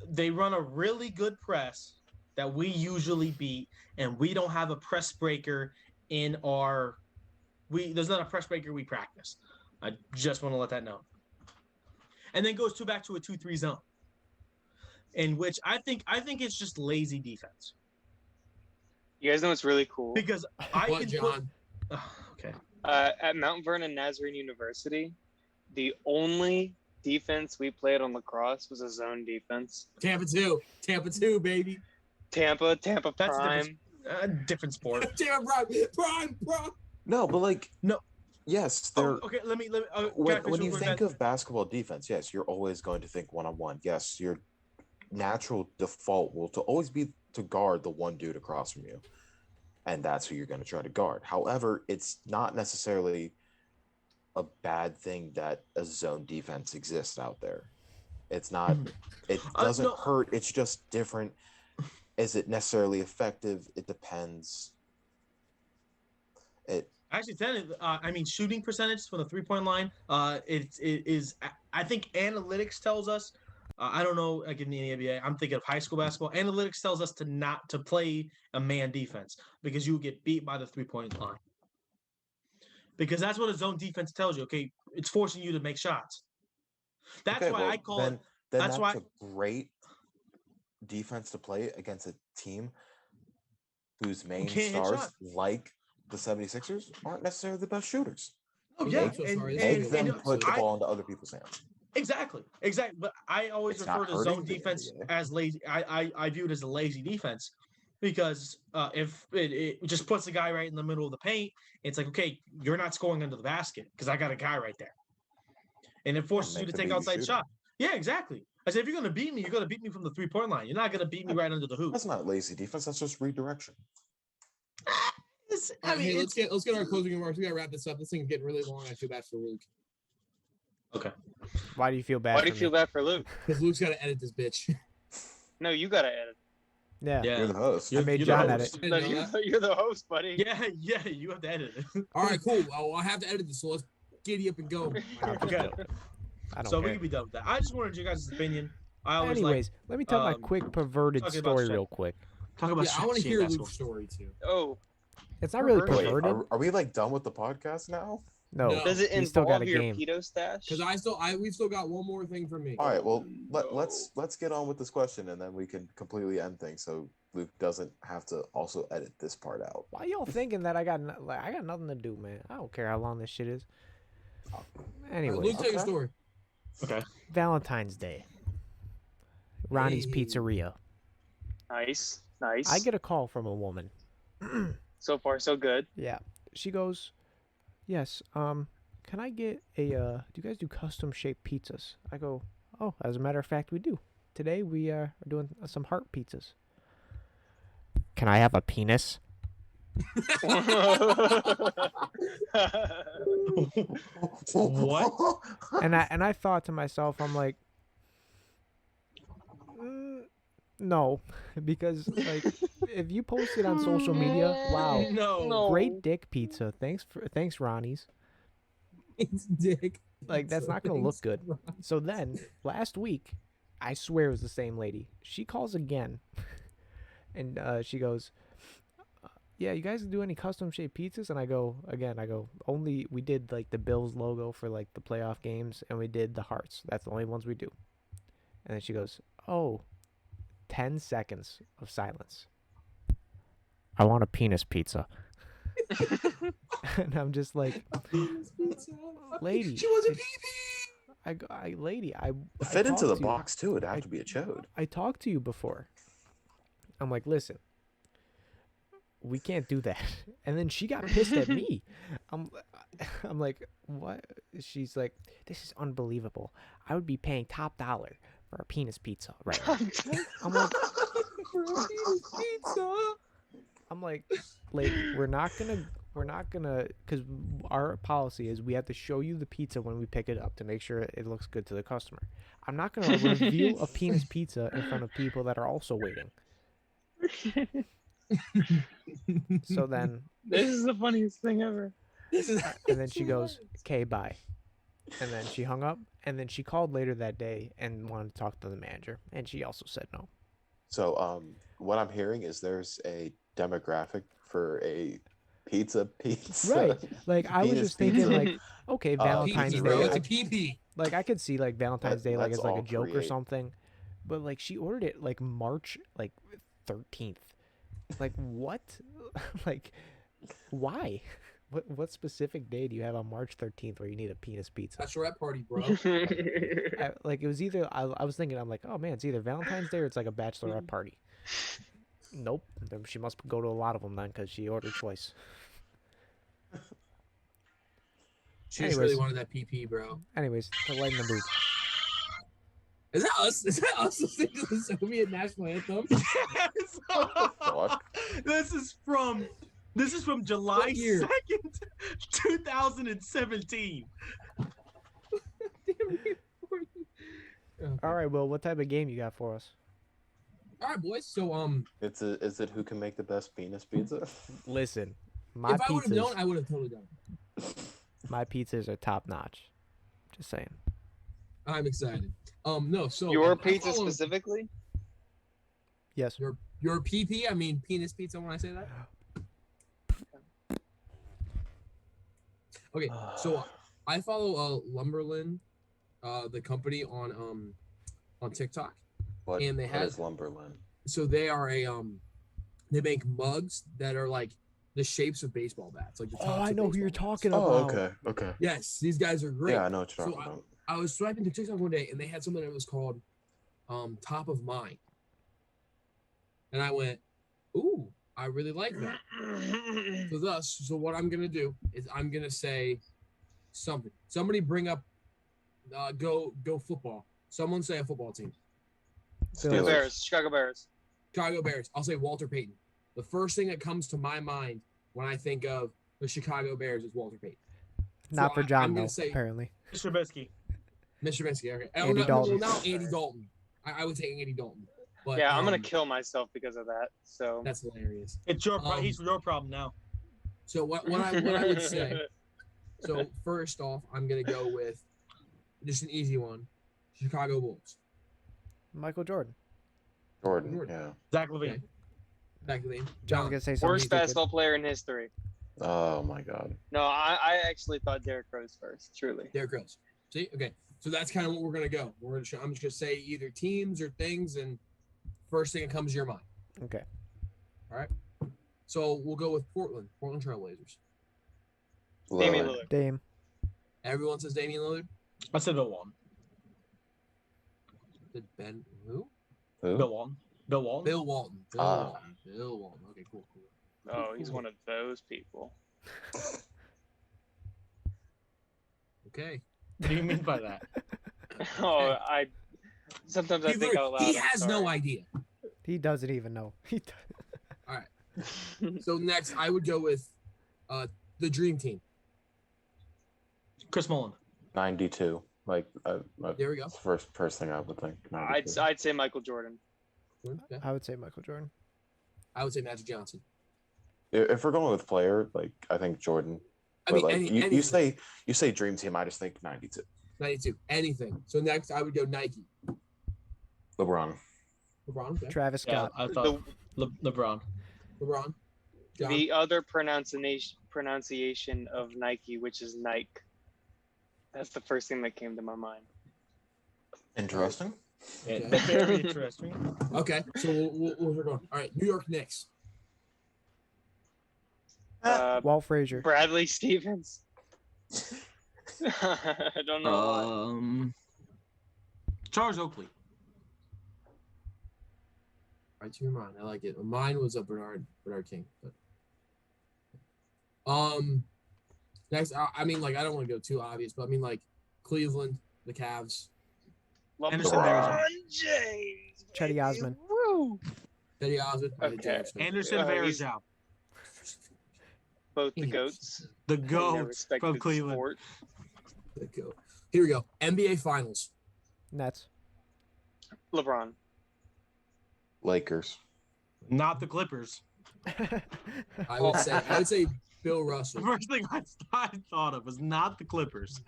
They run a really good press that we usually beat, and we don't have a press breaker in our. There's not a press breaker we practice. I just want to let that know. And then goes back to a 2-3 zone, in which I think it's just lazy defense. You guys know what's really cool? Because John? Okay. At Mount Vernon Nazarene University, the only defense we played on lacrosse was a zone defense. Tampa 2, baby. Tampa Prime. Different sport. Tampa Prime. No, but like no. Yes, they're okay. Let me. When you think of basketball defense, yes, you're always going to think one-on-one. Yes, your natural default will to always be to guard the one dude across from you, and that's who you're going to try to guard. However, it's not necessarily a bad thing that a zone defense exists out there. It's not. It doesn't hurt. It's just different. Is it necessarily effective? It depends. Actually, shooting percentage from the 3-point line. It is. I think analytics tells us. I don't know. Like in the NBA, I'm thinking of high school basketball. Analytics tells us to not to play a man defense because you will get beat by the 3-point line. Because that's what a zone defense tells you. Okay, it's forcing you to make shots. That's why I call it. That's why a great defense to play against a team whose main stars, like the 76ers, aren't necessarily the best shooters. Oh yeah, make them put the ball into other people's hands. Exactly. But I always refer to zone defense as lazy. I view it as a lazy defense because if it just puts the guy right in the middle of the paint, it's like, okay, you're not scoring under the basket because I got a guy right there, and it forces you to take outside shot. Yeah, exactly. I said, if you're going to beat me, you're going to beat me from the 3-point line. You're not going to beat me right under the hoop. That's not lazy defense. That's just redirection. Let's get our closing remarks. We got to wrap this up. This thing's getting really long. I feel bad for Luke. Okay. Why do you feel bad? Why do you feel bad for Luke? Because Luke's got to edit this bitch. No, you got to edit. Yeah. You're the host. I made John edit. No, you're the host, buddy. Yeah, you have to edit it. All right, cool. Well, I have to edit this, so let's giddy up and go. Okay. I don't so care. we can be done with that. I just wanted your guys' opinion. Anyways, let me tell my quick perverted story real quick. Talk about I want to hear Luke's story too. Oh. It's not really Wait, perverted. are we like done with the podcast now? No. No. Does it He's still got involve a your game. pedo stash? Because we've still got one more thing from me. All right, well, let's get on with this question, and then we can completely end things, so Luke doesn't have to also edit this part out. Why y'all thinking that I got nothing to do, man? I don't care how long this shit is. Anyway, Luke, tell your Okay. story. Okay. Valentine's Day. Ronnie's Hey. Pizzeria. Nice. I get a call from a woman. So far, so good. Yeah. She goes, "Yes, can I get a do you guys do custom shaped pizzas?" I go, "Oh, as a matter of fact, we do. Today we are doing some heart pizzas." "Can I have a penis?" What? And I thought to myself, I'm like, no, because like if you post it on social media, wow, No. great dick pizza. Thanks Ronnie's. It's Dick. Like that's not gonna look good. So then last week, I swear it was the same lady. She calls again, and she goes, "Yeah, you guys do any custom shaped pizzas?" And I go, only we did like the Bills logo for like the playoff games, and we did the hearts. That's the only ones we do. And then she goes, "Oh, 10 seconds of silence. I want a penis pizza." And I'm just like, lady, She was a pee-pee. lady, Fit into the talked to you. box too. It'd have to be a chode. I talked to you before. I'm like, listen, we can't do that. And then she got pissed at me. I'm like, what? She's like, this is unbelievable. I would be paying top dollar for a penis pizza right now. I'm like, For a pizza. I'm like, lady, we're not gonna, because our policy is we have to show you the pizza when we pick it up to make sure it looks good to the customer. I'm not gonna reveal a penis pizza in front of people that are also waiting. So then, This is the funniest thing ever. and then she goes, "Okay, bye." And then she hung up, and then she called later that day and wanted to talk to the manager, and she also said no. So, what I'm hearing is there's a demographic for a pizza. Right. Like I was Penis just thinking, pizza. like, okay, Valentine's Pee-pee, Day. bro. It's I- a pee-pee. Like I could see like Valentine's Day like Let's as like a all joke or create. something, but like she ordered it like March like 13th. Like what? Like why? What specific day do you have on March 13th where you need a penis pizza? Bachelorette party, bro. Like it was either I was thinking I'm like, oh man, it's either Valentine's Day or it's like a bachelorette party. Nope, then she must go to a lot of them then because she ordered twice. She just Anyways. really wanted that PP, bro. Anyways, to lighten the mood. Is that us? Is that us listening to the Soviet national anthem? Fuck. This is from July What year? 2nd, 2017. All right, Will, what type of game you got for us? All right, boys. So Is it who can make the best penis pizza? Listen, my if I would have known, pizzas, I would have totally done it. my pizzas are top notch. Just saying. I'm excited. No, so Your I pizza follow specifically? Yes. your PP. I mean penis pizza. When I say that. Okay, so I follow Lumberland, the company on TikTok. What, And they what had- is Lumberland? So they are they make mugs that are like the shapes of baseball bats, like the Oh, tops I of know who you're baseball bats. talking Oh, about. okay. Yes, these guys are great. Yeah, I know what you're So talking about. I was swiping through TikTok one day and they had something that was called Top of Mind. And I went, ooh, I really like that. So what I'm gonna do is I'm gonna say something. Somebody bring up go football. Someone say a football team. Steelers. Bears, Chicago Bears. Chicago Bears. I'll say Walter Payton. The first thing that comes to my mind when I think of the Chicago Bears is Walter Payton. Not So for I'm John, gonna though, say- apparently. Trubisky. Mr. Trubisky. Okay. Andy no, Dalton. Well, now Andy Dalton. I would take Andy Dalton. But Yeah, I'm gonna kill myself because of that. So That's hilarious. It's your Um, he's your problem now. So what I would say. So first off, I'm gonna go with just an easy one. Chicago Bulls. Michael Jordan. Jordan, Jordan. yeah. Zach Levine. Okay. Back to the name. John's John. gonna say something. worst stupid. basketball player in history. Oh my God. No, I actually thought Derrick Rose first. Truly. Derrick Rose. See, okay, so that's kind of what we're gonna go. I'm just gonna say either teams or things, and first thing that comes to your mind. Okay. All right. So we'll go with Portland Trailblazers. Damian Lillard. Lillard. Dame. Everyone says Damian Lillard. I said Bill Walton. Did Ben who? Who? Bill Walton. Bill Walton. Bill Walton. Bill Walton. Okay, cool. Oh, he's one of those people. Okay. What do you mean by that? Oh, sometimes I think out loud. He I'm has no sorry. idea. He doesn't even know. All right. So next, I would go with the Dream Team. Chris Mullin. 92. Like There we go. first thing I would think. I'd 92. say Michael Jordan. Okay. I would say Michael Jordan. I would say Magic Johnson. If we're going with player, like I think Jordan. I But mean, like you say Dream Team, I just think 92. 92. Anything. So next, I would go Nike. LeBron. LeBron. Okay. Travis Yeah, Scott. I thought LeBron. LeBron. John. The other pronunciation of Nike, which is Nike. That's the first thing that came to my mind. Interesting. Yeah, Okay. very interesting. Okay. So we're going. All right. New York Knicks. Walt Frazier. Bradley Stevens. I don't know why. Charles Oakley. Right to your mind. I like it. Mine was a Bernard King. But next, I mean, like, I don't want to go too obvious, but I mean, like, Cleveland, the Cavs, Anderson LeBron Varejao. James. Chetty baby. Osman. Woo. Teddy Osmond, Okay. Anderson He's- Varejao. Both the goats. The in their GOAT respective from Cleveland. sport. Here we go. NBA Finals. Nets. LeBron. Lakers. Not the Clippers. I would say Bill The Russell. first thing I thought of was not the Clippers.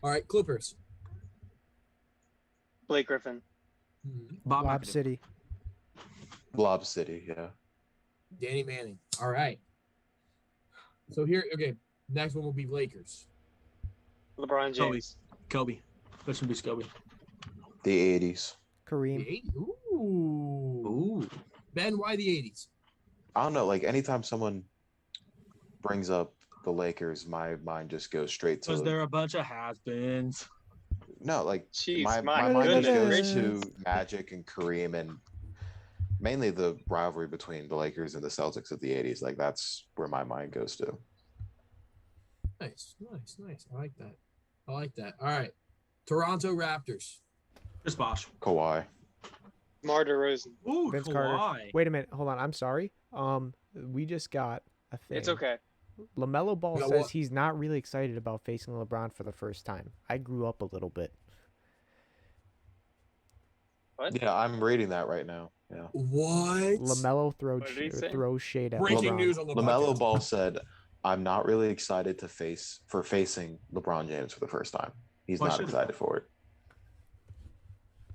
All right, Clippers. Blake Griffin. Bob Lob McAdoo. City. Lob City, yeah. Danny Manning. All right. So here, okay. Next one will be Lakers. LeBron Kobe. James. Kobe. This would be Kobe. The 80s. Kareem. The 80s. Ooh. Ooh. Ben, why the 80s? I don't know. Like anytime someone brings up the Lakers, my mind just goes straight to. Because they're a bunch of has-beens. No, like Jeez, my my mind just goodness. goes to Magic and Kareem and mainly the rivalry between the Lakers and the Celtics of the 80s. Like that's where my mind goes to. Nice. I like that. All right. Toronto Raptors. Chris Bosh. Kawhi. DeMar DeRozan. Ooh, Vince Kawhi. Carter. Wait a minute. Hold on. I'm sorry. We just got a thing. It's okay. LaMelo Ball Yeah, says what? he's not really excited about facing LeBron for the first time. I grew up a little bit. What? Yeah, I'm reading that right now. Yeah. What? LaMelo What did he say? throws shade at Breaking LeBron. news on the LaMelo podcast. Ball said, "I'm not really excited to facing LeBron James for the first time. He's Why not should he? excited for it."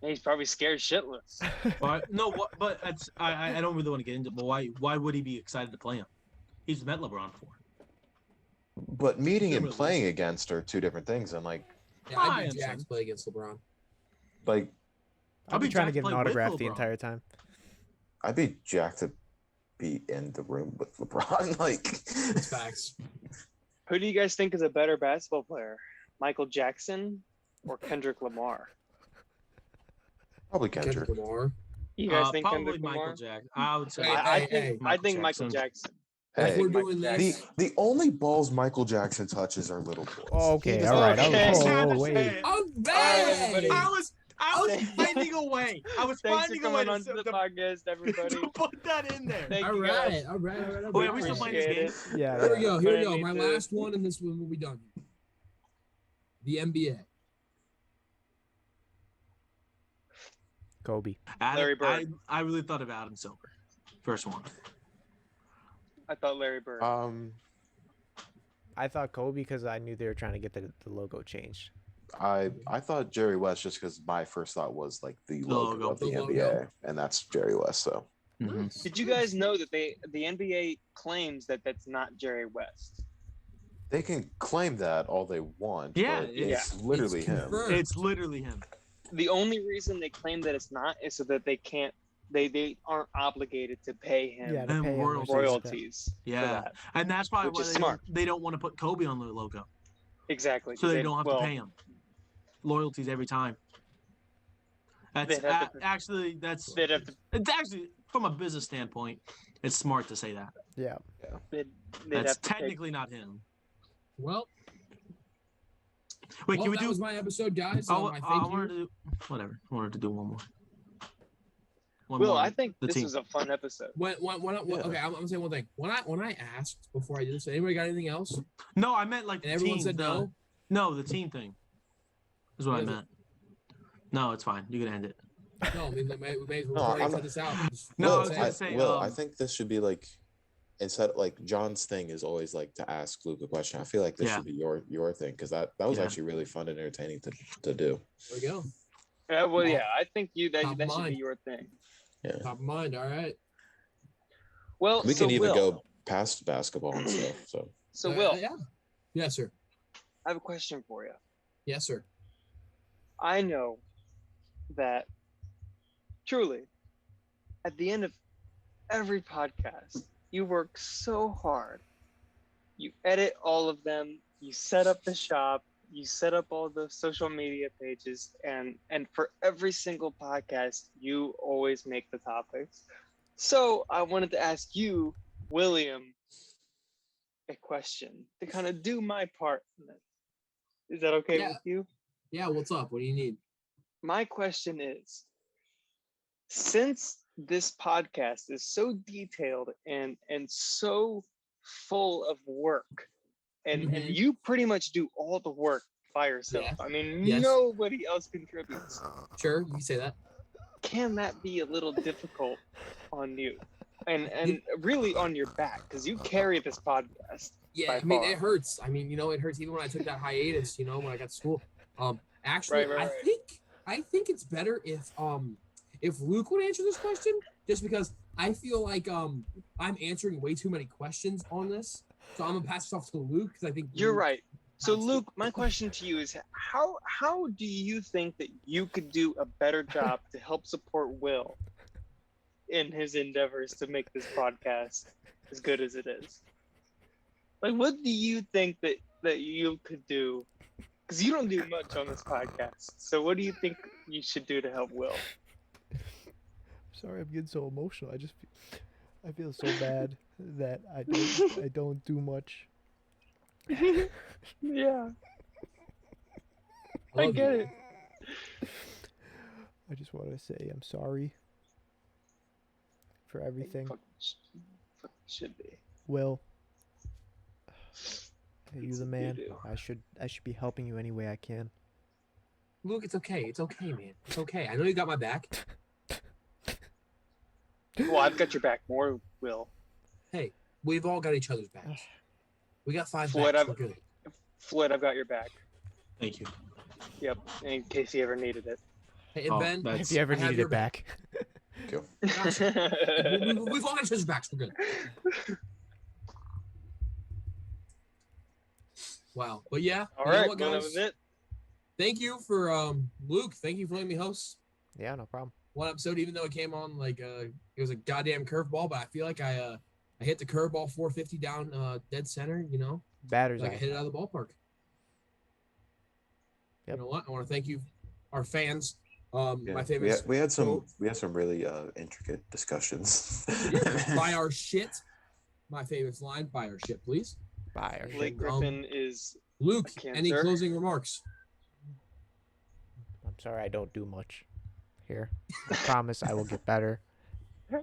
He's probably scared shitless. Why? No, what? But I don't really want to get into. But why would he be excited to play him? He's met LeBron before. But meeting and Really? playing against are two different things. And like Yeah, I'd I be understand. Jack's play against LeBron. I'll be be trying to jacked give to an play with autograph the LeBron. entire time. I'd be jacked to be in the room with LeBron. Like That's facts. Who do you guys think is a better basketball player? Michael Jackson or Kendrick Lamar? probably Kendrick. Lamar. You guys think probably Kendrick Michael Lamar? Jackson. I would say. Hey, I think Michael Jackson. If Hey, we're Michael doing the this, the only balls Michael Jackson touches are little boys. Okay, He all right. Okay. Wait. I'm everybody. bad. I was finding a way. I was Thanks for finding a way coming to, onto the to, podcast, everybody. to put that in there. Thank All you guys. right, all right. Oh, yeah, we still playing this Appreciate game. it. Yeah. Here we go. Here we go. But I My need to- last one, and this one will be done. The NBA. Kobe. Larry Bird. I really thought of Adam Silver. First one. I thought Larry Bird. I thought Kobe because I knew they were trying to get the logo changed. I thought Jerry West just because my first thought was like the logo logo. of the The NBA, logo. and that's Jerry West. So Mhm. Did you guys know that the NBA claims that that's not Jerry West? They can claim that all they want, Yeah, but it's- it's literally It's him. confirmed. It's literally him. The only reason they claim that it's not is so that they can't, they aren't obligated to pay him Yeah, to And pay him or royalties. something like that. royalties for Yeah, that. and that's probably Which why is they smart. don't want to put Kobe on the logo, Exactly. so they don't have to pay him loyalties every time. That's They'd have to- actually that's They'd have to, it's actually from a business standpoint, it's smart to say that. Yeah. they'd That's have to pay. technically not him. Well, Wait, can we that do? was my episode, guys. I I thank wanted you. to do whatever. I wanted to do one more. One Will, more. I think the this team. was a fun episode. Okay, I'm gonna say one thing. When I asked before I did this, anybody got anything else? No, I meant like And the everyone team. said no. No, the team thing is what I What is it? meant. No, it's fine. You can end it. No, I mean, we may as No, well already I'm cut not- this out. No, I Will, was gonna say, I think this should be like, instead like John's thing is always like to ask Luke a question. I feel like this Yeah. should be your thing, because that was Yeah. actually really fun and entertaining to do. There we go. Well, yeah, I think that Top should be mind. your thing. Yeah. Top of mind. All right. Well, We so can even Will, go past basketball and stuff. So So Will, Yeah. Yes, sir. I have a question for you. Yes, sir. I know that truly, at the end of every podcast, you work so hard. You edit all of them. You set up the shop. You set up all the social media pages, and for every single podcast, you always make the topics. So I wanted to ask you, William, a question to kind of do my part in this. Is that okay Yeah. with you? Yeah. What's up? What do you need? My question is, since this podcast is so detailed and so full of work, and Mhm. you pretty much do all the work by yourself. Yeah. I mean, Yes. nobody else contributes. Sure, you can say that. Can that be a little difficult on you? And really on your back, because you carry this podcast. Yeah, by I mean, far. it hurts. I mean, it hurts even when I took that hiatus. When I got to school. Actually, Right. I think it's better if Luke would answer this question, just because I feel like I'm answering way too many questions on this. So I'm gonna pass this off to Luke because I think You're Luke- right. So That's- Luke, my question to you is how do you think that you could do a better job to help support Will in his endeavors to make this podcast as good as it is? Like, what do you think that you could do? Because you don't do much on this podcast. So what do you think you should do to help Will? Sorry, I'm getting so emotional. I feel so bad that I don't do much. Yeah, I love get you. it. I just want to say I'm sorry for everything. Fucking should be. Will, you It's the you man. do. I should be helping you any way I can. Luke, it's okay. It's okay, man. It's okay. I know you got my back. Well, I've got your back more, Will. Hey, we've all got each other's backs. We got 5 Floyd, backs. I've- We're good. Floyd, I've got your back. Thank you. Yep, in case you ever needed it. Hey, and Oh, Ben, that's- If you ever I have needed your it back. gotcha. We've all got each other's backs. We're good. Wow. But yeah. All you know right, what, well, that guys? was it. Thank you for Luke. Thank you for letting me host Yeah, no problem. one episode, even though it came on like it was a goddamn curveball. But I feel like I hit the curveball 450 down dead center. Batter's Like I eye. hit it out of the ballpark. Yep. You know what? I want to thank you, our fans. yeah, My favorite we had some quote really intricate discussions. buy our shit. My favorite line: buy our shit, please. Bye. or Blake shit. Griffin is Luke, Cancer. any closing remarks? I'm sorry I don't do much here. I promise I will get better. I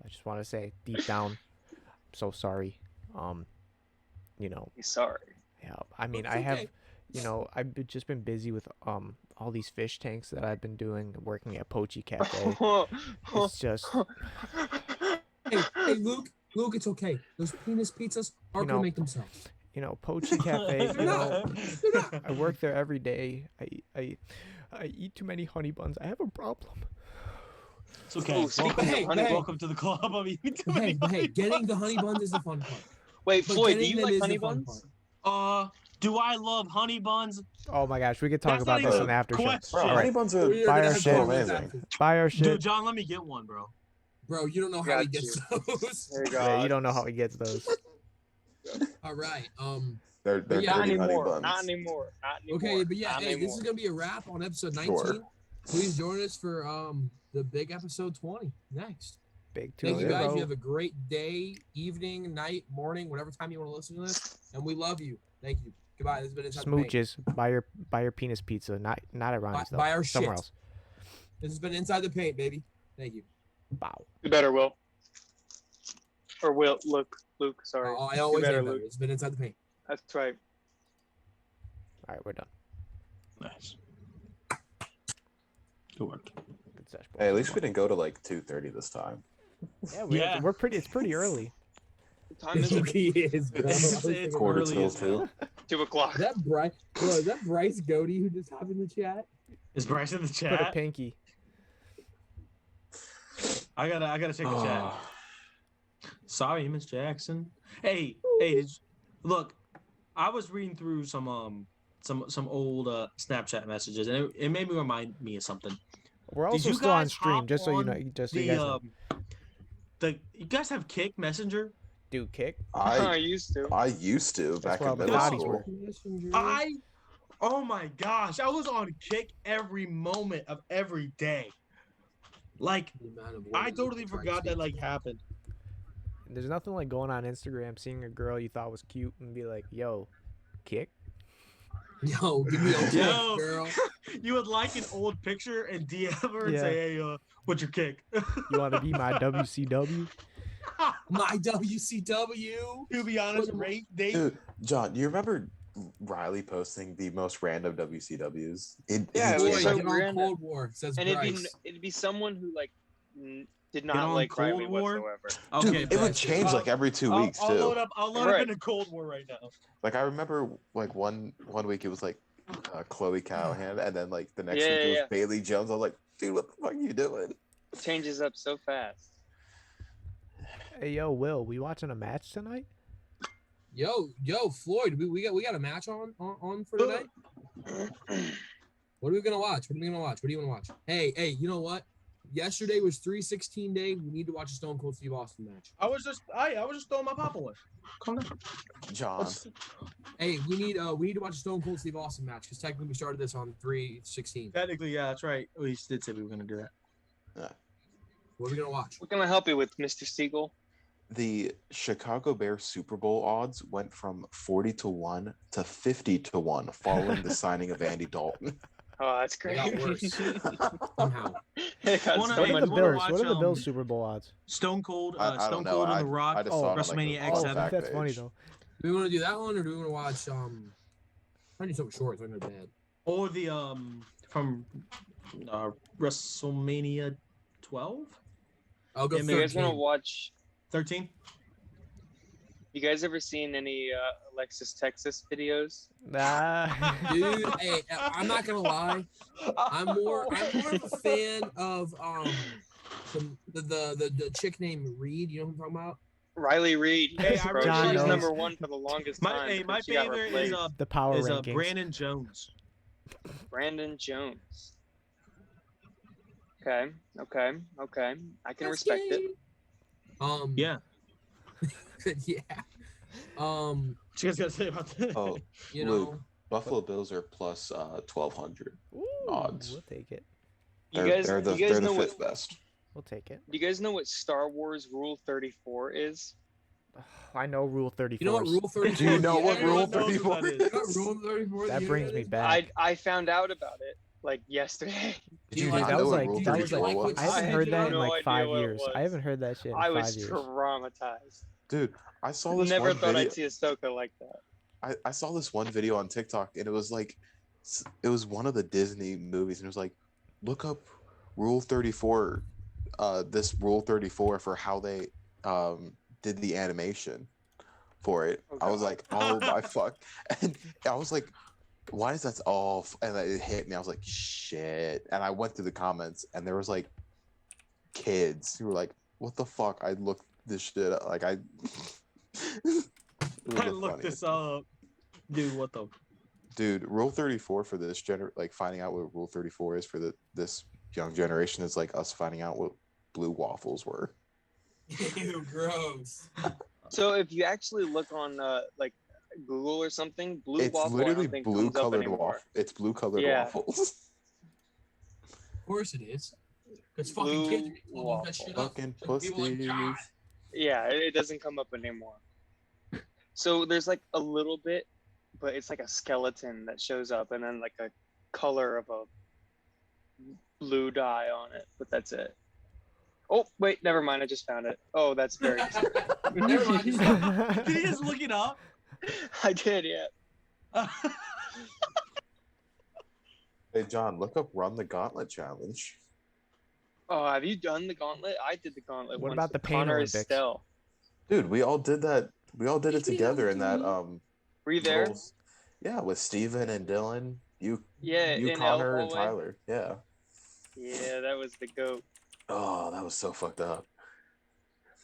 just want to say deep down, I'm so sorry. he's sorry. Yeah, I mean, It's I have, okay. just been busy with all these fish tanks that I've been doing, working at Poachy Cafe. It's just, Hey, Luke, it's okay. Those penis pizzas aren't know, gonna make themselves. Poachy Cafe, They're not. They're not. I work there every day. I eat too many honey buns. I have a problem. It's okay. Ooh, speaking Hey, of honey, hey. Welcome to the club. I mean, too many Hey, getting the honey buns is the fun part. wait, But Floyd, do getting you them like is honey the fun buns? Do I love honey buns? Oh my gosh, we could talk That's about not this even in a after show. question. Bro, All honey right, buns are We're Buy gonna our have shit. to do this amazing. after. buy our Dude, shit. John, let me get one, bro. Bro, you don't know how Got he gets those. There you go. Yeah, you don't know how he gets those. All right. They're yeah, Not dirty honey anymore. buns. Not anymore. Not anymore. Okay, but yeah, not hey, this anymore. is gonna be a wrap on episode 19. Sure. Please join us for the big episode 20 next. Big Thank you 2-0. guys. You have a great day, evening, night, morning, whatever time you want to listen to this. And we love you. Thank you. Goodbye. This has been Inside the Paint. Smooches. Buy your penis pizza. Not at Ronnie's though. Buy our Somewhere shit. else. This has been Inside the Paint, baby. Thank you. Bow. You better, Will. Or Will, Luke. Sorry. I always better, am better. Luke. It's been Inside the Paint. That's right. All right, we're done. Nice. Good work. Good sesh, boys. Hey, at least we didn't go to like 2:30 this time. Yeah, we're pretty. It's pretty early. What time is it? He is, bro. It's Quarter early till as hell. 2 o'clock. Is that Bryce? Bro, is that Bryce Godey who just hopped in the chat? Is Bryce in the Put a chat? pinky. I gotta check the chat. Oh, Sorry, Miss Jackson. Hey, look, I was reading through some old Snapchat messages, and it made me remind me of something. We're Did also you still on guys stream, hop just so you know. on Just so you guys know. You guys have Kick Messenger? Dude, kick. I used to. I used to back where all in the middle bodies school. were. Oh my gosh, I was on Kick every moment of every day. Like, I totally forgot that happened. There's nothing like going on Instagram, seeing a girl you thought was cute, and be like, "Yo, kick." Yo, give me a kick, Yo. girl. You would like an old picture and DM her and Yeah. say, "Hey, what's your kick?" You want to be my WCW? My WCW. To be honest, they Dude, John, do you remember Riley posting the most random WCWs? Yeah, it Boy, was so get on random. Cold War, says And Bryce. it'd be someone who did Get not on like Cold Riley War? whatsoever. Dude, Okay, it would Bryce, change like every 2 weeks I'll too. load up Right. into Cold War right now. Like I remember like one week it was like Chloe Callahan, and then like the next Yeah, week it was yeah. Bailey Jones. I was like, dude, what the fuck are you doing? It changes up so fast. Hey, yo, Will, we watching a match tonight? Yo, Floyd, we got a match on for tonight. What are we gonna watch? What do you want to watch? Hey, you know what? Yesterday was 316 day. We need to watch a Stone Cold Steve Austin match. I was just throwing my pop away. Calm down. John. Hey, we need to watch a Stone Cold Steve Austin match because technically we started this on 316. Technically, yeah, that's right. We did say we were gonna do that. What are we gonna watch? What can I help you with, Mr. Siegel? The Chicago Bears Super Bowl odds went from 40-1 to 50-1 following the signing of Andy Dalton. Oh, that's It great. got worse somehow. It got Wanna- so What hey, are much the wanna Bills? watch, What are the Bills Super Bowl odds? Stone Cold, I don't Stone know. Cold and I The Rock. just saw it on, WrestleMania like, the X7. fact That's funny page. though. Do we want to do that one or do we want to watch I need something short so I can go to bed. Or the from WrestleMania 12? I'll go Yeah, You guys want to 13. watch? 13? You guys ever seen any Alexis Texas videos? Nah. Dude, hey, I'm not gonna lie. I'm more of a fan of the chick named Reed. You know who I'm talking about? Riley Reed. Hey, Yes, I bro. really John She was knows. number one for the longest time. My before she got favorite is replaced. The power rankings. Brandon Jones. Brandon Jones. Okay. I can respect it. Yeah. Yeah. What you guys gotta say about that? Oh, You Luke, know, Buffalo Bills are plus 1,200. Ooh, Odds. We'll take it. You guys, They're the you guys know fifth what? best. We'll take it. Do you guys know what Star Wars Rule 34 is? I know Rule 34. you know what Rule 34? Do you know what is? Rule Everyone knows what 34 that You know is? what Rule 34 That is? brings me is? back. I found out about it like yesterday. Did you Dude, not that know was what like Rule that was 34 like was? I haven't heard that in no like idea 5 what it years. I was. haven't heard that shit in I 5 was years. traumatized. Dude, I saw this Never one thought video. I'd see Ahsoka like that. I saw this one video on TikTok, and it was like, it was one of the Disney movies, and it was like, look up Rule 34, this Rule 34 for how they did the animation for it. Oh, I was God. like, oh my fuck, and I was like, why is that off? And it hit me. I was like, shit, and I went through the comments, and there was like kids who were like, "What the fuck?" I looked this shit up. Like I I looked this up. Dude, what the? Dude, Rule 34 for this like finding out what Rule 34 is for this young generation is like us finding out what blue waffles were. Ew, gross. So if you actually look on like Google or something, blue It's waffle, I literally don't think blue comes up colored anymore. waffle. It's blue colored Yeah. waffles. Of course it is. Because Blue fucking kids are pulling that shit up. Fucking So people like, God. pussies. Yeah, it doesn't come up anymore. So there's like a little bit, but it's like a skeleton that shows up, and then like a color of a blue dye on it, but that's it. Oh wait, never mind. I just found it. Oh, that's very disturbing. Never mind. Did you just look it up? I did, yeah. Hey John, look up Run the Gauntlet challenge. Oh, have you done the gauntlet? I did the gauntlet. What once about the with Pain Connor Olympics? Estelle. Dude, we all did that. We all did it together in that Were you there? Yeah, with Steven and Dylan. You in Connor L and hallway? Tyler. Yeah. Yeah, that was the goat. Oh, that was so fucked up.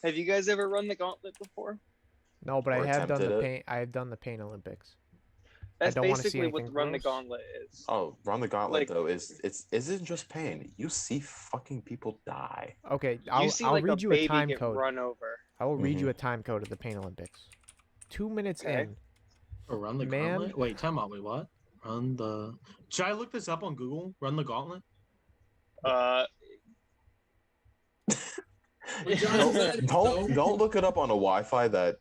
Have you guys ever run the gauntlet before? No, but Or I have done the attempted it. pain. I have done the Pain Olympics. That's don't wanna see basically what anything run the gross. gauntlet is. Oh, Run the Gauntlet Like- though isn't just pain. You see fucking people die. Okay, You I'll see I'll like read a you a baby time get code. run over. I will read you a time code of the Pain Olympics. 2 minutes Okay. in. Run the Man. gauntlet? Wait, time out. Wait, what? Run the. Should I look this up on Google? Run the gauntlet? When John says that, Don't look it up on a Wi-Fi that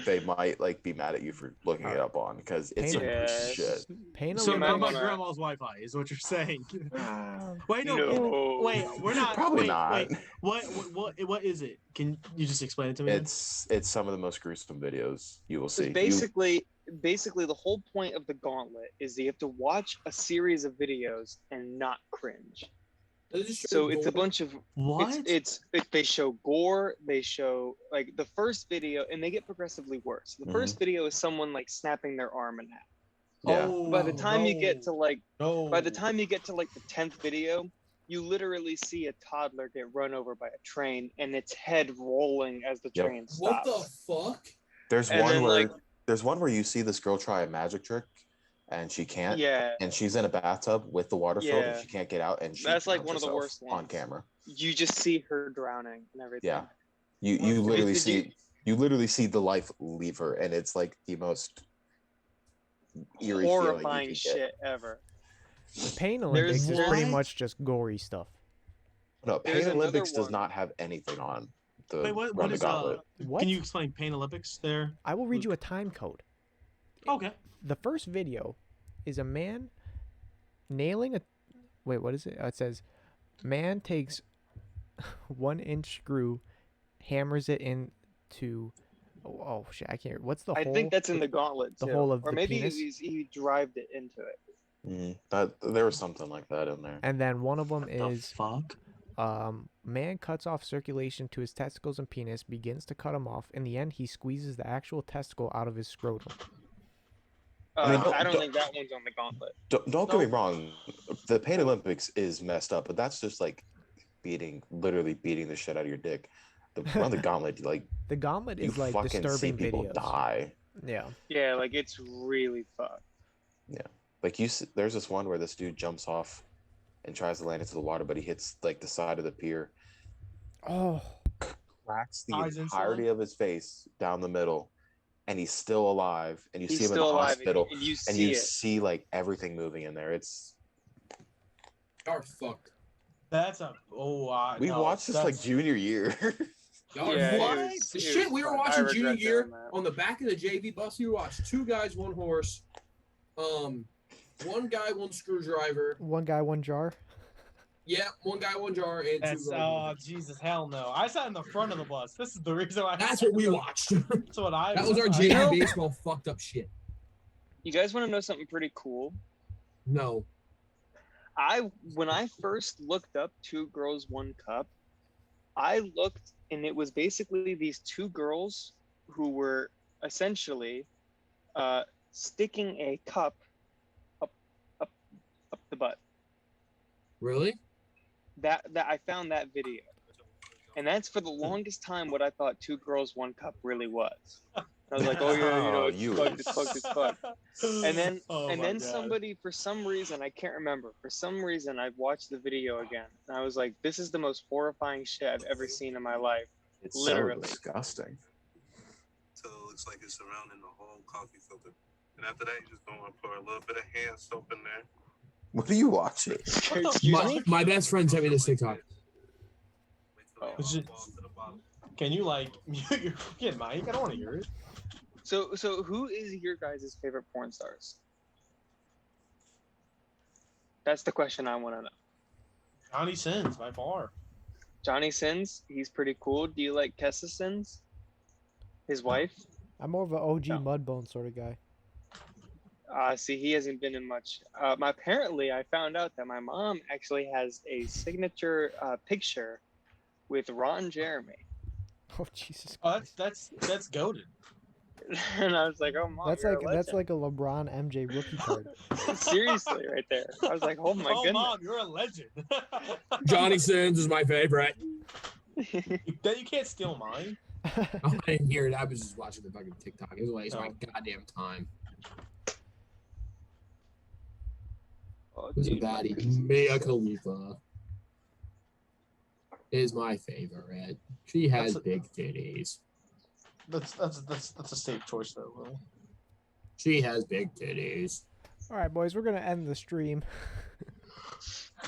they might like be mad at you for looking it up on because it's some Yeah. shit. Pain So might not my Olympics. wanna- grandma's Wi-Fi is what you're saying. Wait, no. No. Wait, we're not. Probably wait, not. Wait, what is it? Can you just explain it to me? then? It's some of the most gruesome videos you will see. Basically the whole point of the gauntlet is that you have to watch a series of videos and not cringe. So it's a bunch of What? they show gore, they show like the first video, and they get progressively worse. The first video is someone like snapping their arm in half. Yeah. By the time you get to like no. by the time you get to like the 10th video, you literally see a toddler get run over by a train and its head rolling as the Yep. train stops. What the fuck? There's And one then, where like- there's one where you see this girl try a magic trick and she can't. Yeah, And she's in a bathtub with the water filled and Yeah. she can't get out and she That's, like, drowns one of the herself worst on ones. camera. you just see her drowning and everything. Yeah. You literally Did you- see you literally see the life leave her and it's like the most eerie Horrifying feeling shit ever. The Pain Olympics is pretty What? much just gory stuff. No, There's Pain another Olympics does one. not have anything on the Wait, what Run the is Gauntlet. What? Can you explain Pain Olympics there? I will read you a time code. Okay. The first video is a man nailing a. Wait, what is it? It says, man takes 1-inch screw, hammers it into. Oh shit! I can't. What's the I hole? think that's in the gauntlet the too. hole of or the maybe penis? he drived it into it. That there was something like that in there. And then one of them The is fuck? man cuts off circulation to his testicles and penis, begins to cut them off. In the end, he squeezes the actual testicle out of his scrotum. I mean, I don't don't- think that one's on the gauntlet. Don't get me wrong, the Pain Olympics is messed up, but that's just like literally beating the shit out of your dick. The Run the Gauntlet, like The gauntlet you is like fucking see disturbing people videos. die. Yeah. Yeah, like it's really fucked. Like there's this one where this dude jumps off and tries to land into the water, but he hits like the side of the pier, Oh. cracks the Eyes entirety inside? of his face down the middle, and he's still alive. And you He's see him in the still alive, hospital, and you and see you it. see like everything moving in there. It's Y'all are fucked. That's a we no, watched this like that's- junior year. Y'all are Yeah, it fucked. was- The it shit was we were fun. I watching junior regret year doing that. on the back of the JV bus. We watched 2 guys, 1 horse. 1 guy, 1 screwdriver. One guy, one jar. Yeah, 1 guy, 1 jar, and 2 That's girls. Jesus, hell no! I sat in the front of the bus. This is the reason why. That's what we watched. That's what I. That was our I- JV baseball fucked up shit. You guys want to know something pretty cool? No. When I first looked up 2 Girls, 1 Cup, I looked and it was basically these 2 girls who were essentially sticking a cup up the butt. Really? That I found that video. And that's for the longest time what I thought 2 Girls, 1 Cup really was. I was like, oh yeah, you know, it's fucked, it's fucked, it's fucked. And then somebody, for some reason, I can't remember, for some reason I watched the video again. And I was like, this is the most horrifying shit I've ever seen in my life. It's Literally. so disgusting. So it looks like it's surrounding the whole coffee filter. And after that, you just don't want to put a little bit of hand soap in there. What are you watching? Excuse me? My best friend sent me this TikTok. Wait till Oh. it all falls to the bottom. Can you like mute your fucking mic? I don't want to hear it. So who is your guys' favorite porn stars? That's the question I want to know. Johnny Sins by far. Johnny Sins, he's pretty cool. Do you like Kessa Sins? His wife? I'm more of an OG No. Mudbone sort of guy. See, he hasn't been in much. Apparently, I found out that my mom actually has a signature picture with Ron Jeremy. Oh Jesus Oh, Christ. that's goated. And I was like, oh, mom, That's you're like a that's legend. like a LeBron MJ rookie card. Seriously, right there. I was like, oh my oh, goodness. Mom, you're a legend. Johnny Sins is my favorite. That you can't steal mine. Oh, I didn't hear it. I was just watching the fucking TikTok. It was like my goddamn time. Oh, Who's dude, that? Mia Khalifa is my favorite. She has That's big titties. That's a safe choice though, Will. She has big titties. All right, boys, we're gonna end the stream.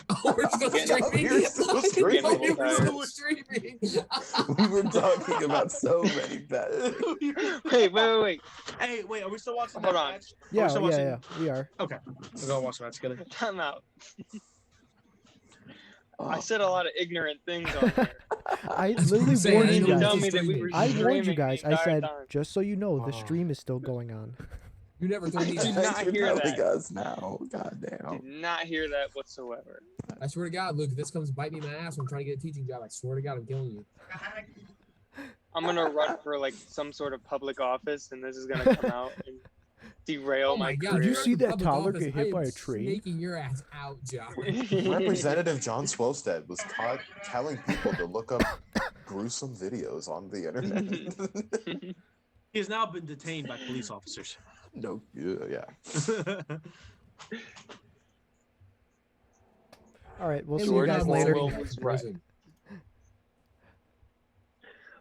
Oh, we're still Yeah, no, streaming. we're still streaming. We're still streaming. We were talking about so many bad things. wait. Hey, wait, are we still watching Hold that on. match? Yeah, still yeah, watching- yeah, we are. Okay, we're gonna watch the match together. Time out. Oh, I said a lot of ignorant things on there. I That's what I'm literally saying, warned I you know Tell guys. me that we were I warned you streaming guys. the I entire said, time. just so you know, the Oh. stream is still going on. You never told me I did that. not You're hear telling that. us now. God damn. Did not hear that whatsoever. I swear to God, Luke, if this comes bite me in my ass when I'm trying to get a teaching job, I swear to God, I'm killing you. I'm gonna run for like some sort of public office, and this is gonna come out and derail Oh my my God! career. Did you you're see in the that public toddler office. get I hit am by a train? Snaking your ass out, John. Representative John Swolstead was caught telling people to look up gruesome videos on the internet. He has now been detained by police officers. No, yeah. All right, we'll Hey, see you Luke, guys I'm later. Will sorry. was right. Listen,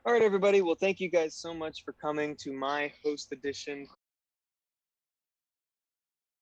All right, everybody. Well, thank you guys so much for coming to my host edition